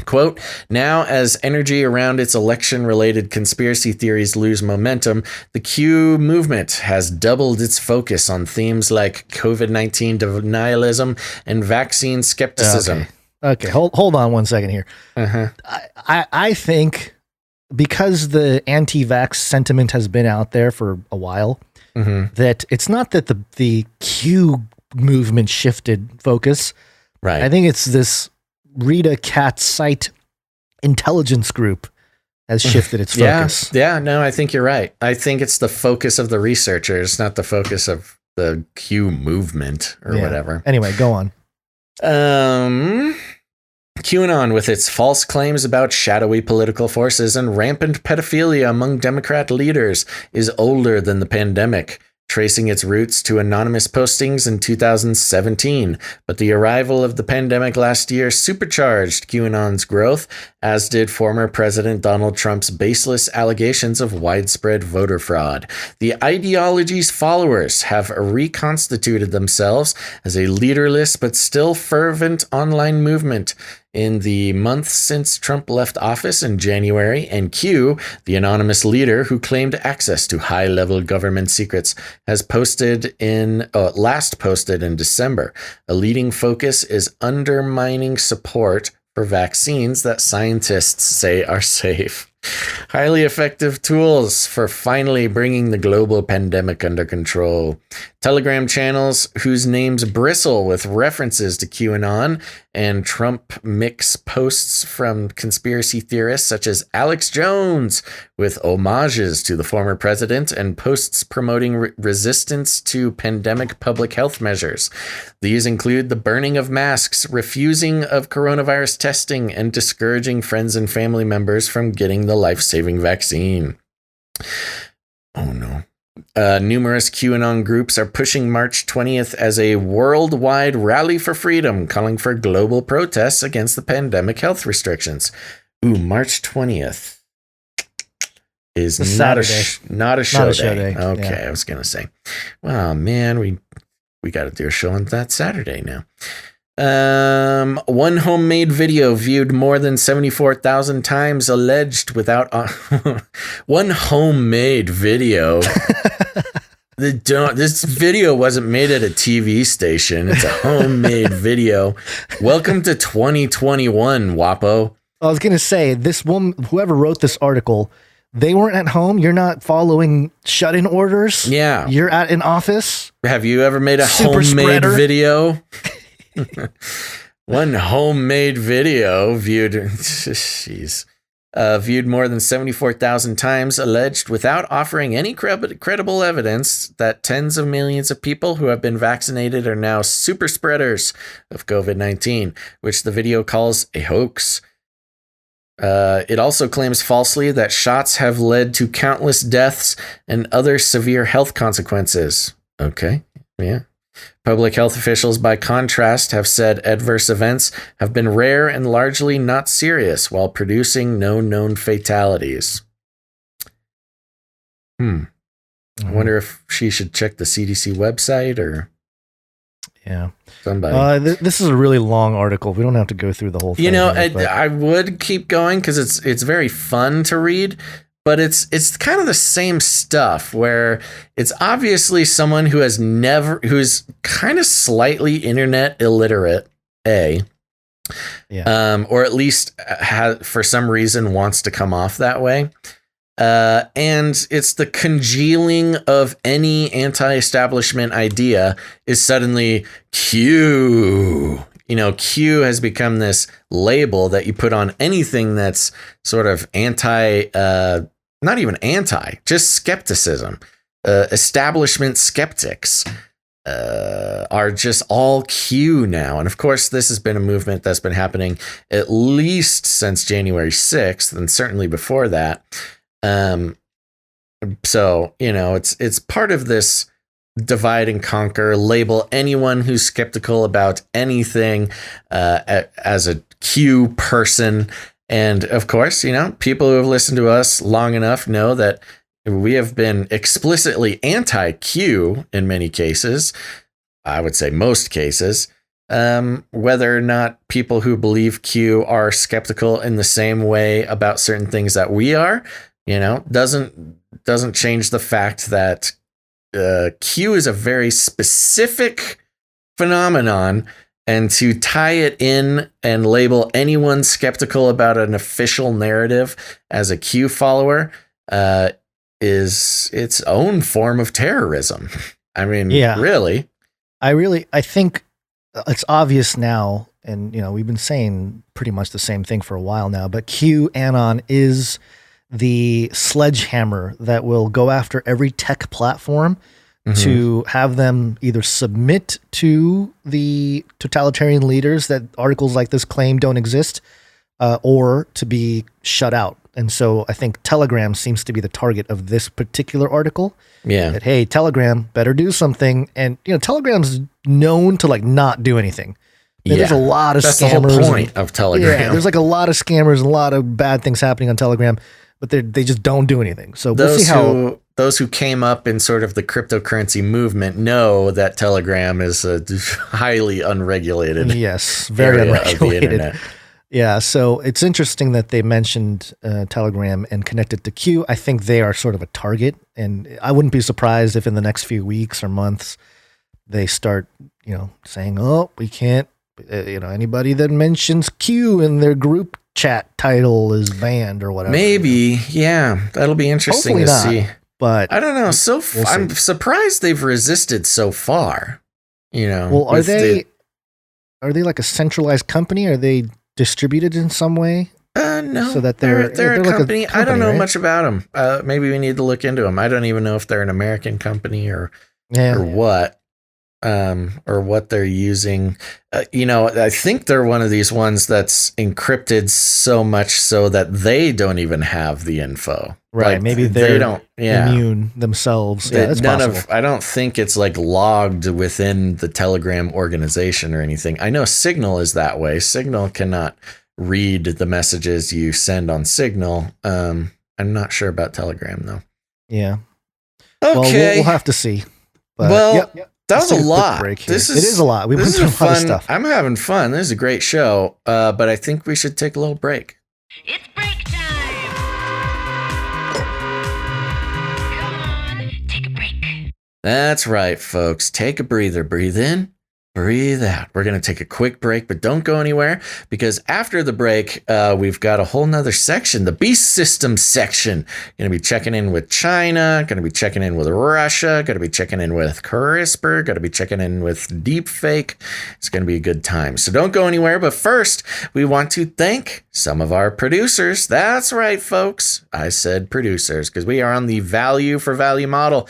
Quote, now as energy around its election-related conspiracy theories lose momentum, the Q movement has doubled its focus on themes like COVID-19 denialism and vaccine skepticism. Okay. Hold on 1 second here. I think because the anti-vax sentiment has been out there for a while, that it's not that the Q movement shifted focus. Right. I think it's this Rita Katz Site Intelligence Group has shifted its focus. Yeah, no, I think you're right. I think it's the focus of the researchers, not the focus of the Q movement or whatever. Anyway, go on. QAnon, with its false claims about shadowy political forces and rampant pedophilia among Democrat leaders, is older than the pandemic, tracing its roots to anonymous postings in 2017. But the arrival of the pandemic last year supercharged QAnon's growth, as did former President Donald Trump's baseless allegations of widespread voter fraud. The ideology's followers have reconstituted themselves as a leaderless but still fervent online movement in the month since Trump left office in January, and Q, the anonymous leader who claimed access to high-level government secrets, has last posted in December. A leading focus is undermining support for vaccines that scientists say are safe. Highly effective tools for finally bringing the global pandemic under control. Telegram channels whose names bristle with references to QAnon and Trump mix posts from conspiracy theorists such as Alex Jones with homages to the former president and posts promoting resistance to pandemic public health measures. These include the burning of masks, refusing of coronavirus testing, and discouraging friends and family members from getting the life-saving vaccine. Oh no. Numerous QAnon groups are pushing March 20th as a worldwide rally for freedom, calling for global protests against the pandemic health restrictions. Ooh, March 20th is not a show day. Okay, yeah. I was going to say, well, man, we got to do a show on that Saturday now. One homemade video viewed more than 74,000 times alleged without one homemade video. This video wasn't made at a TV station. It's a homemade video. Welcome to 2021, Wapo. I was going to say, this woman, whoever wrote this article, they weren't at home. You're not following shut-in orders. Yeah. You're at an office. Have you ever made a homemade video? One homemade video viewed more than 74,000 times, alleged without offering any credible evidence that tens of millions of people who have been vaccinated are now super spreaders of COVID-19, which the video calls a hoax. It also claims falsely that shots have led to countless deaths and other severe health consequences. Okay, yeah. Public health officials, by contrast, have said adverse events have been rare and largely not serious while producing no known fatalities. I wonder if she should check the CDC website or somebody. This is a really long article. We don't have to go through the whole thing. You know, I would keep going because it's very fun to read. But it's kind of the same stuff where it's obviously someone who's kind of slightly internet illiterate, or at least for some reason wants to come off that way. And it's the congealing of any anti-establishment idea is suddenly Q. You know, Q has become this label that you put on anything that's sort of not even anti, just skepticism. Establishment skeptics are just all Q now. And of course, this has been a movement that's been happening at least since January 6th, and certainly before that. So, you know, it's part of this divide and conquer, label anyone who's skeptical about anything as a Q person. And of course, you know, people who have listened to us long enough know that we have been explicitly anti-Q in many cases. I would say most cases. Whether or not people who believe Q are skeptical in the same way about certain things that we are, you know, doesn't change the fact that Q is a very specific phenomenon, and to tie it in and label anyone skeptical about an official narrative as a Q follower is its own form of terrorism. I mean, really. I think it's obvious now, and you know, we've been saying pretty much the same thing for a while now, but QAnon is the sledgehammer that will go after every tech platform to have them either submit to the totalitarian leaders that articles like this claim don't exist, or to be shut out. And so I think Telegram seems to be the target of this particular article. Yeah. That, hey, Telegram better do something. And, you know, Telegram's known to like not do anything. There's a lot of That's scammers. That's the whole point of Telegram. Yeah, there's like a lot of scammers and a lot of bad things happening on Telegram, but they just don't do anything. So we'll see how... Those who came up in sort of the cryptocurrency movement know that Telegram is a highly unregulated very unregulated. of the internet. Yeah, so it's interesting that they mentioned Telegram and connected to Q. I think they are sort of a target, and I wouldn't be surprised if in the next few weeks or months they start, saying, "Oh, we can't." Anybody that mentions Q in their group chat title is banned or whatever. Maybe, yeah, that'll be interesting to see. But I don't know. I'm surprised they've resisted so far. Well, are they like a centralized company? Are they distributed in some way? No. So that they're a like company. I don't know right? much about them. Maybe we need to look into them. I don't even know if they're an American company or what. Or what they're using. I think they're one of these ones that's encrypted so much so that they don't even have the info. Right. Like, maybe they don't immune themselves. Yeah, that's possible. I don't think it's like logged within the Telegram organization or anything. I know Signal is that way. Signal cannot read the messages you send on Signal. I'm not sure about Telegram though. Yeah. Okay. Well, we'll have to see. But, that was a lot. It is a lot. We went through a lot of stuff. I'm having fun. This is a great show, but I think we should take a little break. It's break time. Come on, take a break. That's right, folks. Take a breather. Breathe in, breathe out. We're going to take a quick break, but don't go anywhere because after the break, we've got a whole nother section, the Beast System section. Going to be checking in with China, going to be checking in with Russia, going to be checking in with CRISPR, going to be checking in with Deepfake. It's going to be a good time. So don't go anywhere. But first, we want to thank some of our producers. That's right, folks. I said producers because we are on the value for value model,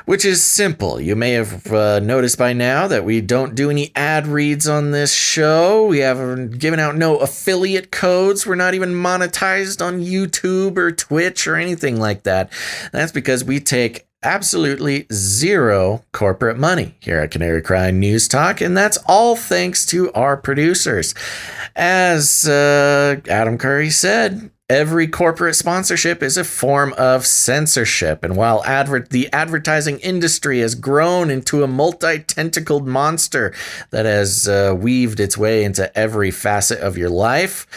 which is simple. You may have noticed by now that we don't do any ad reads on this show. We haven't given out no affiliate codes. We're not even monetized on YouTube or Twitch or anything like that. That's because we take absolutely zero corporate money here at Canary Cry News Talk, and that's all thanks to our producers. As Adam Curry said, every corporate sponsorship is a form of censorship. And while the advertising industry has grown into a multi-tentacled monster that has weaved its way into every facet of your life,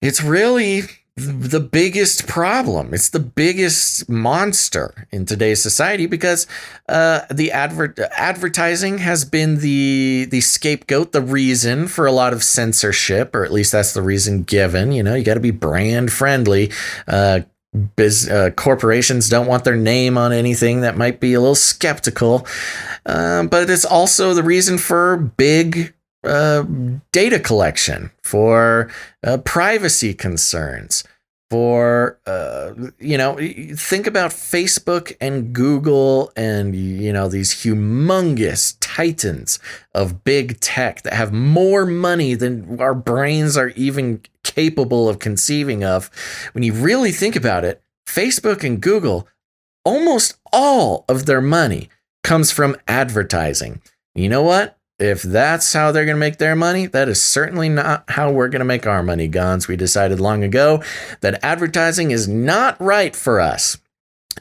it's really the biggest problem. It's the biggest monster in today's society because the advertising has been the scapegoat, the reason for a lot of censorship, or at least that's the reason given. You got to be brand friendly. Corporations don't want their name on anything that might be a little skeptical, but it's also the reason for big data collection, for privacy concerns, for think about Facebook and Google and these humongous titans of big tech that have more money than our brains are even capable of conceiving of. When you really think about it, Facebook and Google, almost all of their money comes from advertising. You know what? If that's how they're going to make their money, that is certainly not how we're going to make our money, Gons. We decided long ago that advertising is not right for us.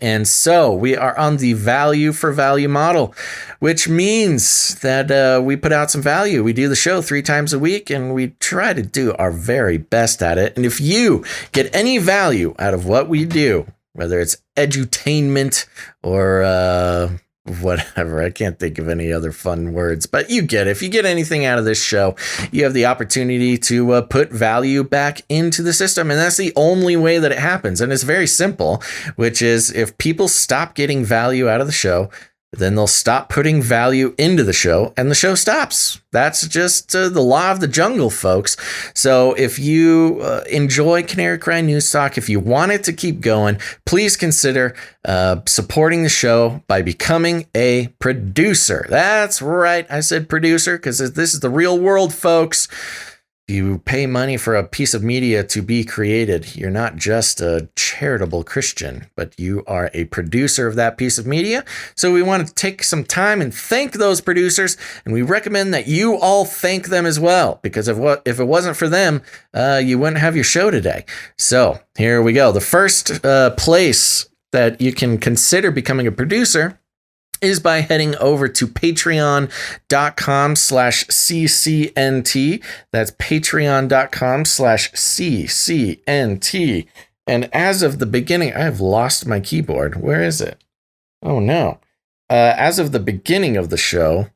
And so we are on the value for value model, which means that we put out some value. We do the show 3 times a week and we try to do our very best at it. And if you get any value out of what we do, whether it's edutainment or whatever, I can't think of any other fun words, but you get it. If you get anything out of this show, you have the opportunity to put value back into the system. And that's the only way that it happens. And it's very simple, which is if people stop getting value out of the show, then they'll stop putting value into the show and the show stops. That's just the law of the jungle, folks. So if you enjoy Canary Cry News Talk, if you want it to keep going, please consider supporting the show by becoming a producer. That's right. I said producer because this is the real world, folks. You pay money for a piece of media to be created. You're not just a charitable Christian, but you are a producer of that piece of media. So we want to take some time and thank those producers, and we recommend that you all thank them as well, because if it wasn't for them, you wouldn't have your show today. So here we go. The first place that you can consider becoming a producer is by heading over to patreon.com/CCNT. That's patreon.com/CCNT. And as of the beginning, I've lost my keyboard. Where is it? Oh no. As of the beginning of the show,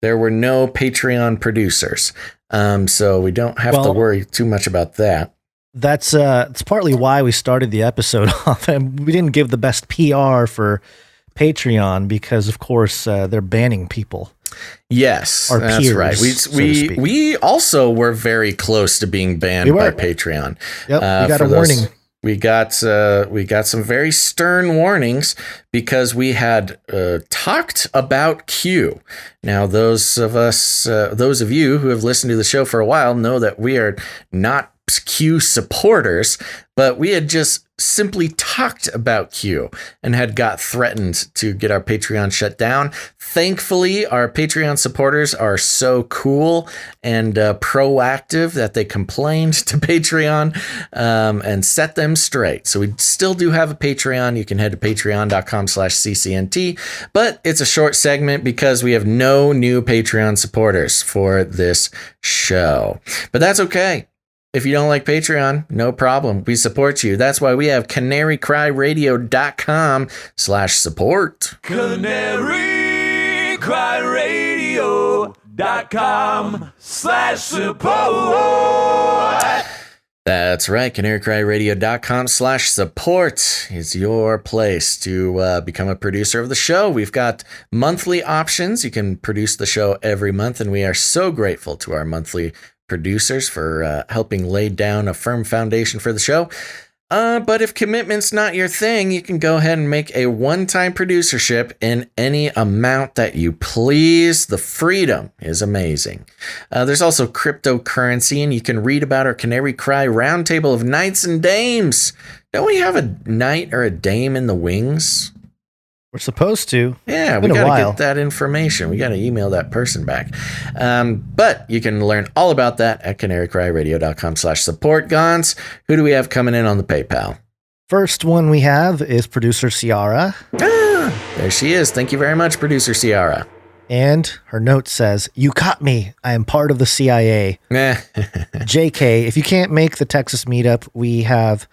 there were no Patreon producers. So we don't have to worry too much about that. That's it's partly why we started the episode off. And we didn't give the best PR for Patreon because, of course, they're banning people. Yes, Our that's peers, right. We also were very close to being banned by Patreon. Yep, we got a warning. We got some very stern warnings because we had talked about Q. Now, those of you who have listened to the show for a while know that we are not Q supporters, but we had just simply talked about Q and had got threatened to get our Patreon shut down. Thankfully, our Patreon supporters are so cool and proactive that they complained to Patreon and set them straight. So we still do have a Patreon. You can head to patreon.com/CCNT, but it's a short segment because we have no new Patreon supporters for this show. But that's okay. If you don't like Patreon, no problem. We support you. That's why we have canarycryradio.com/support. canarycryradio.com/support. That's right. canarycryradio.com/support is your place to become a producer of the show. We've got monthly options. You can produce the show every month, and we are so grateful to our monthly producers for helping lay down a firm foundation for the show. But if commitment's not your thing, you can go ahead and make a one-time producership in any amount that you please. The freedom is amazing. There's also cryptocurrency, and you can read about our Canary Cry Roundtable of Knights and Dames. Don't we have a knight or a dame in the wings? We're supposed to. Yeah, we got to get that information. We got to email that person back. But you can learn all about that at canarycryradio.com/support. Gons, who do we have coming in on the PayPal? First one we have is producer Ciara. There she is. Thank you very much, producer Ciara. And her note says, "You caught me. I am part of the CIA." JK, if you can't make the Texas meetup, we have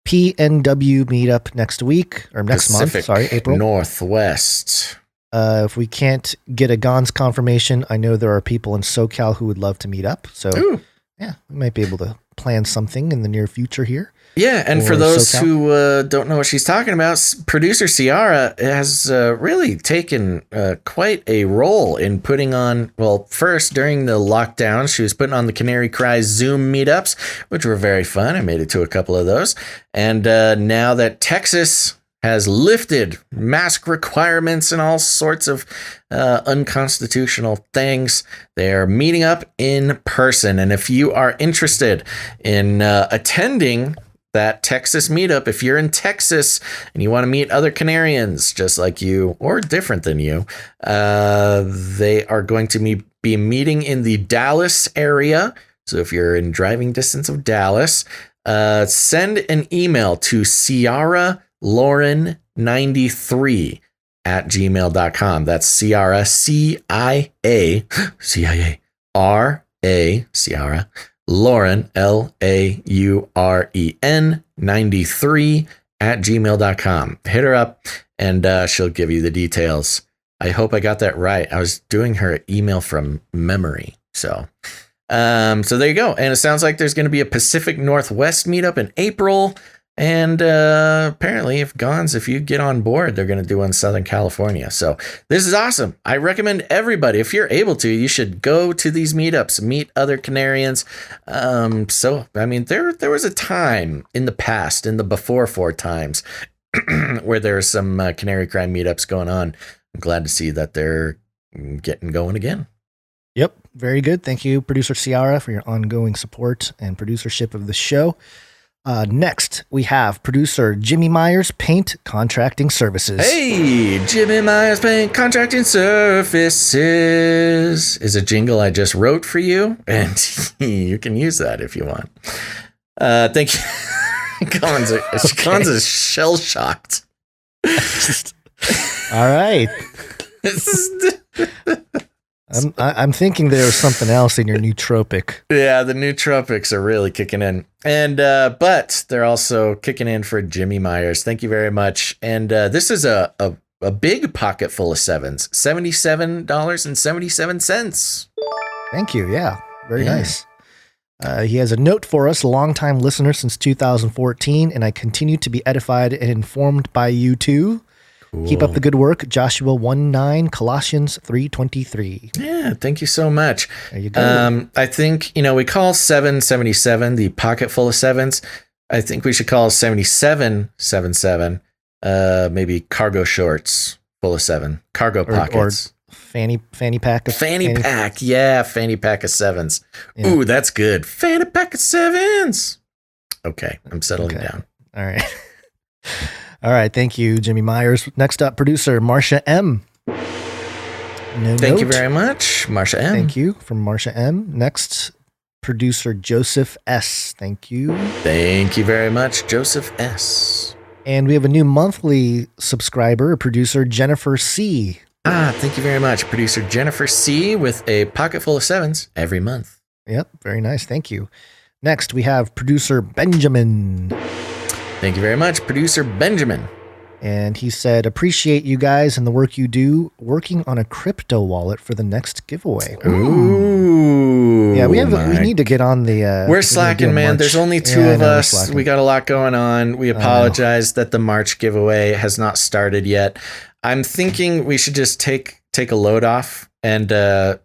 PNW meetup next week or next month. Sorry, April. Northwest. If we can't get a Gons confirmation, I know there are people in SoCal who would love to meet up. So, yeah, we might be able to plan something in the near future here. Yeah, and for those who don't know what she's talking about, producer Ciara has really taken quite a role in putting on, well, first during the lockdown, she was putting on the Canary Cry Zoom meetups, which were very fun. I made it to a couple of those. And now that Texas has lifted mask requirements and all sorts of unconstitutional things, they are meeting up in person. And if you are interested in attending that Texas meetup, if you're in Texas and you want to meet other Canarians just like you or different than you, they are going to be meeting in the Dallas area. So if you're in driving distance of Dallas, send an email to CiaraLauren93 at gmail.com. That's Ciara, CIA, Ciara, Lauren, LAUREN 93 at gmail.com. Hit her up and she'll give you the details. I hope I got that right. I was doing her email from memory. So there you go. And it sounds like there's going to be a Pacific Northwest meetup in April. And apparently, if you get on board, they're going to do one in Southern California. So this is awesome. I recommend everybody, if you're able to, you should go to these meetups, meet other Canarians. So, I mean, there was a time in the past, in the before times, where there are some Canary Cry meetups going on. I'm glad to see that they're getting going again. Yep. Very good. Thank you, producer Ciara, for your ongoing support and producership of the show. Next, we have producer Jimmy Myers Paint Contracting Services. Hey, Jimmy Myers Paint Contracting Services is a jingle I just wrote for you, and you can use that if you want. Thank you. Collins is shell-shocked. All right. I'm thinking there was something else in your nootropic. Yeah, the nootropics are really kicking in. And but they're also kicking in for Jimmy Myers. Thank you very much. And this is a big pocket full of sevens. $77.77. Thank you. Yeah, very nice. He has a note for us, longtime listener since 2014, and I continue to be edified and informed by you too. Cool. Keep up the good work. Joshua 1:9, Colossians 3:23. Yeah, thank you so much. There you go. I think, we call 777 the pocket full of sevens. I think we should call 7777 maybe cargo shorts full of seven. Cargo pockets. Or fanny pack. Fanny pack. Yeah, fanny pack of sevens. Yeah. Ooh, that's good. Fanny pack of sevens. Okay, I'm settling down. All right. All right, thank you, Jimmy Myers. Next up, producer Marcia M. Thank you very much, Marcia M. Thank you from Marcia M. Next, producer Joseph S. Thank you. Thank you very much, Joseph S. And we have a new monthly subscriber, producer Jennifer C. Thank you very much, producer Jennifer C. with a pocket full of sevens every month. Yep, very nice. Thank you. Next, we have producer Benjamin. Thank you very much, producer Benjamin. And he said, appreciate you guys and the work you do working on a crypto wallet for the next giveaway. Ooh. Yeah, we need to get on the... we're slacking, man. There's only two of us. We got a lot going on. We apologize that the March giveaway has not started yet. I'm thinking we should just take a load off and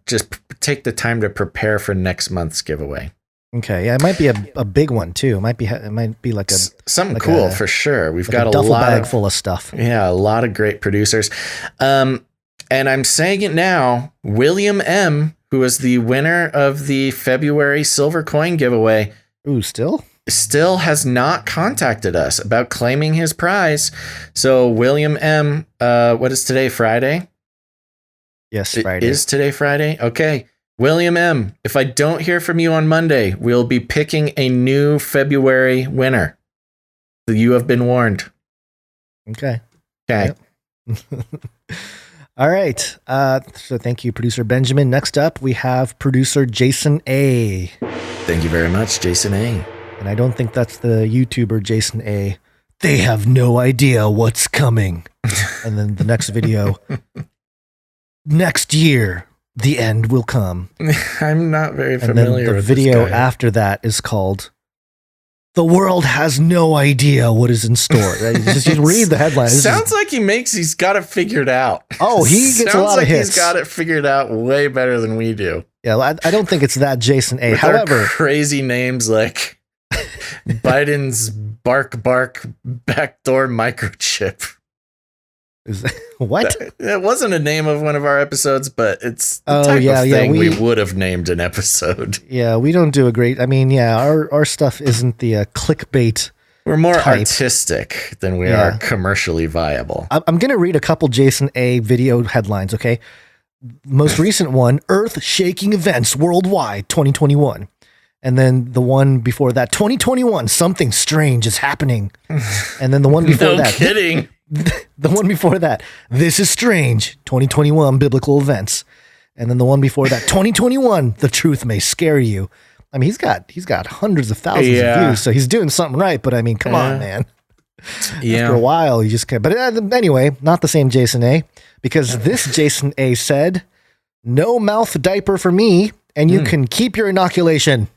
just take the time to prepare for next month's giveaway. Okay, yeah, it might be a big one too. It might be like something cool for sure. We've got a duffel lot bag full of stuff. Yeah, a lot of great producers. And I'm saying it now, William M., who was the winner of the February silver coin giveaway. Ooh, still has not contacted us about claiming his prize. So William M., what is today, Friday? Yes, Friday. Is today Friday? Okay. William M., if I don't hear from you on Monday, we'll be picking a new February winner. You have been warned. Okay. Yep. All right. So thank you, producer Benjamin. Next up, we have producer Jason A. Thank you very much, Jason A. And I don't think that's the YouTuber Jason A. They have no idea what's coming. And then the next video, next year, the end will come. I'm not very familiar with the video this guy. after that is called The World Has No Idea What Is in Store. Just read the headlines. Sounds like he's got it figured out. Oh, he gets a lot of hits. He's got it figured out way better than we do. Yeah, I don't think it's that Jason A. With However, crazy names like Biden's bark backdoor microchip. What? It wasn't a name of one of our episodes, but it's the type of thing we would have named an episode. Yeah, we don't do a great... I mean, yeah, our stuff isn't the clickbait. We're more artistic than we are commercially viable. I'm going to read a couple Jason A. video headlines, okay? Most recent one, Earth-shaking events worldwide 2021. And then the one before that, 2021, something strange is happening. And then the one before that... No kidding. The one before that, this is strange, 2021 biblical events. And then the one before that, 2021, the truth may scare you. I mean, he's got hundreds of thousands of views, so he's doing something right. But I mean, come on, man. Yeah. After a while, you just can't. But anyway, not the same Jason A. Because this Jason A. said, no mouth diaper for me, and you can keep your inoculation.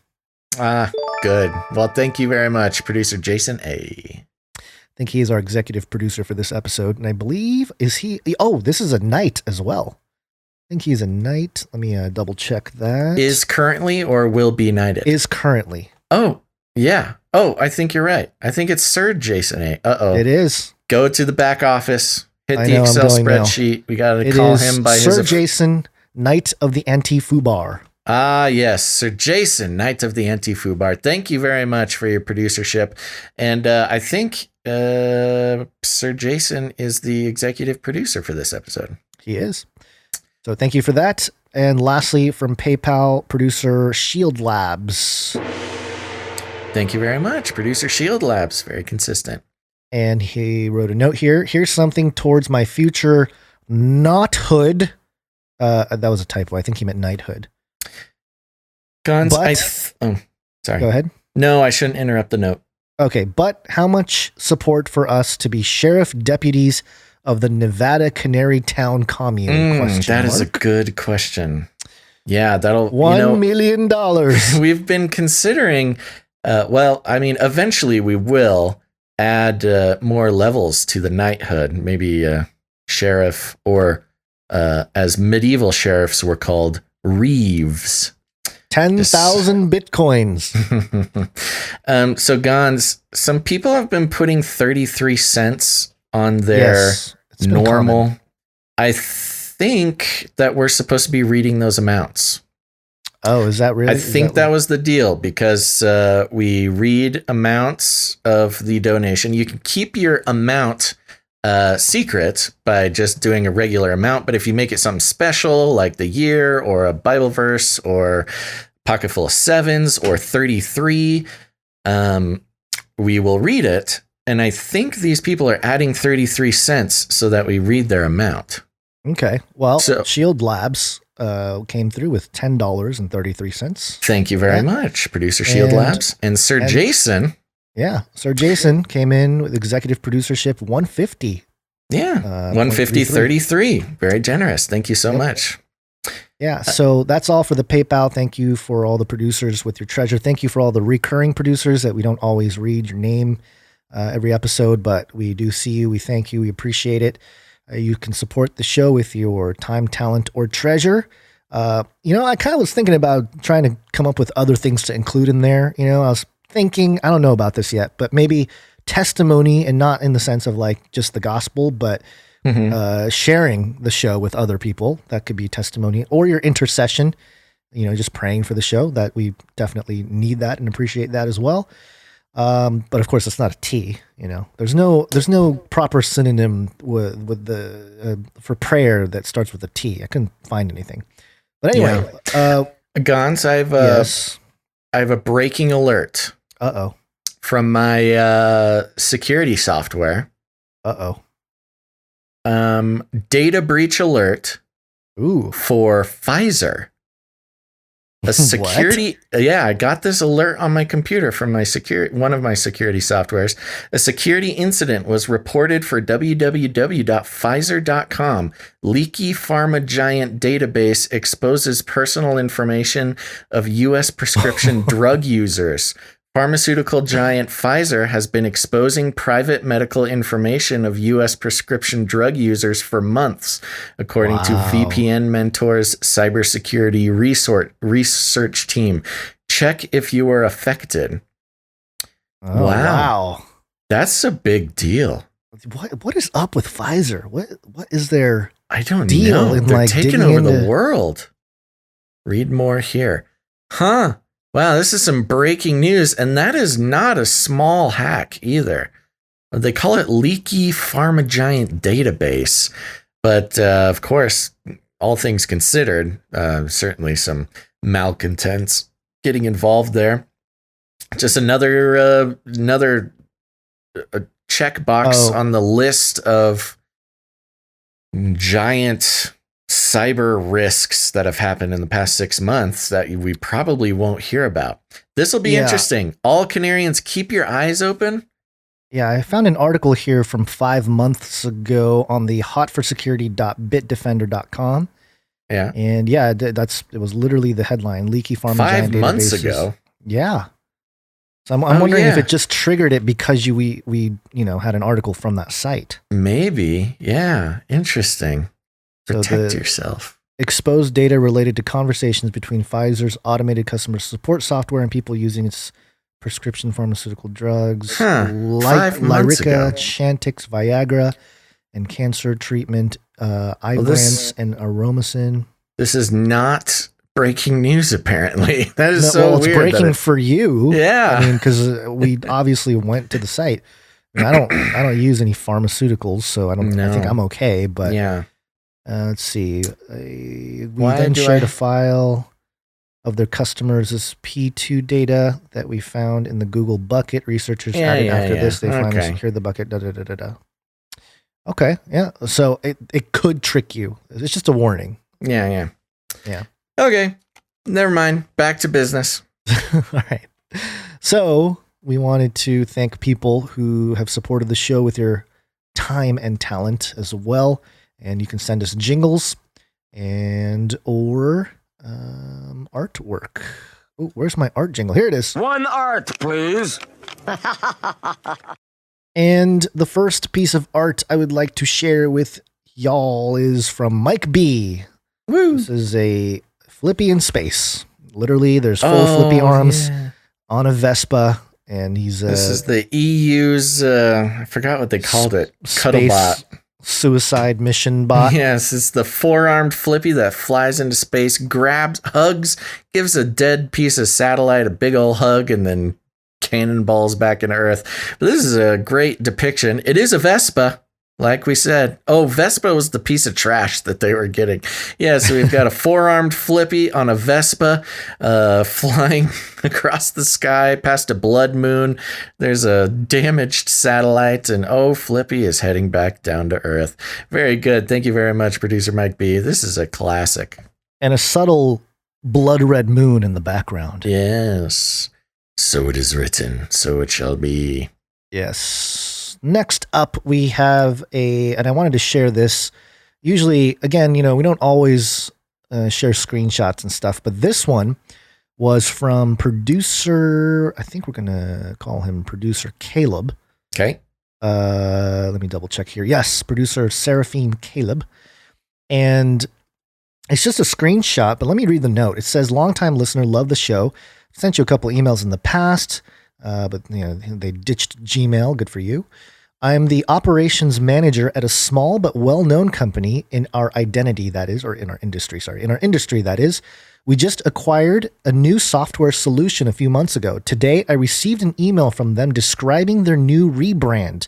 Good. Well, thank you very much, producer Jason A. I think he is our executive producer for this episode. And I believe, is he? Oh, this is a knight as well. I think he's a knight. Let me double check that. Is currently or will be knighted? Is currently. Oh, yeah. Oh, I think you're right. I think it's Sir Jason A. Uh-oh. It is. Go to the back office. Hit the Excel spreadsheet. We got to call him by Sir Jason, Knight of the Anti-Fubar. Ah, yes. Sir Jason, Knight of the Anti-Fubar. Thank you very much for your producership. And I think Sir Jason is the executive producer for this episode. He is. So thank you for that. And lastly, from PayPal, producer Shield Labs. Thank you very much, producer Shield Labs. Very consistent. And he wrote a note here. Here's something towards my future not hood. That was a typo. I think he meant knighthood. Guns. But, Sorry. Go ahead. No, I shouldn't interrupt the note. Okay, but how much support for us to be sheriff deputies of the Nevada Canary Town commune? That is a good question. Yeah, that'll $1 million. We've been considering. Eventually we will add more levels to the knighthood. Maybe sheriff, or as medieval sheriffs were called, reeves. 10,000 bitcoins. So Gons, some people have been putting 33 cents on their normal. Common. I think that we're supposed to be reading those amounts. Oh, is that really? I think that was the deal, because we read amounts of the donation. You can keep your amount secret by just doing a regular amount, but if you make it something special like the year or a Bible verse or pocket full of sevens or 33, we will read it. And I think these people are adding 33 cents so that we read their amount. Okay. Well, Shield Labs came through with $10.33. Thank you very much, Producer Shield Labs. And Sir Jason. Yeah, Sir Jason came in with executive producership $150. Yeah, $150.33. Very generous. Thank you so much. Yeah, so that's all for the PayPal. Thank you for all the producers with your treasure. Thank you for all the recurring producers that we don't always read your name every episode, but we do see you. We thank you. We appreciate it. You can support the show with your time, talent, or treasure. I kind of was thinking about trying to come up with other things to include in there. I was thinking, I don't know about this yet, but maybe testimony, and not in the sense of like just the gospel, but sharing the show with other people. That could be testimony, or your intercession, just praying for the show. That we definitely need that and appreciate that as well. But of course it's not a T, there's no proper synonym with the, for prayer that starts with a T. I couldn't find anything, but anyway, Gons, I have a breaking alert. From my security software. Data breach alert. For Pfizer. A security. Yeah, I got this alert on my computer from one of my security softwares. A security incident was reported for www.pfizer.com. Leaky pharma giant database exposes personal information of U.S. prescription drug users. Pharmaceutical giant Pfizer has been exposing private medical information of U.S. prescription drug users for months, according to VPN Mentor's cybersecurity research team. Check if you are affected. Wow. That's a big deal. What is up with Pfizer? What is their I don't deal know. in They're like taking over the world. Read more here. Huh. Wow, this is some breaking news, and that is not a small hack either. They call it Leaky Pharma Giant Database, but of course, all things considered, certainly some malcontents getting involved there. Just another checkbox on the list of giant cyber risks that have happened in the past 6 months that we probably won't hear about. This will be interesting. All Canarians, keep your eyes open. Yeah, I found an article here from 5 months ago on the hotforsecurity.bitdefender.com. Yeah. And it was literally the headline, Leaky Pharma 5 months ago. Yeah. So I'm wondering if it just triggered it because we had an article from that site. Maybe. Yeah. Interesting. Protect yourself. Exposed data related to conversations between Pfizer's automated customer support software and people using its prescription pharmaceutical drugs, 5 months ago. Lyrica, Chantix, Viagra, and cancer treatment, Ibrance and Aromacin. This is not breaking news, apparently. That is so it's weird. Breaking for you. Yeah. I mean, because we obviously went to the site. I don't use any pharmaceuticals, so I think I'm okay, but yeah. Let's see. We then shared a file of their customers' P2 data that we found in the Google bucket. Researchers added after this. They finally secured the bucket. Okay. Yeah. So it could trick you. It's just a warning. Yeah. Yeah. Okay. Never mind. Back to business. All right. So we wanted to thank people who have supported the show with your time and talent as well. And you can send us jingles and or artwork. Oh, where's my art jingle? Here it is. One art, please. And the first piece of art I would like to share with y'all is from Mike B. Woo. This is a Flippy in space. Literally, there's 4 Flippy arms on a Vespa, and he's this is the EU's I forgot what they called it. Cuttlebot. Suicide mission bot. Yes, it's the 4-armed Flippy that flies into space, grabs, hugs, gives a dead piece of satellite a big old hug, and then cannonballs back into Earth. But this is a great depiction. It is a Vespa, like we said. Oh, Vespa was the piece of trash that they were getting. Yeah, so we've got a 4-armed Flippy on a Vespa flying across the sky past a blood moon. There's a damaged satellite, and Flippy is heading back down to Earth. Very good. Thank you very much, producer Mike B. This is a classic. And a subtle blood red moon in the background. Yes. So it is written, so it shall be. Yes. Next up, we have and I wanted to share this. Usually, again, we don't always share screenshots and stuff, but this one was from producer, I think we're going to call him producer Caleb. Okay. Let me double check here. Yes, producer Seraphine Caleb. And it's just a screenshot, but let me read the note. It says, longtime listener, love the show. Sent you a couple emails in the past, but they ditched Gmail. Good for you. I'm the operations manager at a small but well-known company in our industry, that is. We just acquired a new software solution a few months ago. Today, I received an email from them describing their new rebrand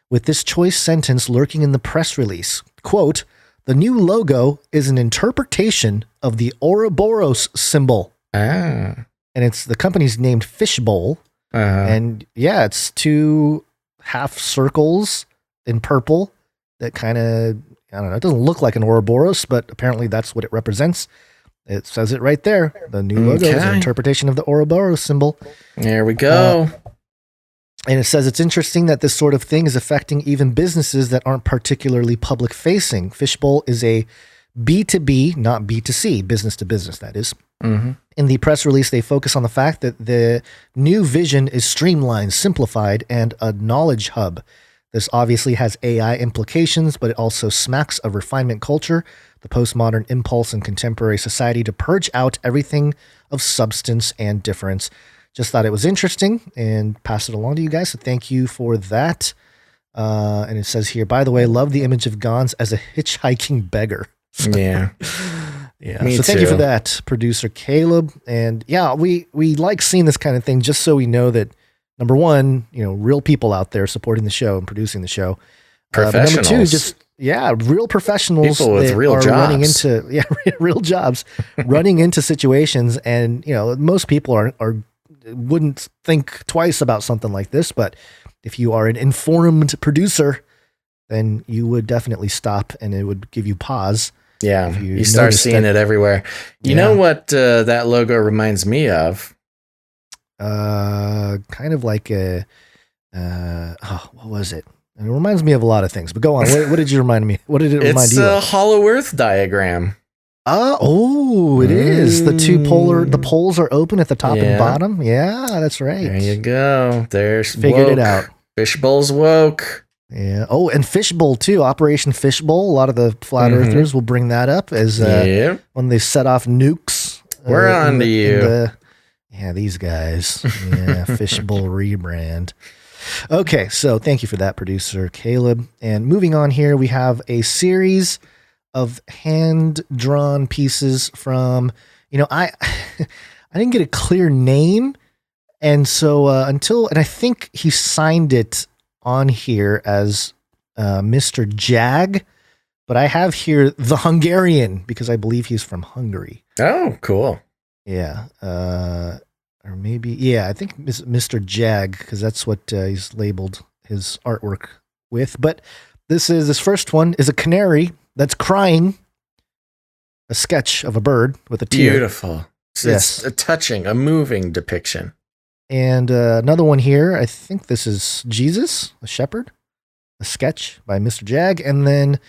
with this choice sentence lurking in the press release. Quote, the new logo is an interpretation of the Ouroboros symbol. Ah. And it's the company's named Fishbowl. And yeah, it's 2 half circles in purple that kind of, I don't know, it doesn't look like an Ouroboros, but apparently that's what it represents. It says it right there. The new logo is an interpretation of the Ouroboros symbol. There we go. And it says it's interesting that this sort of thing is affecting even businesses that aren't particularly public facing. Fishbowl is a B2B, not B2C, business to business, that is. Mm-hmm. In the press release, they focus on the fact that the new vision is streamlined, simplified, and a knowledge hub. This obviously has AI implications, but it also smacks of refinement culture, the postmodern impulse in contemporary society to purge out everything of substance and difference. Just thought it was interesting and pass it along to you guys. So thank you for that. And it says here, by the way, love the image of Gons as a hitchhiking beggar. Yeah. Yeah. So thank you for that, producer Caleb. And yeah, we like seeing this kind of thing just so we know that, number one, real people out there supporting the show and producing the show. Professionals. But number two, just, real professionals. People with real jobs. Running into, real jobs, running into situations. And, most people wouldn't think twice about something like this. But if you are an informed producer, then you would definitely stop and it would give you pause. Yeah, you start seeing it everywhere. You know what that logo reminds me of? Kind of like what was it? And it reminds me of a lot of things. But go on. What did you remind me? What did it remind you of? It's a Hollow Earth diagram. It is. The poles are open at the top and bottom. Yeah, that's right. There you go. There's figured it out. Fishbowl's woke. Yeah. Oh, and Fishbowl too. Operation Fishbowl. A lot lot of the flat earthers will bring that up as when they set off nukes. We're on to you. These guys. Yeah, Fishbowl rebrand. Okay, so thank you for that, producer Caleb. And moving on here, we have a series of hand-drawn pieces from, I didn't get a clear name. And so and I think he signed it on here as Mr. Jag, but I have here the Hungarian because I believe he's from Hungary. Oh, cool. Yeah. Or maybe, I think Mr. Jag, because that's what he's labeled his artwork with. But This first one is a canary that's crying. A sketch of a bird with a tear. Beautiful. It's a touching, a moving depiction. And another one here. I think this is Jesus, a shepherd. A sketch by Mr. Jag. And then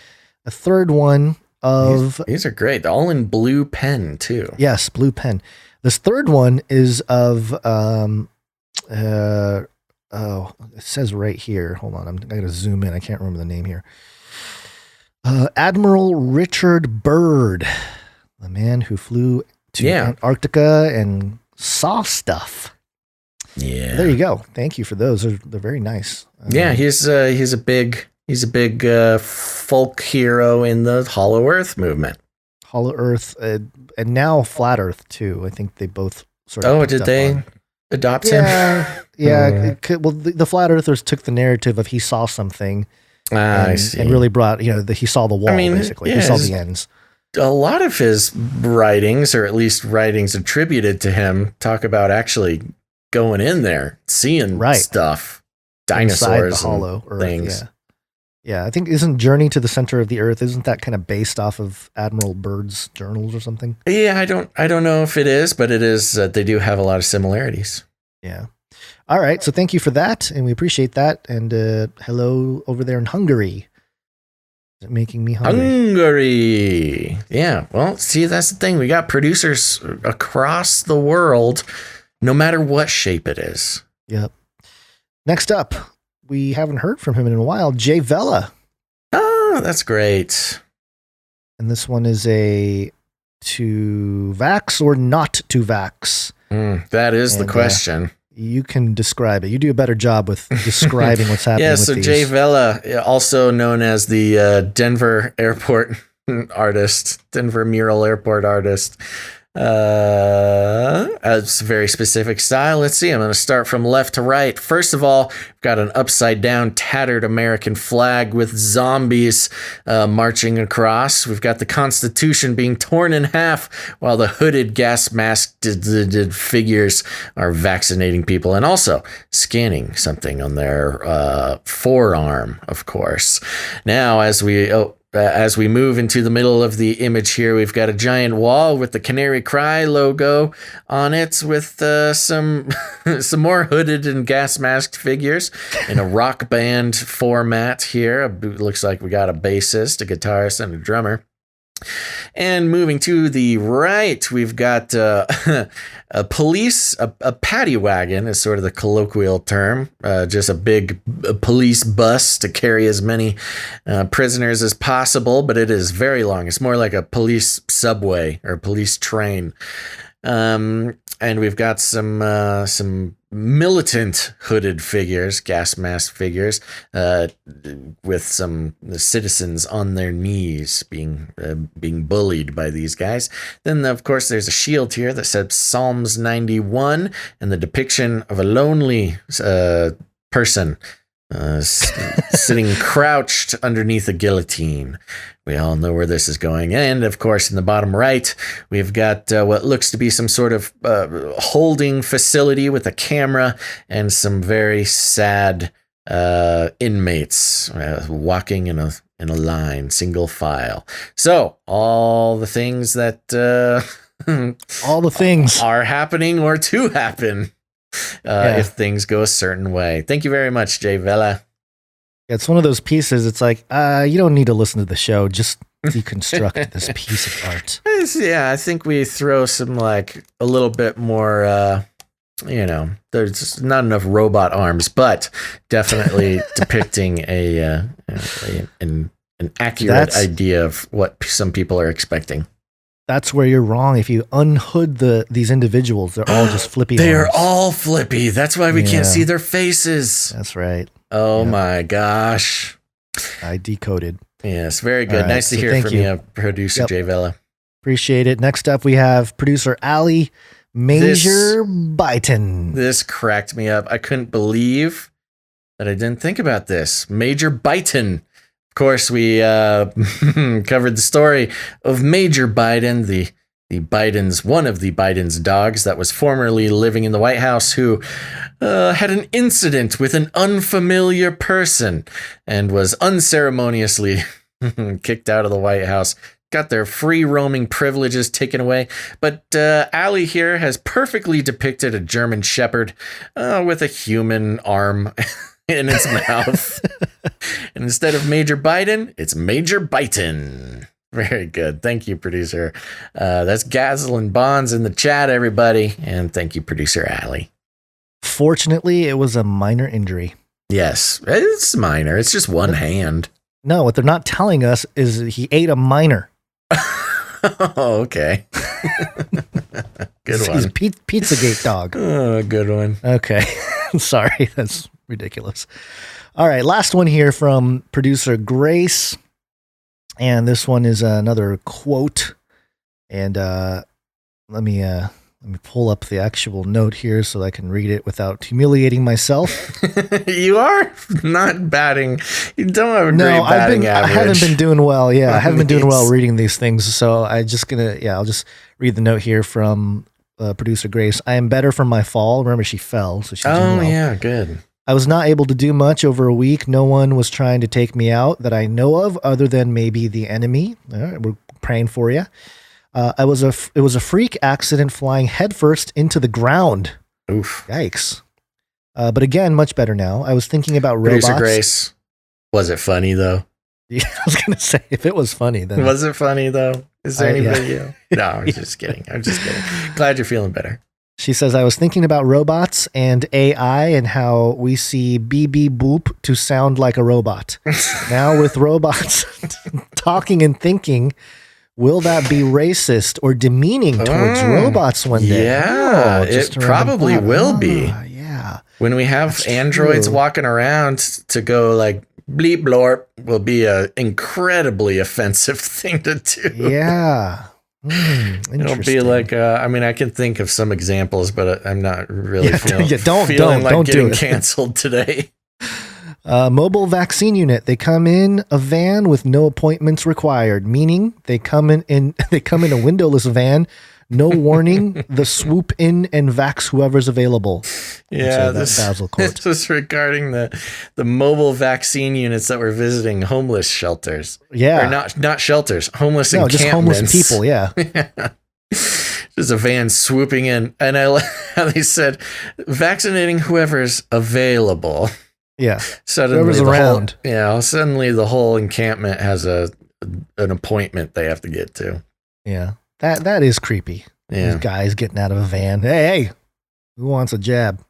a third one of... These are great. They're all in blue pen, too. Yes, blue pen. This third one is of... it says right here. Hold on. I'm going to zoom in. I can't remember the name here. Admiral Richard Byrd, the man who flew to Antarctica and saw stuff. Yeah. There you go. Thank you for those. They're very nice. Yeah, he's a big folk hero in the Hollow Earth movement. Hollow Earth and now Flat Earth too. I think they both sort of. Oh, did they adopt him? Yeah. Well, the Flat Earthers took the narrative of he saw something. I see. And really brought, he saw the wall, basically. He saw the ends. A lot of his writings, or at least writings attributed to him, talk about actually going in there, seeing stuff, dinosaurs, inside the hollow Earth, things. Yeah, I think isn't Journey to the Center of the Earth, isn't that kind of based off of Admiral Byrd's journals or something? Yeah, I don't know if it is, but it is. They do have a lot of similarities. Yeah. All right, so thank you for that, and we appreciate that. And hello over there in Hungary. Is it making me hungry? Hungary. Yeah, well, see, that's the thing. We got producers across the world, no matter what shape it is. Yep. Next up, we haven't heard from him in a while, Jay Vela. Oh, that's great. And this one is a to vax or not to vax? That is the question. You can describe it. You do a better job with describing what's happening. Yeah, so Jay Vela, also known as the Denver airport artist, Denver mural airport artist. It's a very specific style. Let's see. I'm going to start from left to right. First of all, we've got an upside down, tattered American flag with zombies marching across. We've got the Constitution being torn in half while the hooded, gas masked figures are vaccinating people and also scanning something on their forearm, of course. Now, as we move into the middle of the image here, we've got a giant wall with the Canary Cry logo on it with some more hooded and gas masked figures in a rock band format here. It looks like we got a bassist, a guitarist, and a drummer. And moving to the right, we've got a paddy wagon is sort of the colloquial term, just a big police bus to carry as many prisoners as possible, but it is very long. It's more like a police subway or police train. And we've got some militant hooded figures, gas mask figures, with some citizens on their knees being bullied by these guys. Then, of course, there's a shield here that says Psalms 91 and the depiction of a lonely person sitting crouched underneath a guillotine. We all know where this is going. And, of course, in the bottom right, we've got what looks to be some sort of holding facility with a camera and some very sad inmates walking in a line, single file. So, all the things that all the things are happening or to happen if things go a certain way. Thank you very much, Jay Vela. It's one of those pieces. It's like, you don't need to listen to the show. Just deconstruct this piece of art. Yeah, I think we throw some a little bit more, there's not enough robot arms, but definitely depicting an accurate idea of what some people are expecting. That's where you're wrong. If you unhood these individuals, they're all just flippy. They're all flippy. That's why we can't see their faces. That's right. Oh my gosh. I decoded. Yes, very good. Right, nice to hear from you, producer Jay Vela. Appreciate it. Next up, we have producer Ali Major Byton. This cracked me up. I couldn't believe that I didn't think about this. Major Byton. Of course, we covered the story of Major Biden, the one of the Biden's dogs that was formerly living in the White House, who had an incident with an unfamiliar person and was unceremoniously kicked out of the White House. Got their free roaming privileges taken away. But Allie here has perfectly depicted a German Shepherd with a human arm in its mouth. And instead of Major Biden, it's Major Biden. Very good. Thank you, producer. That's Gasoline Bonds in the chat, everybody. And thank you, producer Allie. Fortunately, it was a minor injury. Yes, it's minor. It's just one hand. No, what they're not telling us is he ate a minor. Oh, okay. Good one. He's Pizzagate dog. Oh, good one. Okay. Sorry, that's ridiculous. All right, last one here from producer Grace. And this one is another quote. And let me pull up the actual note here so I can read it without humiliating myself. You are not batting. You don't have a great batting average. I haven't been doing well. Yeah, I haven't been doing well reading these things. So I'll just read the note here from producer Grace. I am better from my fall. Remember, she fell. So she's doing well. Yeah, good. I was not able to do much over a week. No one was trying to take me out that I know of, other than maybe the enemy. All right, we're praying for you. It was a freak accident flying headfirst into the ground. Oof. Yikes. But again, much better now. I was thinking about robots. Producer Grace, was it funny though? Yeah, I was going to say, if it was funny, then. Was it funny though? Is there anybody? Yeah. No, I'm just kidding. Glad you're feeling better. She says, I was thinking about robots and AI and how we see beep beep boop to sound like a robot. Now with robots talking and thinking, will that be racist or demeaning towards robots one day? Yeah, it probably will be. Yeah. When we have androids walking around to go like bleep blorp will be a incredibly offensive thing to do. Yeah. It'll be like, I can think of some examples, but I'm not really feeling getting canceled today. Mobile vaccine unit. They come in a van with no appointments required, meaning they come in a windowless van, no warning. The swoop in and vax whoever's available. Yeah, this is regarding the mobile vaccine units that were visiting homeless shelters. Yeah, or not shelters, homeless encampments. Just homeless people. Yeah. Just a van swooping in, and I like how they said vaccinating whoever's available. Yeah, suddenly whoever's around. Suddenly the whole encampment has an appointment they have to get to. Yeah, that is creepy. Yeah. These guys getting out of a van. Hey, who wants a jab?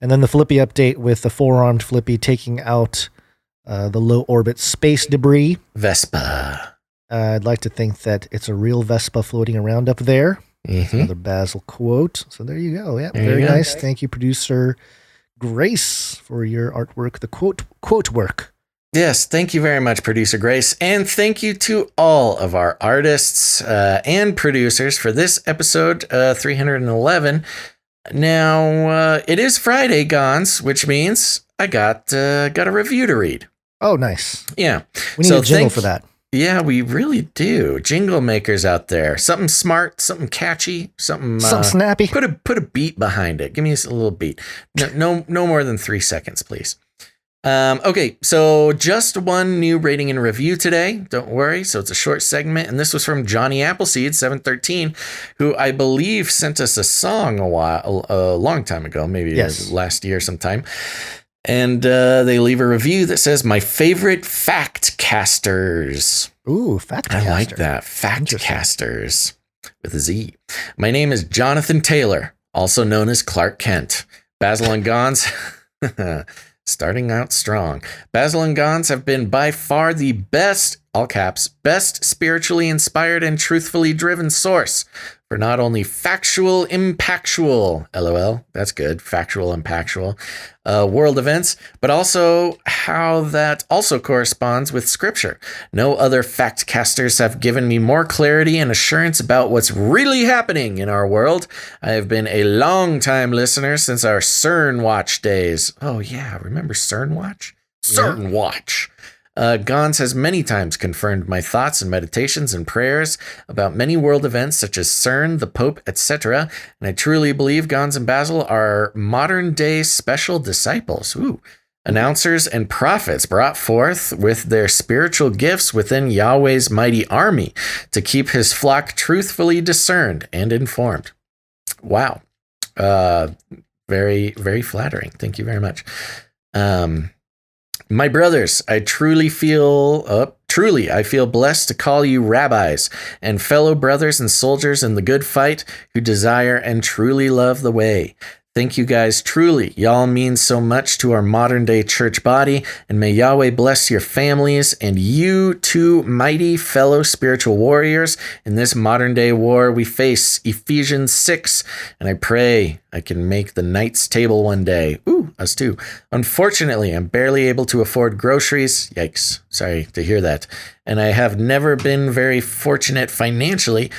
And then the Flippy update with the four-armed Flippy taking out the low orbit space debris. Vespa. I'd like to think that it's a real Vespa floating around up there. Mm-hmm. Another Basil quote. So there you go. Yeah, very nice. Thank you, producer Grace, for your artwork, the quote work. Yes, thank you very much, producer Grace. And thank you to all of our artists and producers for this episode 311. Now, it is Friday, Gons, which means I got a review to read. Oh, nice. Yeah. We need a jingle for that. Yeah, we really do. Jingle makers out there. Something smart, something catchy, something snappy. Put a beat behind it. Give me a little beat. No more than 3 seconds, please. Okay, so just one new rating and review today. Don't worry. So it's a short segment, and this was from Johnny Appleseed 713, who I believe sent us a song a long time ago, maybe last year sometime. And they leave a review that says, "My favorite fact casters." Ooh, fact caster. I like that. Fact casters with a Z. My name is Jonathan Taylor, also known as Clark Kent. Basil and Gons. Starting out strong. Basil and Gons have been by far the best, all caps, best spiritually inspired and truthfully driven source for not only factual, impactual, LOL, that's good, factual, impactual, world events, but also how that also corresponds with scripture. No other fact casters have given me more clarity and assurance about what's really happening in our world. I have been a long-time listener since our CERN Watch days. Oh yeah, remember CERN Watch? CERN Watch. Gons has many times confirmed my thoughts and meditations and prayers about many world events such as CERN, the Pope, etc. And I truly believe Gons and Basil are modern-day special disciples. Ooh. Announcers and prophets brought forth with their spiritual gifts within Yahweh's mighty army to keep his flock truthfully discerned and informed. Wow. Very, very flattering. Thank you very much. My brothers, I feel blessed to call you rabbis and fellow brothers and soldiers in the good fight who desire and truly love the way. Thank you guys. Truly, y'all mean so much to our modern day church body, and may Yahweh bless your families and you two mighty fellow spiritual warriors in this modern day war we face. Ephesians 6. And I pray I can make the Knights table one day. Ooh, us too. Unfortunately, I'm barely able to afford groceries. Yikes. Sorry to hear that. And I have never been very fortunate financially.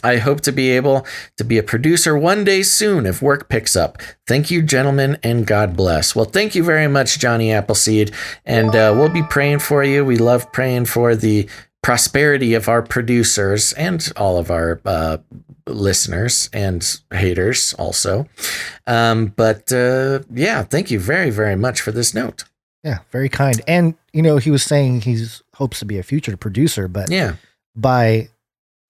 I hope to be able to be a producer one day soon if work picks up. Thank you, gentlemen, and God bless. Well, thank you very much, Johnny Appleseed. And we'll be praying for you. We love praying for the prosperity of our producers and all of our listeners and haters also. But thank you very, very much for this note. Yeah, very kind. And, he was saying he hopes to be a future producer, but by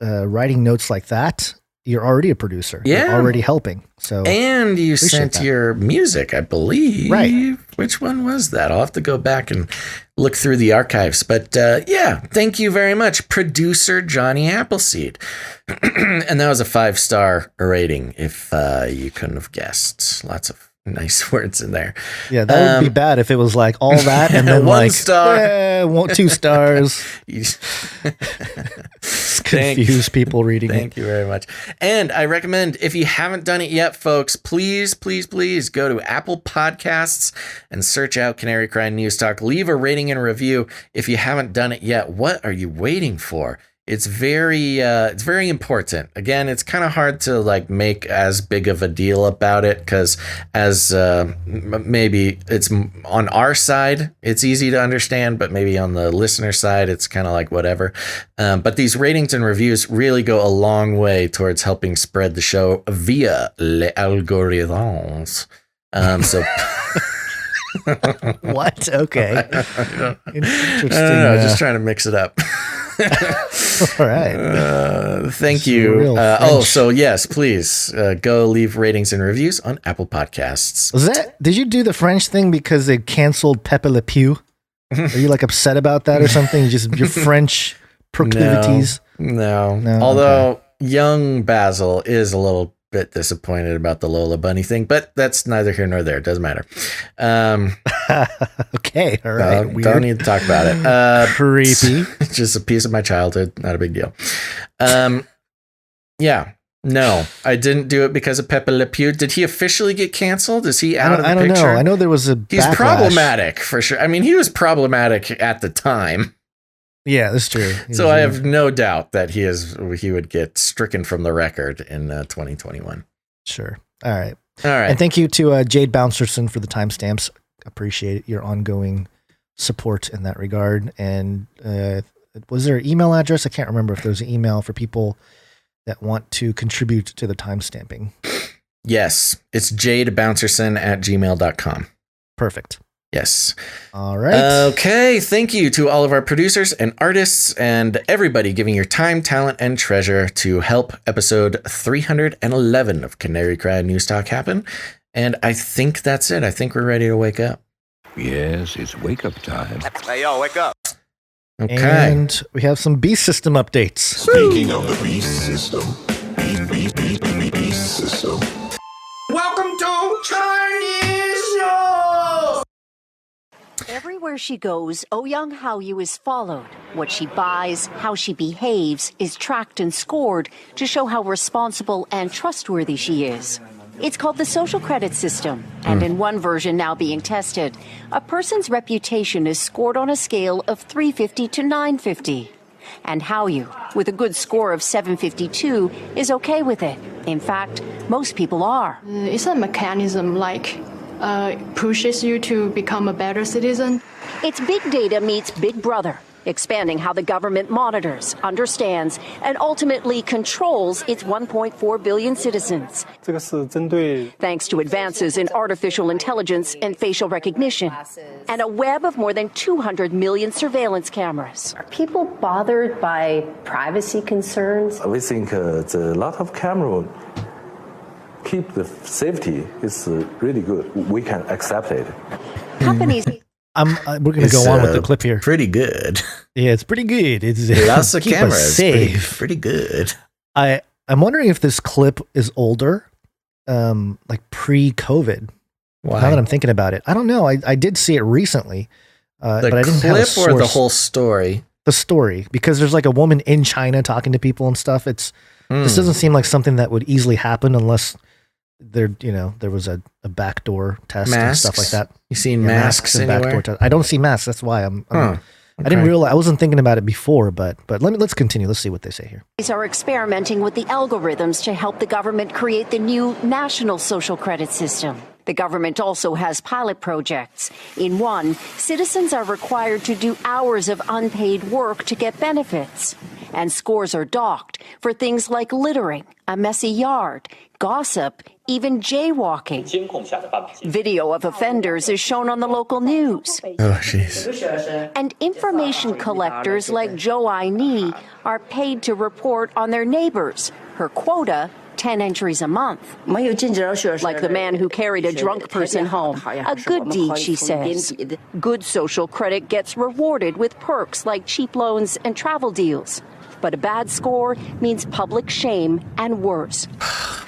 writing notes like that, you're already a producer. Yeah. You're already helping. So, and you sent your music, I believe. Right. Which one was that? I'll have to go back and look through the archives. But thank you very much, producer Johnny Appleseed. And that was a 5-star rating, if you couldn't have guessed. Lots of nice words in there. Yeah, that would be bad if it was like all that and then 1 star. 2 stars. Confuse people reading it. Thank you very much. And I recommend, if you haven't done it yet, folks, please, please, please go to Apple Podcasts and search out Canary Cry News Talk. Leave a rating and review if you haven't done it yet. What are you waiting for? It's very important. Again, it's kind of hard to make as big of a deal about it because maybe it's on our side, it's easy to understand, but maybe on the listener side, it's kind of whatever. But these ratings and reviews really go a long way towards helping spread the show via les algorithms. What? Okay. Interesting. I don't know, just trying to mix it up. All right. Thank you. Yes, please go leave ratings and reviews on Apple Podcasts. Did you do the French thing because they canceled Pepe Le Pew? Are you upset about that or something? Just your French proclivities? No. Although young Basil is a little bit disappointed about the Lola Bunny thing, but that's neither here nor there. It doesn't matter. Okay, all right. Don't need to talk about it. Creepy. It's just a piece of my childhood. Not a big deal. No, I didn't do it because of Pepe Le Pew. Did he officially get canceled? Is he out of the picture? I don't know. I know there was a He's backlash. Problematic for sure. I mean, he was problematic at the time. Yeah, that's true. So I have no doubt that he would get stricken from the record in 2021. Sure. All right. And thank you to Jade Bouncerson for the timestamps. Appreciate your ongoing support in that regard. And was there an email address? I can't remember if there was an email for people that want to contribute to the timestamping. Yes, it's jadebouncerson@gmail.com. Perfect. Yes. All right. Okay. Thank you to all of our producers and artists and everybody giving your time, talent, and treasure to help episode 311 of Canary Cry News Talk happen. And I think that's it. I think we're ready to wake up. Yes, it's wake up time. Hey, y'all, wake up. Okay. And we have some Beast System updates. Speaking of the Beast System, Beast System. Welcome to Chinese Show. Everywhere she goes, Ouyang Haoyu is followed. What she buys, how she behaves, is tracked and scored to show how responsible and trustworthy she is. It's called the social credit system, and in one version now being tested, a person's reputation is scored on a scale of 350 to 950. And Haoyu, with a good score of 752, is okay with it. In fact, most people are. It's a mechanism pushes you to become a better citizen. It's big data meets Big Brother, expanding how the government monitors, understands, and ultimately controls its 1.4 billion citizens. Thanks to advances in artificial intelligence and facial recognition, and a web of more than 200 million surveillance cameras. Are people bothered by privacy concerns? We think the lot of camera keep the safety is really good. We can accept it. Companies. We're going to go on with the clip here. Pretty good. Yeah, it's pretty good. It's lots of keep us cameras. safe. Pretty good. I'm wondering if this clip is older, like pre-COVID. Why? Now that I'm thinking about it, I don't know. I did see it recently, but I didn't have a clip source. or the whole story. The story, because there's like a woman in China talking to people and stuff. This doesn't seem like something that would easily happen unless there was a backdoor test Masks? and stuff like that. You seen masks and anywhere? backdoor I don't see masks. That's why I'm Okay. I didn't realize. I wasn't thinking about it before, but let's continue. Let's see what they say here. These are experimenting with the algorithms to help the government create the new national social credit system. The government also has pilot projects. In one, citizens are required to do hours of unpaid work to get benefits. And scores are docked for things like littering, a messy yard, gossip, even jaywalking. Video of offenders is shown on the local news. Oh, jeez. And information collectors like Zhou Aini are paid to report on their neighbors. Her quota, 10 entries a month. Like the man who carried a drunk person home. A good deed, she says. Good social credit gets rewarded with perks like cheap loans and travel deals. But a bad score means public shame and worse.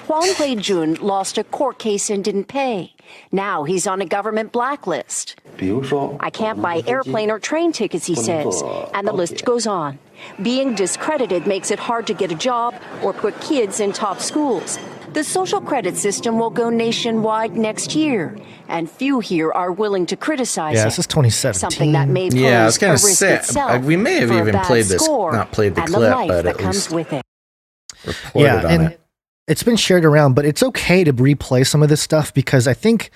Huang Huijun lost a court case and didn't pay. Now he's on a government blacklist. I can't buy airplane or train tickets, he says, and the list goes on. Being discredited makes it hard to get a job or put kids in top schools. The social credit system will go nationwide next year, and few here are willing to criticize it. Yeah, this is 2017. Something that may pose Yeah, I was a going to risk say, itself we may have for a even bad played this, score not played the and clip, life but that at comes least with it. reported on and it. it's been shared around, but it's okay to replay some of this stuff because I think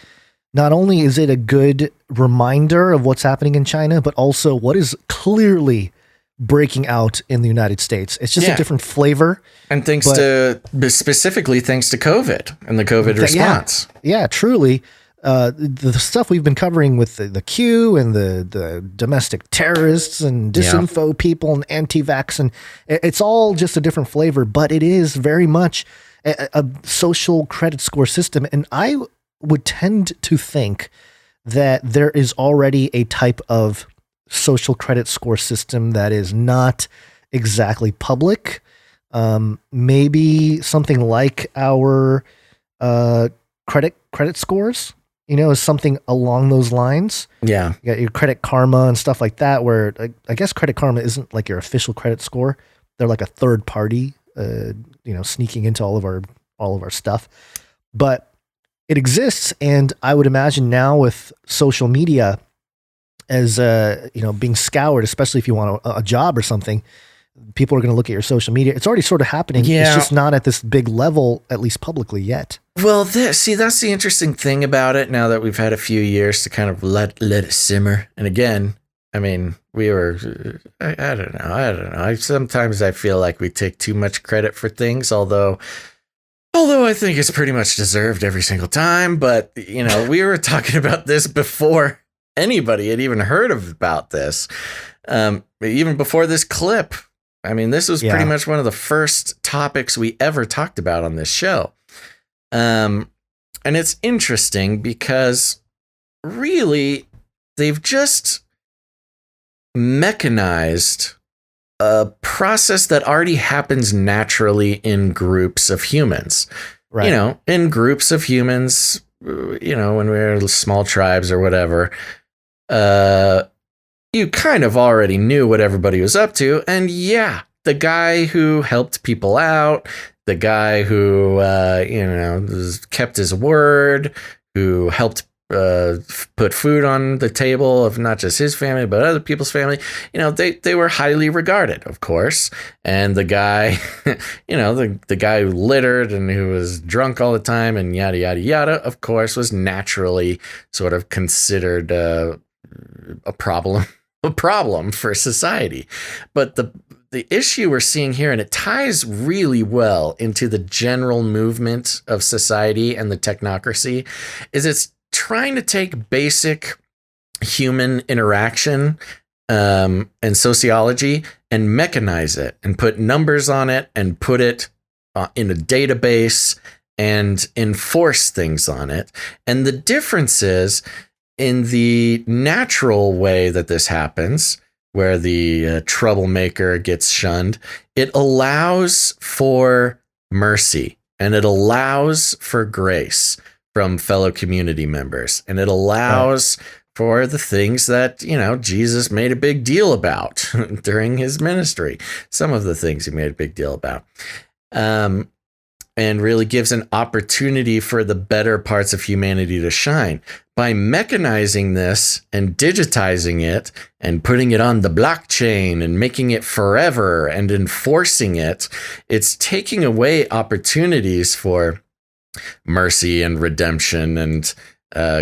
not only is it a good reminder of what's happening in China, but also what is clearly breaking out in the United States. It's just a different flavor. And specifically thanks to COVID and the COVID response. Yeah, truly. The stuff we've been covering with the Q and the domestic terrorists and disinfo people and anti-vax, and it's all just a different flavor, but it is very much a social credit score system. And I would tend to think that there is already a type of social credit score system that is not exactly public. Maybe something like our credit scores, is something along those lines. Yeah. You got your Credit Karma and stuff like that, where I guess Credit Karma isn't like your official credit score. They're like a third party, sneaking into all of our stuff. But it exists, and I would imagine now with social media as being scoured, especially if you want a job or something, people are going to look at your social media. It's already sort of happening. Yeah. It's just not at this big level, at least publicly yet. Well, that's the interesting thing about it now that we've had a few years to kind of let it simmer. And again, I mean, I don't know. Sometimes I feel like we take too much credit for things, although I think it's pretty much deserved every single time. But, we were talking about this before anybody had even heard about this. Even before this clip. I mean, this was pretty much one of the first topics we ever talked about on this show. And it's interesting because really they've just mechanized a process that already happens naturally in groups of humans. Right. In groups of humans, when we're small tribes or whatever, you kind of already knew what everybody was up to. And the guy who helped people out, the guy who, kept his word, who helped put food on the table of not just his family, but other people's family, they were highly regarded, of course. And the guy, the guy who littered and who was drunk all the time and yada, yada, yada, of course, was naturally sort of considered a problem for society. But the issue we're seeing here, and it ties really well into the general movement of society and the technocracy, is it's trying to take basic human interaction and sociology and mechanize it and put numbers on it and put it in a database and enforce things on it. And the difference is in the natural way that this happens, where the troublemaker gets shunned, it allows for mercy and it allows for grace from fellow community members. And it allows for the things that, you know, Jesus made a big deal about during his ministry. Some of the things he made a big deal about. And really gives an opportunity for the better parts of humanity to shine. By mechanizing this and digitizing it and putting it on the blockchain and making it forever and enforcing it, it's taking away opportunities for mercy and redemption and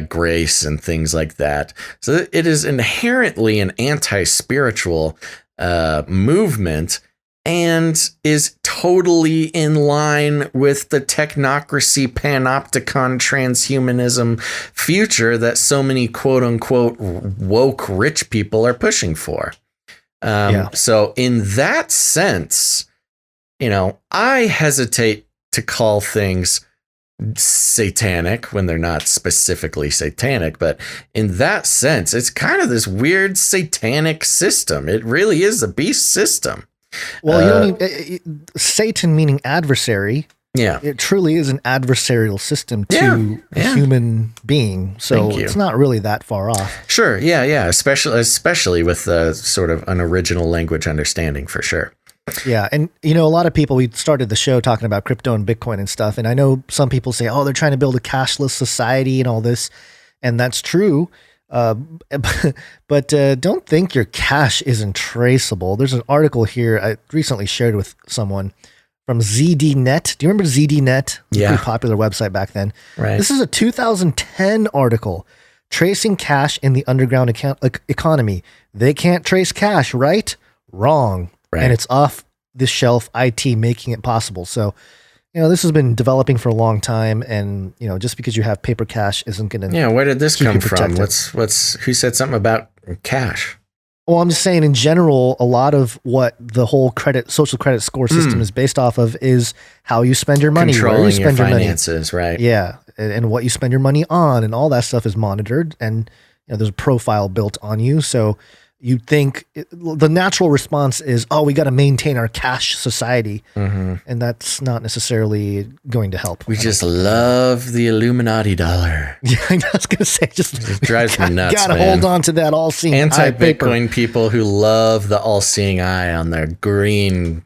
grace and things like that. So it is inherently an anti-spiritual movement, and is totally in line with the technocracy, panopticon, transhumanism future that so many quote unquote woke rich people are pushing for. So in that sense, you know, I hesitate to call things satanic when they're not specifically satanic, but in that sense, it's kind of this weird satanic system. It really is a beast system. Well, you don't need, Satan meaning adversary. Yeah. It truly is an adversarial system to a human being. So it's not really that far off. Sure. Yeah. Especially with sort of an original language understanding, for sure. Yeah. And, you know, a lot of people, we started the show talking about crypto and Bitcoin and stuff. And I know some people say, oh, they're trying to build a cashless society and all this. And that's true. But don't think your cash isn't traceable. There's an article here I recently shared with someone from ZDNet. Do you remember ZDNet? Yeah. Pretty popular website back then. Right. This is a 2010 article, Tracing Cash in the Underground Economy. They can't trace cash, right? Wrong. Right. And it's off the shelf IT making it possible. So, you know, this has been developing for a long time, and, you know, just because you have paper cash isn't going to. Yeah, where did this come from? Who said something about cash? Well, I'm just saying in general, a lot of what the whole social credit score system is based off of is how you spend your money, controlling where you spend your your finances, money. right? Yeah, and what you spend your money on, and all that stuff is monitored, and, you know, there's a profile built on you. So you'd think the natural response is, oh, we got to maintain our cash society. And that's not necessarily going to help. We just love the Illuminati dollar. Yeah, I was going to say, it drives me nuts, gotta man. hold on to that all-seeing eye paper. Anti-Bitcoin people who love the all-seeing eye on their green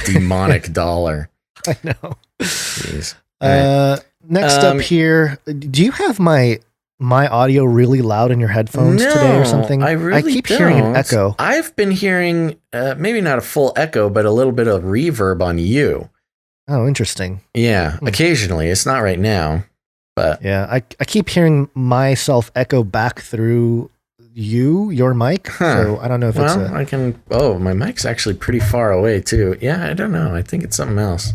demonic dollar. I know. Jeez. Next up here, do you have my audio really loud in your headphones today or something? I keep hearing an echo. I've been hearing maybe not a full echo, but a little bit of reverb on you. Oh, interesting. Yeah, occasionally. It's not right now, but yeah, I keep hearing myself echo back through your mic. So I don't know if it's I can. Oh, my mic's actually pretty far away too. Yeah, I don't know. I think it's something else.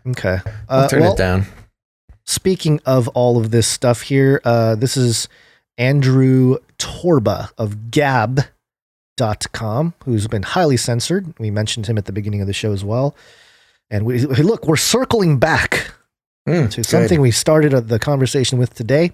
Okay, I'll turn it down. Speaking of all of this stuff here, this is Andrew Torba of Gab.com, who's been highly censored. We mentioned him at the beginning of the show as well. And we're circling back to something we started the conversation with today.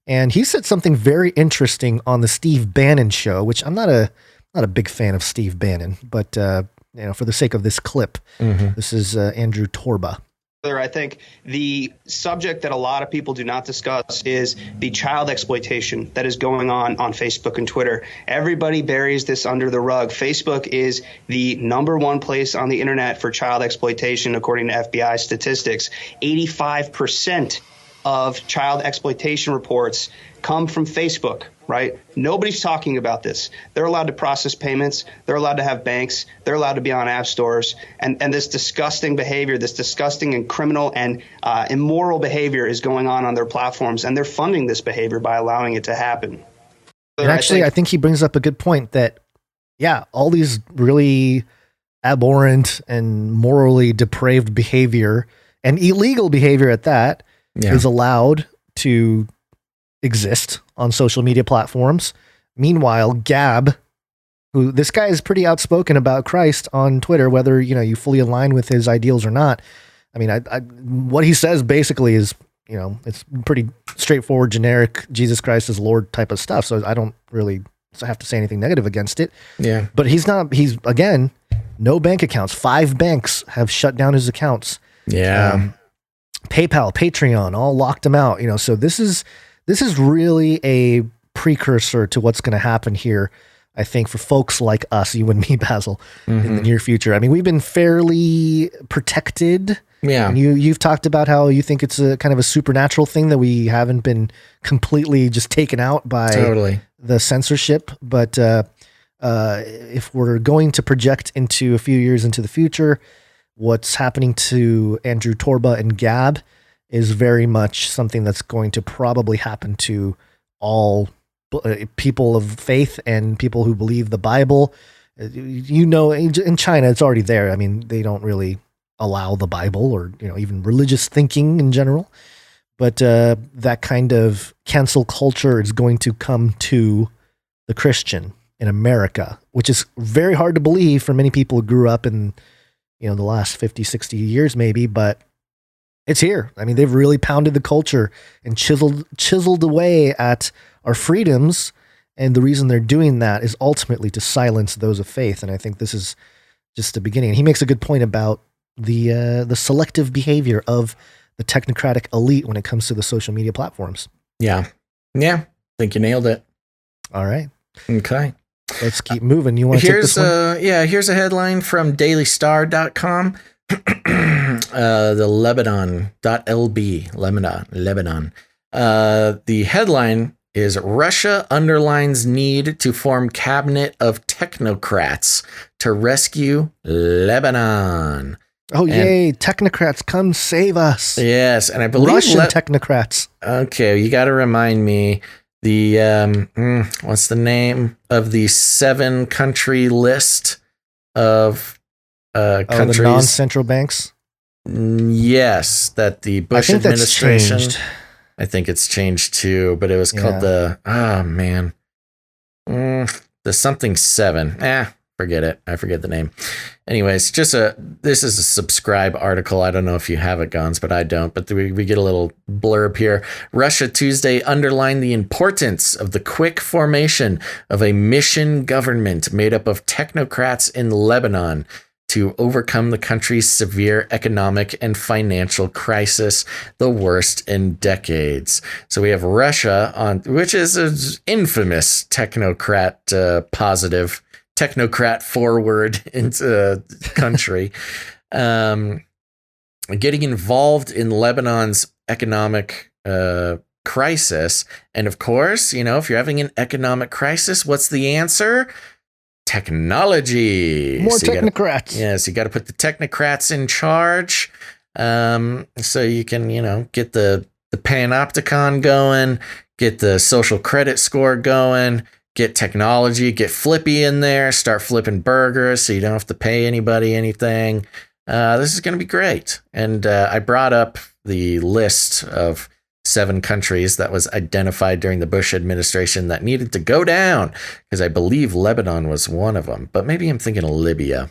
And he said something very interesting on the Steve Bannon show, which I'm not a big fan of Steve Bannon, but you know, for the sake of this clip, this is Andrew Torba. I think the subject that a lot of people do not discuss is the child exploitation that is going on Facebook and Twitter. Everybody buries this under the rug. Facebook is the #1 place on the internet for child exploitation, according to FBI statistics. 85% of child exploitation reports come from Facebook, right? Nobody's talking about this. They're allowed to process payments. They're allowed to have banks. They're allowed to be on app stores. And this disgusting behavior, this disgusting and criminal and immoral behavior is going on their platforms. And they're funding this behavior by allowing it to happen. And actually, I think he brings up a good point that, yeah, all these really abhorrent and morally depraved behavior and illegal behavior at that is allowed to exist on social media platforms. Meanwhile, Gab, who this guy is pretty outspoken about Christ on Twitter, whether you fully align with his ideals or not. I mean, what he says basically is, it's pretty straightforward, generic Jesus Christ is Lord type of stuff. So I don't really have to say anything negative against it. Yeah. But he's again, no bank accounts. 5 banks have shut down his accounts. Yeah. PayPal, Patreon, all locked him out. So this is really a precursor to what's going to happen here, I think, for folks like us, you and me, Basil, in the near future. I mean, we've been fairly protected. Yeah. And you've talked about how you think it's a kind of a supernatural thing that we haven't been completely just taken out by the censorship. But if we're going to project into a few years into the future, what's happening to Andrew Torba and Gab is very much something that's going to probably happen to all people of faith and people who believe the Bible. In China, it's already there. I mean, they don't really allow the Bible or, even religious thinking in general. But that kind of cancel culture is going to come to the Christian in America, which is very hard to believe for many people who grew up in, the last 50, 60 years maybe, but it's here. I mean, they've really pounded the culture and chiseled away at our freedoms. And the reason they're doing that is ultimately to silence those of faith. And I think this is just the beginning. And he makes a good point about the selective behavior of the technocratic elite when it comes to the social media platforms. Yeah. Yeah. I think you nailed it. All right. Okay. Let's keep moving. You want to take this one? Here's a headline from dailystar.com. The Lebanon.lb, Lebanon. The headline is Russia underlines need to form cabinet of technocrats to rescue Lebanon. Oh, yay. Technocrats, come save us. Yes. And I believe Russian technocrats. Okay. You got to remind me the, what's the name of the 7 country list of countries? The non-central banks? Yes. That the Bush administration. I think it's changed too, but it was called the something 7. Forget it. I forget the name. Anyways, this is a subscribe article. I don't know if you have it, Gons, but I don't. But we get a little blurb here. Russia Tuesday underlined the importance of the quick formation of a mission government made up of technocrats in Lebanon to overcome the country's severe economic and financial crisis, the worst in decades. So we have Russia, which is an infamous technocrat positive, technocrat forward into country, getting involved in Lebanon's economic crisis. And of course, if you're having an economic crisis, what's the answer? Technology. More technocrats. You got to put the technocrats in charge. So you can, get the panopticon going, get the social credit score going, get technology, get Flippy in there, start flipping burgers so you don't have to pay anybody anything. This is going to be great. And I brought up the list of 7 countries that was identified during the Bush administration that needed to go down, because I believe Lebanon was one of them. But maybe I'm thinking of Libya.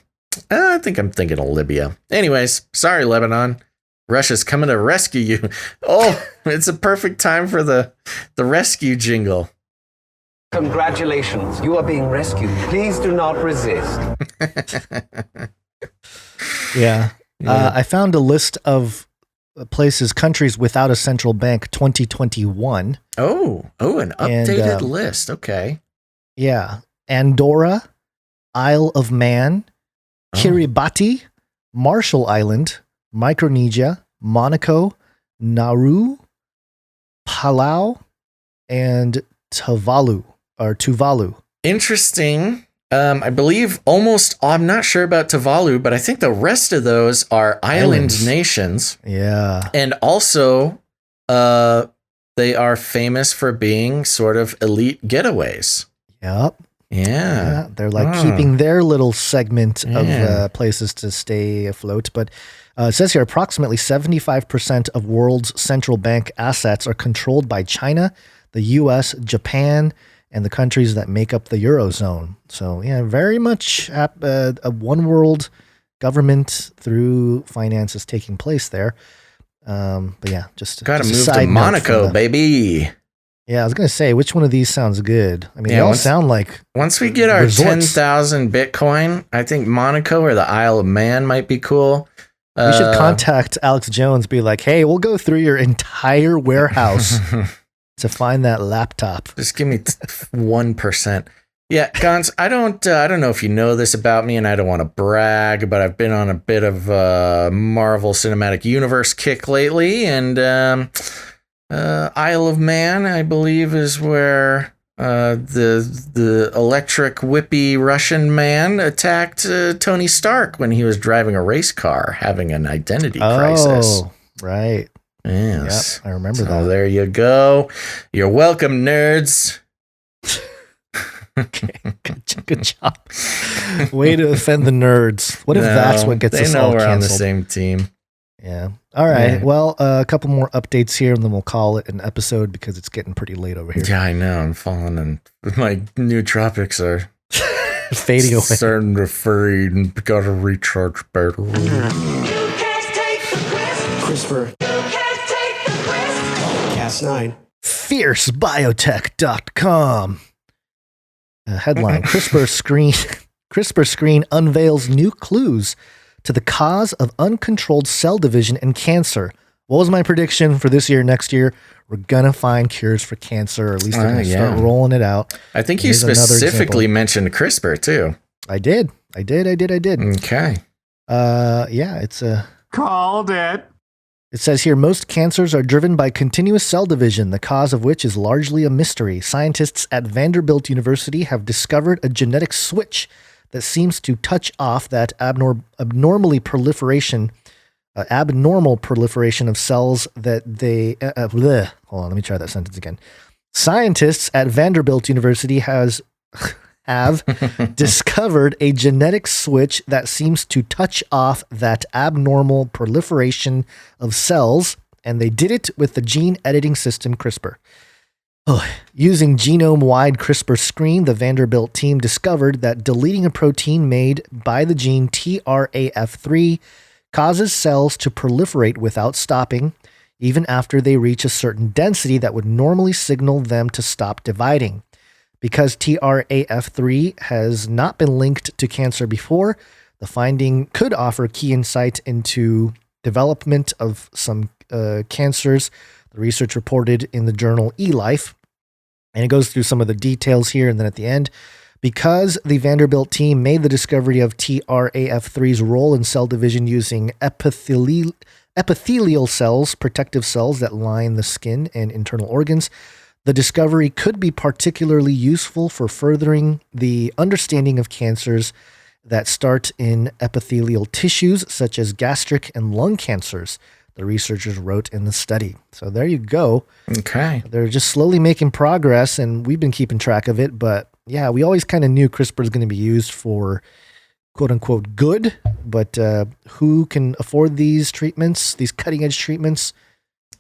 I think I'm thinking of Libya. Anyways, sorry, Lebanon. Russia's coming to rescue you. Oh, it's a perfect time for the rescue jingle. Congratulations, you are being rescued. Please do not resist. Yeah. I found a list of countries without a central bank 2021. Oh, an updated list. Okay. Yeah. Andorra, Isle of Man, Kiribati, Marshall Island, Micronesia, Monaco, Nauru, Palau, and Tuvalu. Interesting. I believe I'm not sure about Tuvalu, but I think the rest of those are island nations. Yeah. And also, the they are famous for being sort of elite getaways. Yep. Yeah. They're like keeping their little segment of places to stay afloat. But it says here approximately 75% of world's central bank assets are controlled by China, the U.S., Japan, and the countries that make up the Eurozone. So, yeah, very much a one world government through finances taking place there. But yeah, just got to just a move to side note Monaco, from baby. Yeah, I was going to say, which one of these sounds good? I mean, they all sound like once we get our resorts. 10,000 Bitcoin, I think Monaco or the Isle of Man might be cool. We should contact Alex Jones, be like, hey, we'll go through your entire warehouse to find that laptop. Just give me 1%. Yeah, Gons, I don't know if you know this about me, and I don't want to brag, but I've been on a bit of a Marvel Cinematic Universe kick lately, and Isle of Man, I believe, is where the electric whippy Russian man attacked Tony Stark when he was driving a race car, having an identity crisis. Oh, right. Yes. Yep, I remember that. Oh, there you go. You're welcome, nerds. Okay, good job. Way to offend the nerds. What if that's what gets us all canceled? They know we're on the same team. Yeah. All right. Yeah. Well, a couple more updates here, and then we'll call it an episode because it's getting pretty late over here. Yeah, I know. I'm falling, and my nootropics are fading away. Starting to fade, and got to recharge better. CRISPR. Cas9. FierceBiotech.com. Headline: CRISPR screen unveils new clues to the cause of uncontrolled cell division and cancer. What was my prediction for this year, next year? We're going to find cures for cancer, or at least they're going to start rolling it out. I think you specifically mentioned CRISPR, too. I did. Okay. Yeah, it's a... Called it. It says here, most cancers are driven by continuous cell division, the cause of which is largely a mystery. Scientists at Vanderbilt University have discovered a genetic switch that seems to touch off that abnormal proliferation of cells that they... Hold on, let me try that sentence again. Scientists at Vanderbilt University have discovered a genetic switch that seems to touch off that abnormal proliferation of cells, and they did it with the gene editing system CRISPR. Using genome-wide CRISPR screen, the Vanderbilt team discovered that deleting a protein made by the gene TRAF3 causes cells to proliferate without stopping, even after they reach a certain density that would normally signal them to stop dividing. Because TRAF3 has not been linked to cancer before, the finding could offer key insight into development of some cancers. The research reported in the journal eLife. And it goes through some of the details here, and then at the end, because the Vanderbilt team made the discovery of TRAF3's role in cell division using epithelial cells, protective cells that line the skin and internal organs, the discovery could be particularly useful for furthering the understanding of cancers that start in epithelial tissues, such as gastric and lung cancers, the researchers wrote in the study. So there you go. Okay. They're just slowly making progress, and we've been keeping track of it. But yeah, we always kind of knew CRISPR is going to be used for quote unquote good. But who can afford these treatments, these cutting edge treatments?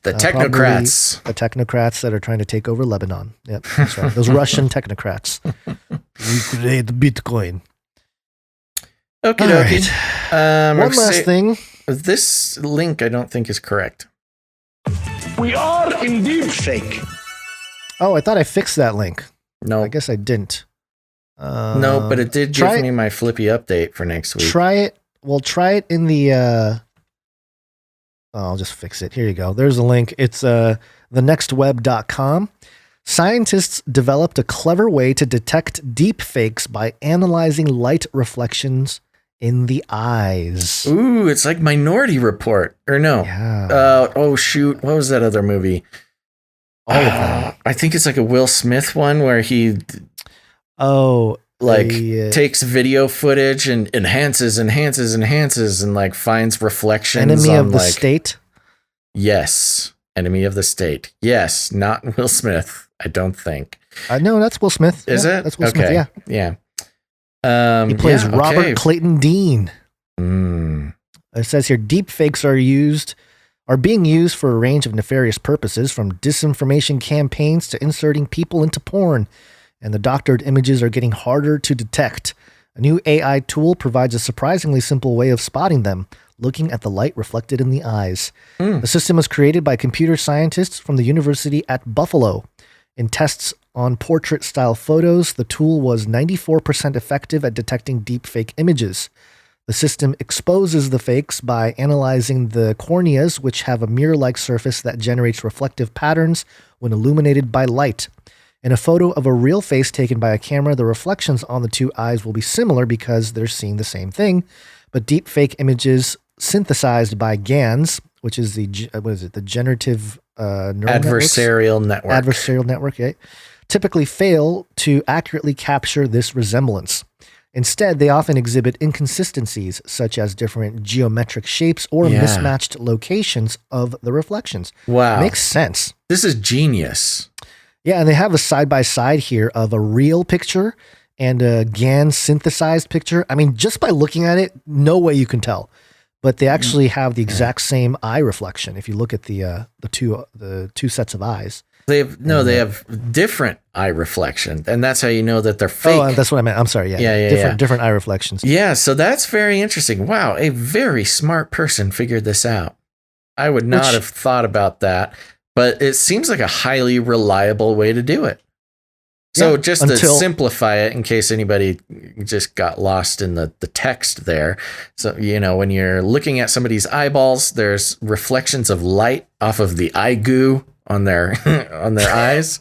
The technocrats. The technocrats that are trying to take over Lebanon. Yep, that's right. Those Russian technocrats. We create Bitcoin. Okay, dokie. One last thing. This link I don't think is correct. We are in deep fake. Oh, I thought I fixed that link. No. I guess I didn't. No, but it did give me my Flippy update for next week. Try it. Well, try it in the... I'll just fix it. Here you go. There's a link. It's thenextweb.com. Scientists developed a clever way to detect deep fakes by analyzing light reflections in the eyes. Ooh, it's like Minority Report. Or no. Yeah. Oh, shoot. What was that other movie? All of them. I think it's like a Will Smith one where he... takes video footage and enhances and like finds reflections. Enemy of the State? Yes. Enemy of the State. Yes, not Will Smith, I don't think. No, that's Will Smith. Is it? That's Will okay. Smith, Yeah. He plays Robert Clayton Dean. Mm. It says here, deepfakes are being used for a range of nefarious purposes, from disinformation campaigns to inserting people into porn, and the doctored images are getting harder to detect. A new AI tool provides a surprisingly simple way of spotting them, looking at the light reflected in the eyes. The system was created by computer scientists from the University at Buffalo. In tests on portrait-style photos, the tool was 94% effective at detecting deepfake images. The system exposes the fakes by analyzing the corneas, which have a mirror-like surface that generates reflective patterns when illuminated by light. In a photo of a real face taken by a camera, the reflections on the two eyes will be similar because they're seeing the same thing. But deepfake images synthesized by GANs, which is the generative adversarial network. Adversarial network, yeah, typically fail to accurately capture this resemblance. Instead, they often exhibit inconsistencies, such as different geometric shapes or mismatched locations of the reflections. Wow. Makes sense. This is genius. Yeah, and they have a side-by-side here of a real picture and a GAN synthesized picture. I mean, just by looking at it, no way you can tell. But they actually have the exact same eye reflection if you look at the two sets of eyes. They have different eye reflection, and that's how you know that they're fake. Oh, that's what I meant. I'm sorry. Different eye reflections. Yeah, so that's very interesting. Wow, a very smart person figured this out. I would not have thought about that, but it seems like a highly reliable way to do it. So just to simplify it, in case anybody just got lost in the text there. So, when you're looking at somebody's eyeballs, there's reflections of light off of the eye goo on their eyes.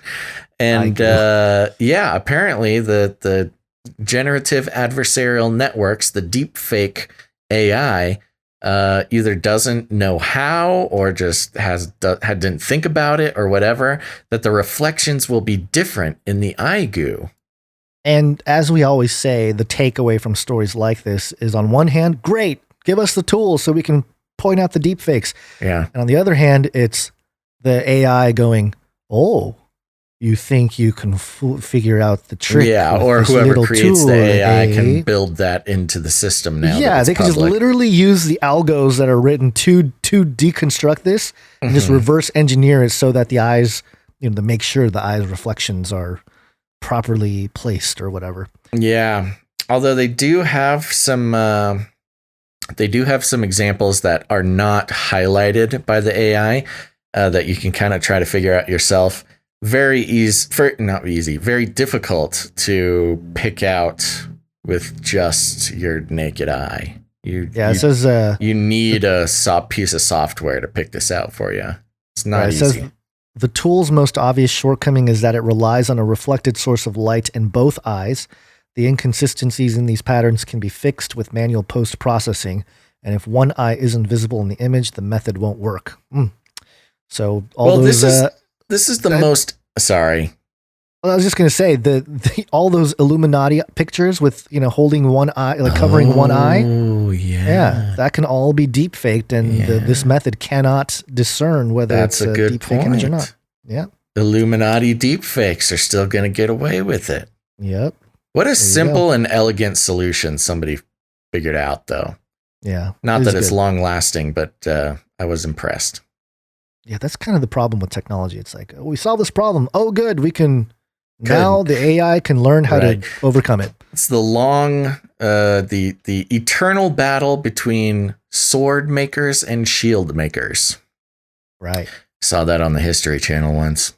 And apparently the generative adversarial networks, the deepfake AI, either doesn't know how or just didn't think about it or whatever, that the reflections will be different in the eye goo. And as we always say, the takeaway from stories like this is, on one hand, great, give us the tools so we can point out the deepfakes. Yeah. And on the other hand, it's the AI going, oh, you think you can figure out the trick? Yeah, or whoever creates the AI can build that into the system now. Yeah, they can just literally use the algos that are written to deconstruct this and just reverse engineer it so that the eyes, to make sure the eyes reflections are properly placed or whatever. Yeah, although they do have some examples that are not highlighted by the AI that you can kind of try to figure out yourself. Very difficult to pick out with just your naked eye. It says you need a piece of software to pick this out for you. It's not easy. Says, the tool's most obvious shortcoming is that it relies on a reflected source of light in both eyes. The inconsistencies in these patterns can be fixed with manual post-processing, and if one eye isn't visible in the image, the method won't work. So this is the most. Sorry. Well, I was just going to say all those Illuminati pictures with holding one eye, like covering one eye. Oh yeah, that can all be deep faked, and this method cannot discern whether it's a deep fake image or not. Yeah, Illuminati deep fakes are still going to get away with it. Yep. What a simple and elegant solution somebody figured out, though. Yeah, not that it's long lasting, but I was impressed. Yeah, that's kind of the problem with technology. It's like, we solved this problem. Oh, good. We can now the AI can learn how to overcome it. It's the long, the eternal battle between sword makers and shield makers. Right. Saw that on the History Channel once.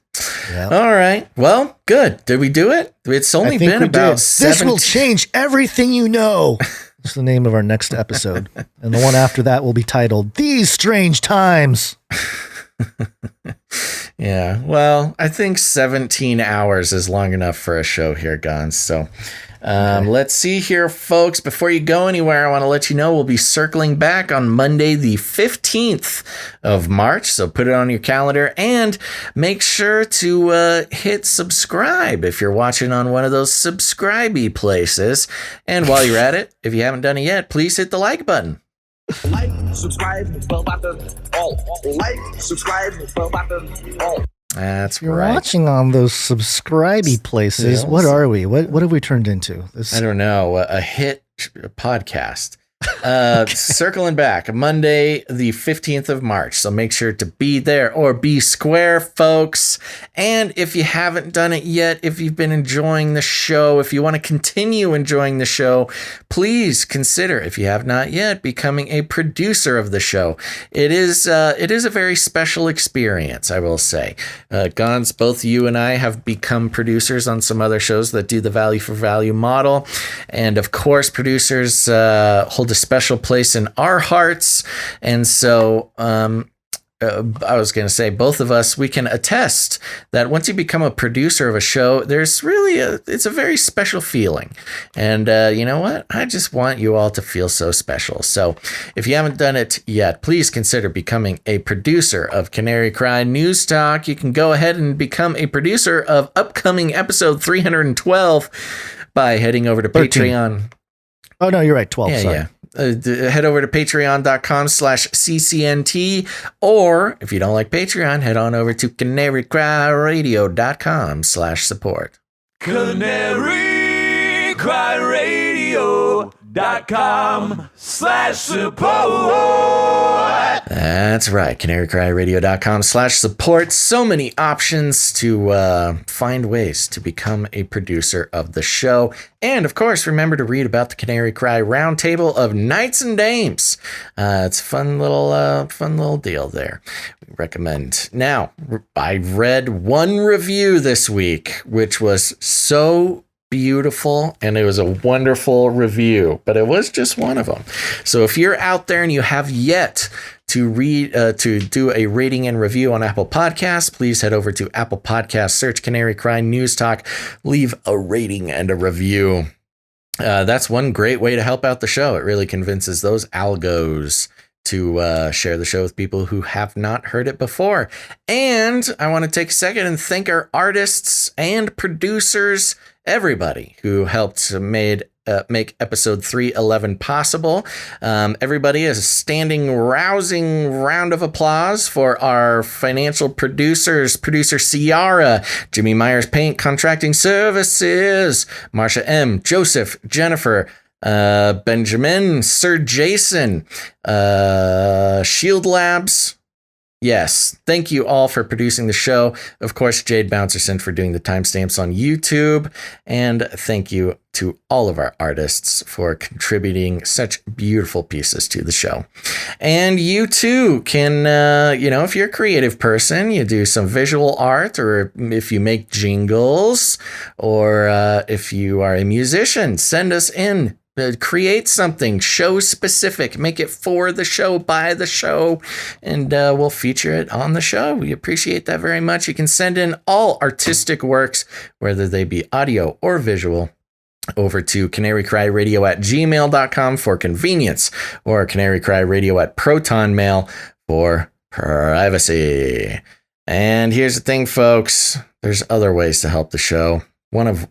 Yep. All right. Well, good. Did we do it? It's only been about 7. This will change everything you know. That's the name of our next episode. And the one after that will be titled These Strange Times. Yeah, well, I think 17 hours is long enough for a show here, Gons. So let's see here, folks. Before you go anywhere, I want to let you know we'll be circling back on Monday, the 15th of March. So put it on your calendar and make sure to hit subscribe if you're watching on one of those subscribe-y places. And while you're at it, if you haven't done it yet, please hit the like button. subscribe, bell button, all. Like, subscribe, bell button, all. That's You're right. watching on those subscribey places. Yes. What are we? What have we turned into? I don't know. A hit podcast. Circling back, Monday, the 15th of March. So make sure to be there or be square, folks. And if you haven't done it yet, if you've been enjoying the show, if you want to continue enjoying the show, please consider, if you have not yet, becoming a producer of the show. It is a very special experience, I will say. Gons, both you and I have become producers on some other shows that do the value for value model. And of course, producers hold a special place in our hearts. And so I was going to say, both of us, we can attest that once you become a producer of a show, there's really it's a very special feeling. And you know what? I just want you all to feel so special. So if you haven't done it yet, please consider becoming a producer of Canary Cry News Talk. You can go ahead and become a producer of upcoming episode 312 by heading over to 13. Patreon. Oh, no, you're right. 12. Yeah, sorry. yeah. Head over to patreon.com/ccnt, or if you don't like Patreon, head on over to canarycryradio.com/support. canarycryradio.com/support. That's right, canarycryradio.com/support. So many options to find ways to become a producer of the show. And of course, remember to read about the Canary Cry Roundtable of Knights and Dames. It's a fun little deal there. We recommend. Now, I read one review this week, which was so beautiful, and it was a wonderful review, but it was just one of them. So if you're out there and you have yet to read, to do a rating and review on Apple Podcasts, please head over to Apple Podcasts, search Canary Cry News Talk, leave a rating and a review. That's one great way to help out the show. It really convinces those algos to share the show with people who have not heard it before. And I want to take a second and thank our artists and producers, everybody who helped make episode 311 possible. Everybody is a standing, rousing round of applause for our financial producers, producer Ciara, Jimmy Myers Paint Contracting Services, Marsha M, Joseph, Jennifer, Benjamin, Sir Jason, Shield Labs. Yes, thank you all for producing the show. Of course, Jade Bouncerson for doing the timestamps on YouTube. And thank you to all of our artists for contributing such beautiful pieces to the show. And you too can, if you're a creative person, you do some visual art, or if you make jingles, or if you are a musician, send us in. Create something show specific, make it for the show, by the show, and we'll feature it on the show. We appreciate that very much. You can send in all artistic works, whether they be audio or visual, over to canarycryradio@gmail.com for convenience, or canarycryradio@protonmail for privacy. And here's the thing, folks, there's other ways to help the show.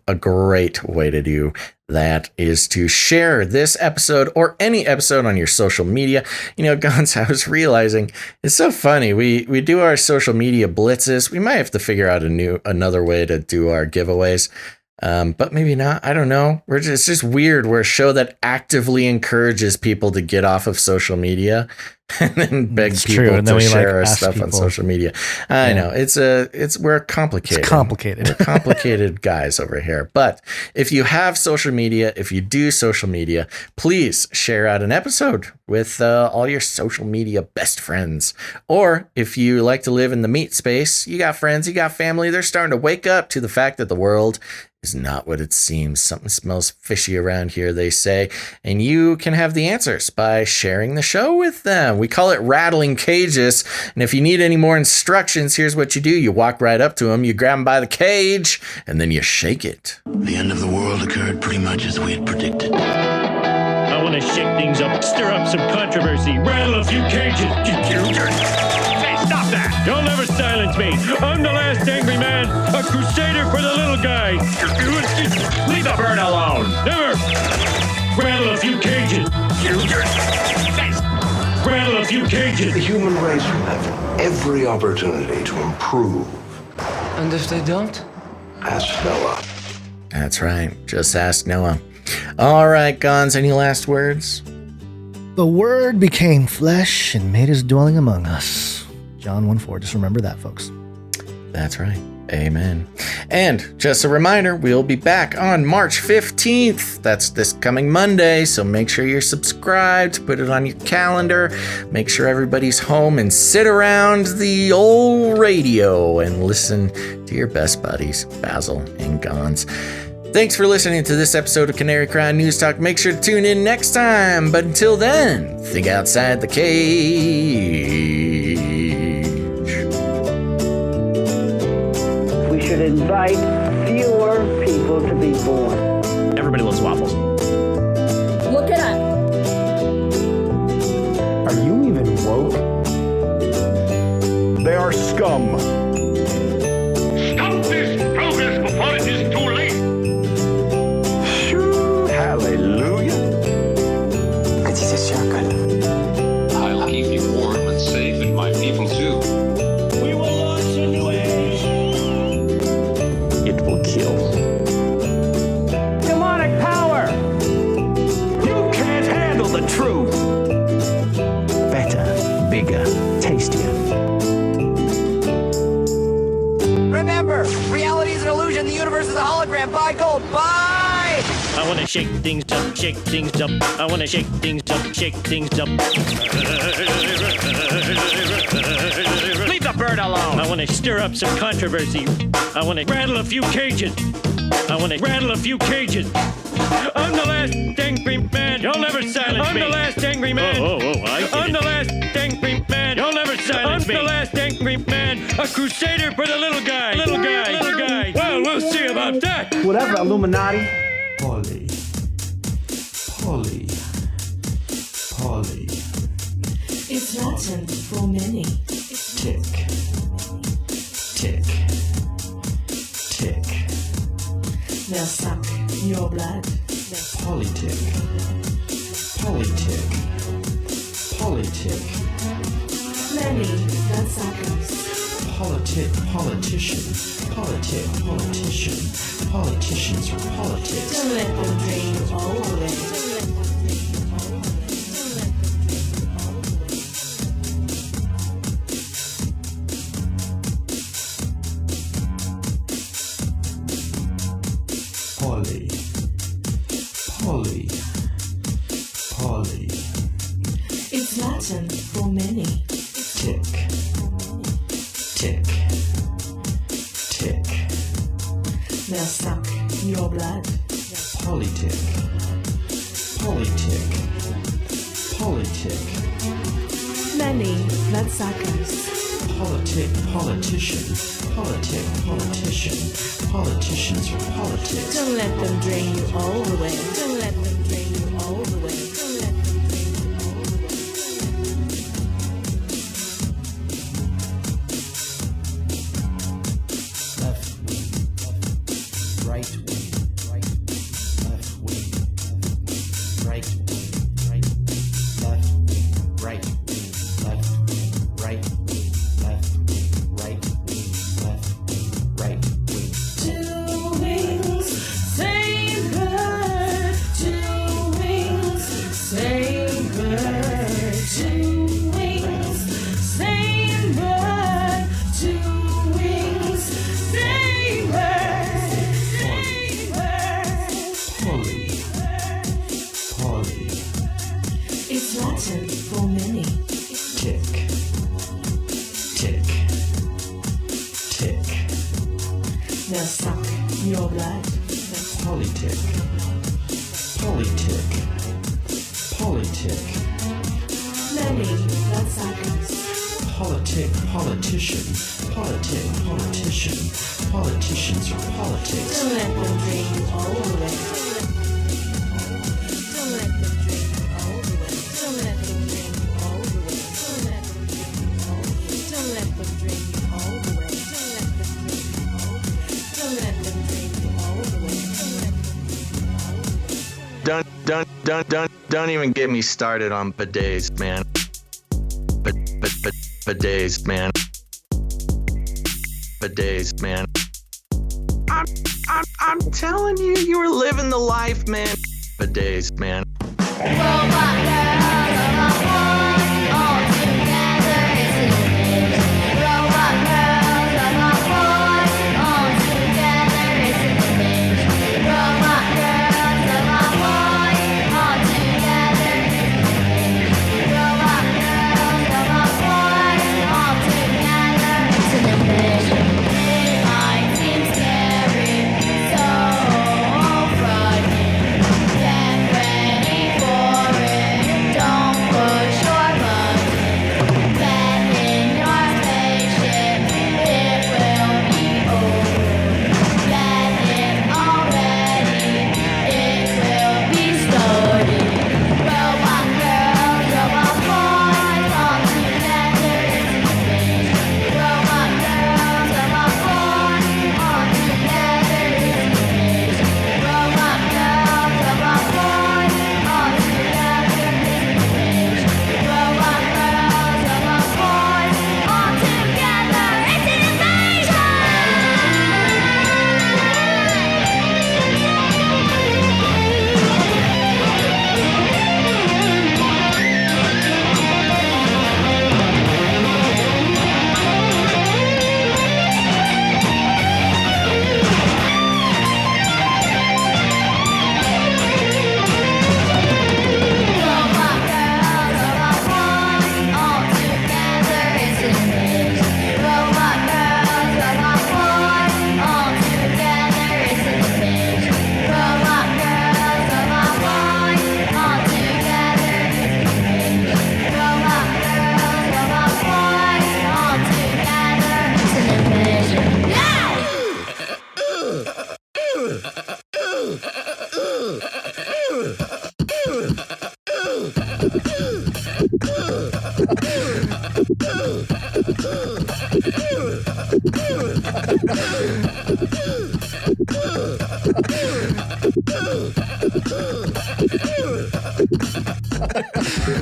A great way to do that is to share this episode or any episode on your social media. You know, Gons, I was realizing it's so funny. We do our social media blitzes. We might have to figure out another way to do our giveaways. But maybe not. I don't know. It's just weird. We're a show that actively encourages people to get off of social media and then beg people to share our stuff on social media. I know we're complicated. It's complicated. We're complicated guys over here. But if you have social media, if you do social media, please share out an episode with all your social media best friends. Or if you like to live in the meat space, you got friends, you got family, they're starting to wake up to the fact that the world is not what it seems. Something smells fishy around here, they say. And you can have the answers by sharing the show with them. We call it rattling cages. And if you need any more instructions, here's what you do. You walk right up to them, you grab them by the cage, and then you shake it. The end of the world occurred pretty much as we had predicted. I want to shake things up, stir up some controversy, rattle a few cages. Hey, stop that! You'll never silence me. I'm the last angry man, a crusader for the little guy. Leave the bird alone! Never! Rattle a few cages. Rattle few cages. The human race will have every opportunity to improve. And if they don't? Ask Noah. That's right. Just ask Noah. All right, Gons, any last words? The Word became flesh and made his dwelling among us. John 1:4. Just remember that, folks. That's right. Amen. And just a reminder, we'll be back on March 15th. That's this coming Monday. So make sure you're subscribed, put it on your calendar, make sure everybody's home and sit around the old radio and listen to your best buddies, Basil and Gons. Thanks for listening to this episode of Canary Cry News Talk. Make sure to tune in next time. But until then, think outside the cage. We should invite fewer people to be born. Everybody loves waffles. Look it up. Are you even woke? They are scum. Stop this progress before it is too late. Shoo, hallelujah. It's a circle. I'll keep you warm and safe, and my people too. We will launch a new age. It will kill. Demonic power! You can't handle the truth. Better, bigger, tastier. Remember, reality is an illusion. The universe is a hologram. Buy gold. Buy! I wanna shake things up, shake things up. I wanna shake things up, shake things up. Leave the bird alone. I wanna stir up some controversy. I wanna rattle a few cages. I'm the last angry man. You'll never silence me. I'm the last angry man. I'm the last angry man. You'll never silence me. I'm the last angry man. A crusader for the little guy. Well, we'll see about that. Whatever, Illuminati. Polly. It's Latin for many. Tick. Tick. Tick. They'll suck your blood. Politic. Many bloodsuckers. Politician. Politicians are politics. Don't let them drain you all away. Polly. It's Latin for many. Tick. They'll suck your blood. Politic. Many bloodsuckers. Politicians are politics. Don't let them drain you all the way. It's Latin for many. Tick. They'll suck your blood. Politic. Many bloodsuckers. Politicians are politics. Don't let them drain you all the way. Don't even get me started on bidets, man. For days, man. For days, man. I'm telling you, you were living the life, man. For days, man.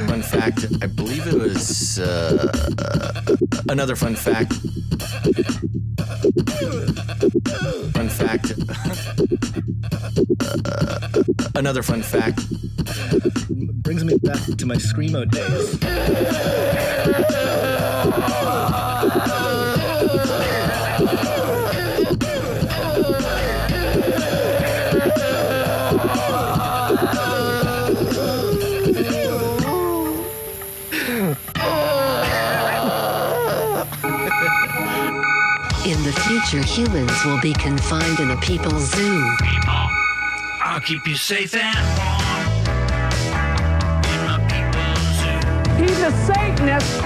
Fun fact, I believe it was another fun fact. Fun fact. Another fun fact. Brings me back to my Screamo days. In the future, humans will be confined in a people's zoo. People, I'll keep you safe and warm in my people's zoo. He's a Satanist.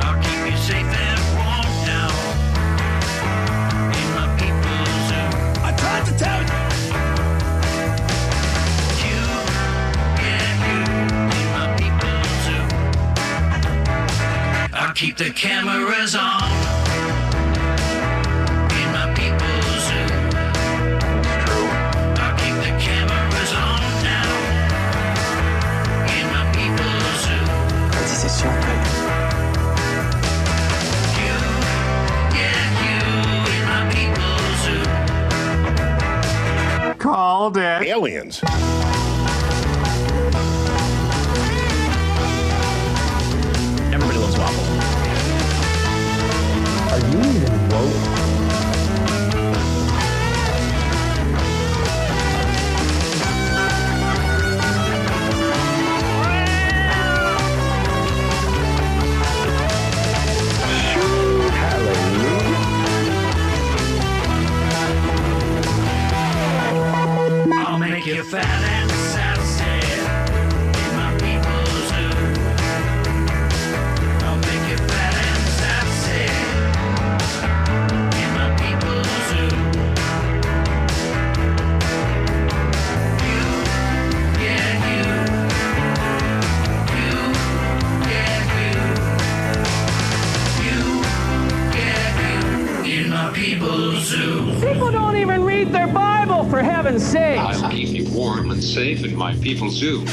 I'll keep you safe and warm now in my people's zoo. I tried to tell you. You, yeah, you in my people's zoo. I'll keep the cameras on. Called it. Aliens. Everybody loves waffle. Are you even woke? Make you fat and sassy in my people's zoo. I'll make you fat and sassy in my people's zoo. You, yeah, you. You, yeah, you. You, yeah, you. In my people's zoo. People don't even read their Bible, for heaven's sake. I'll keep you warm and safe in my people's zoo.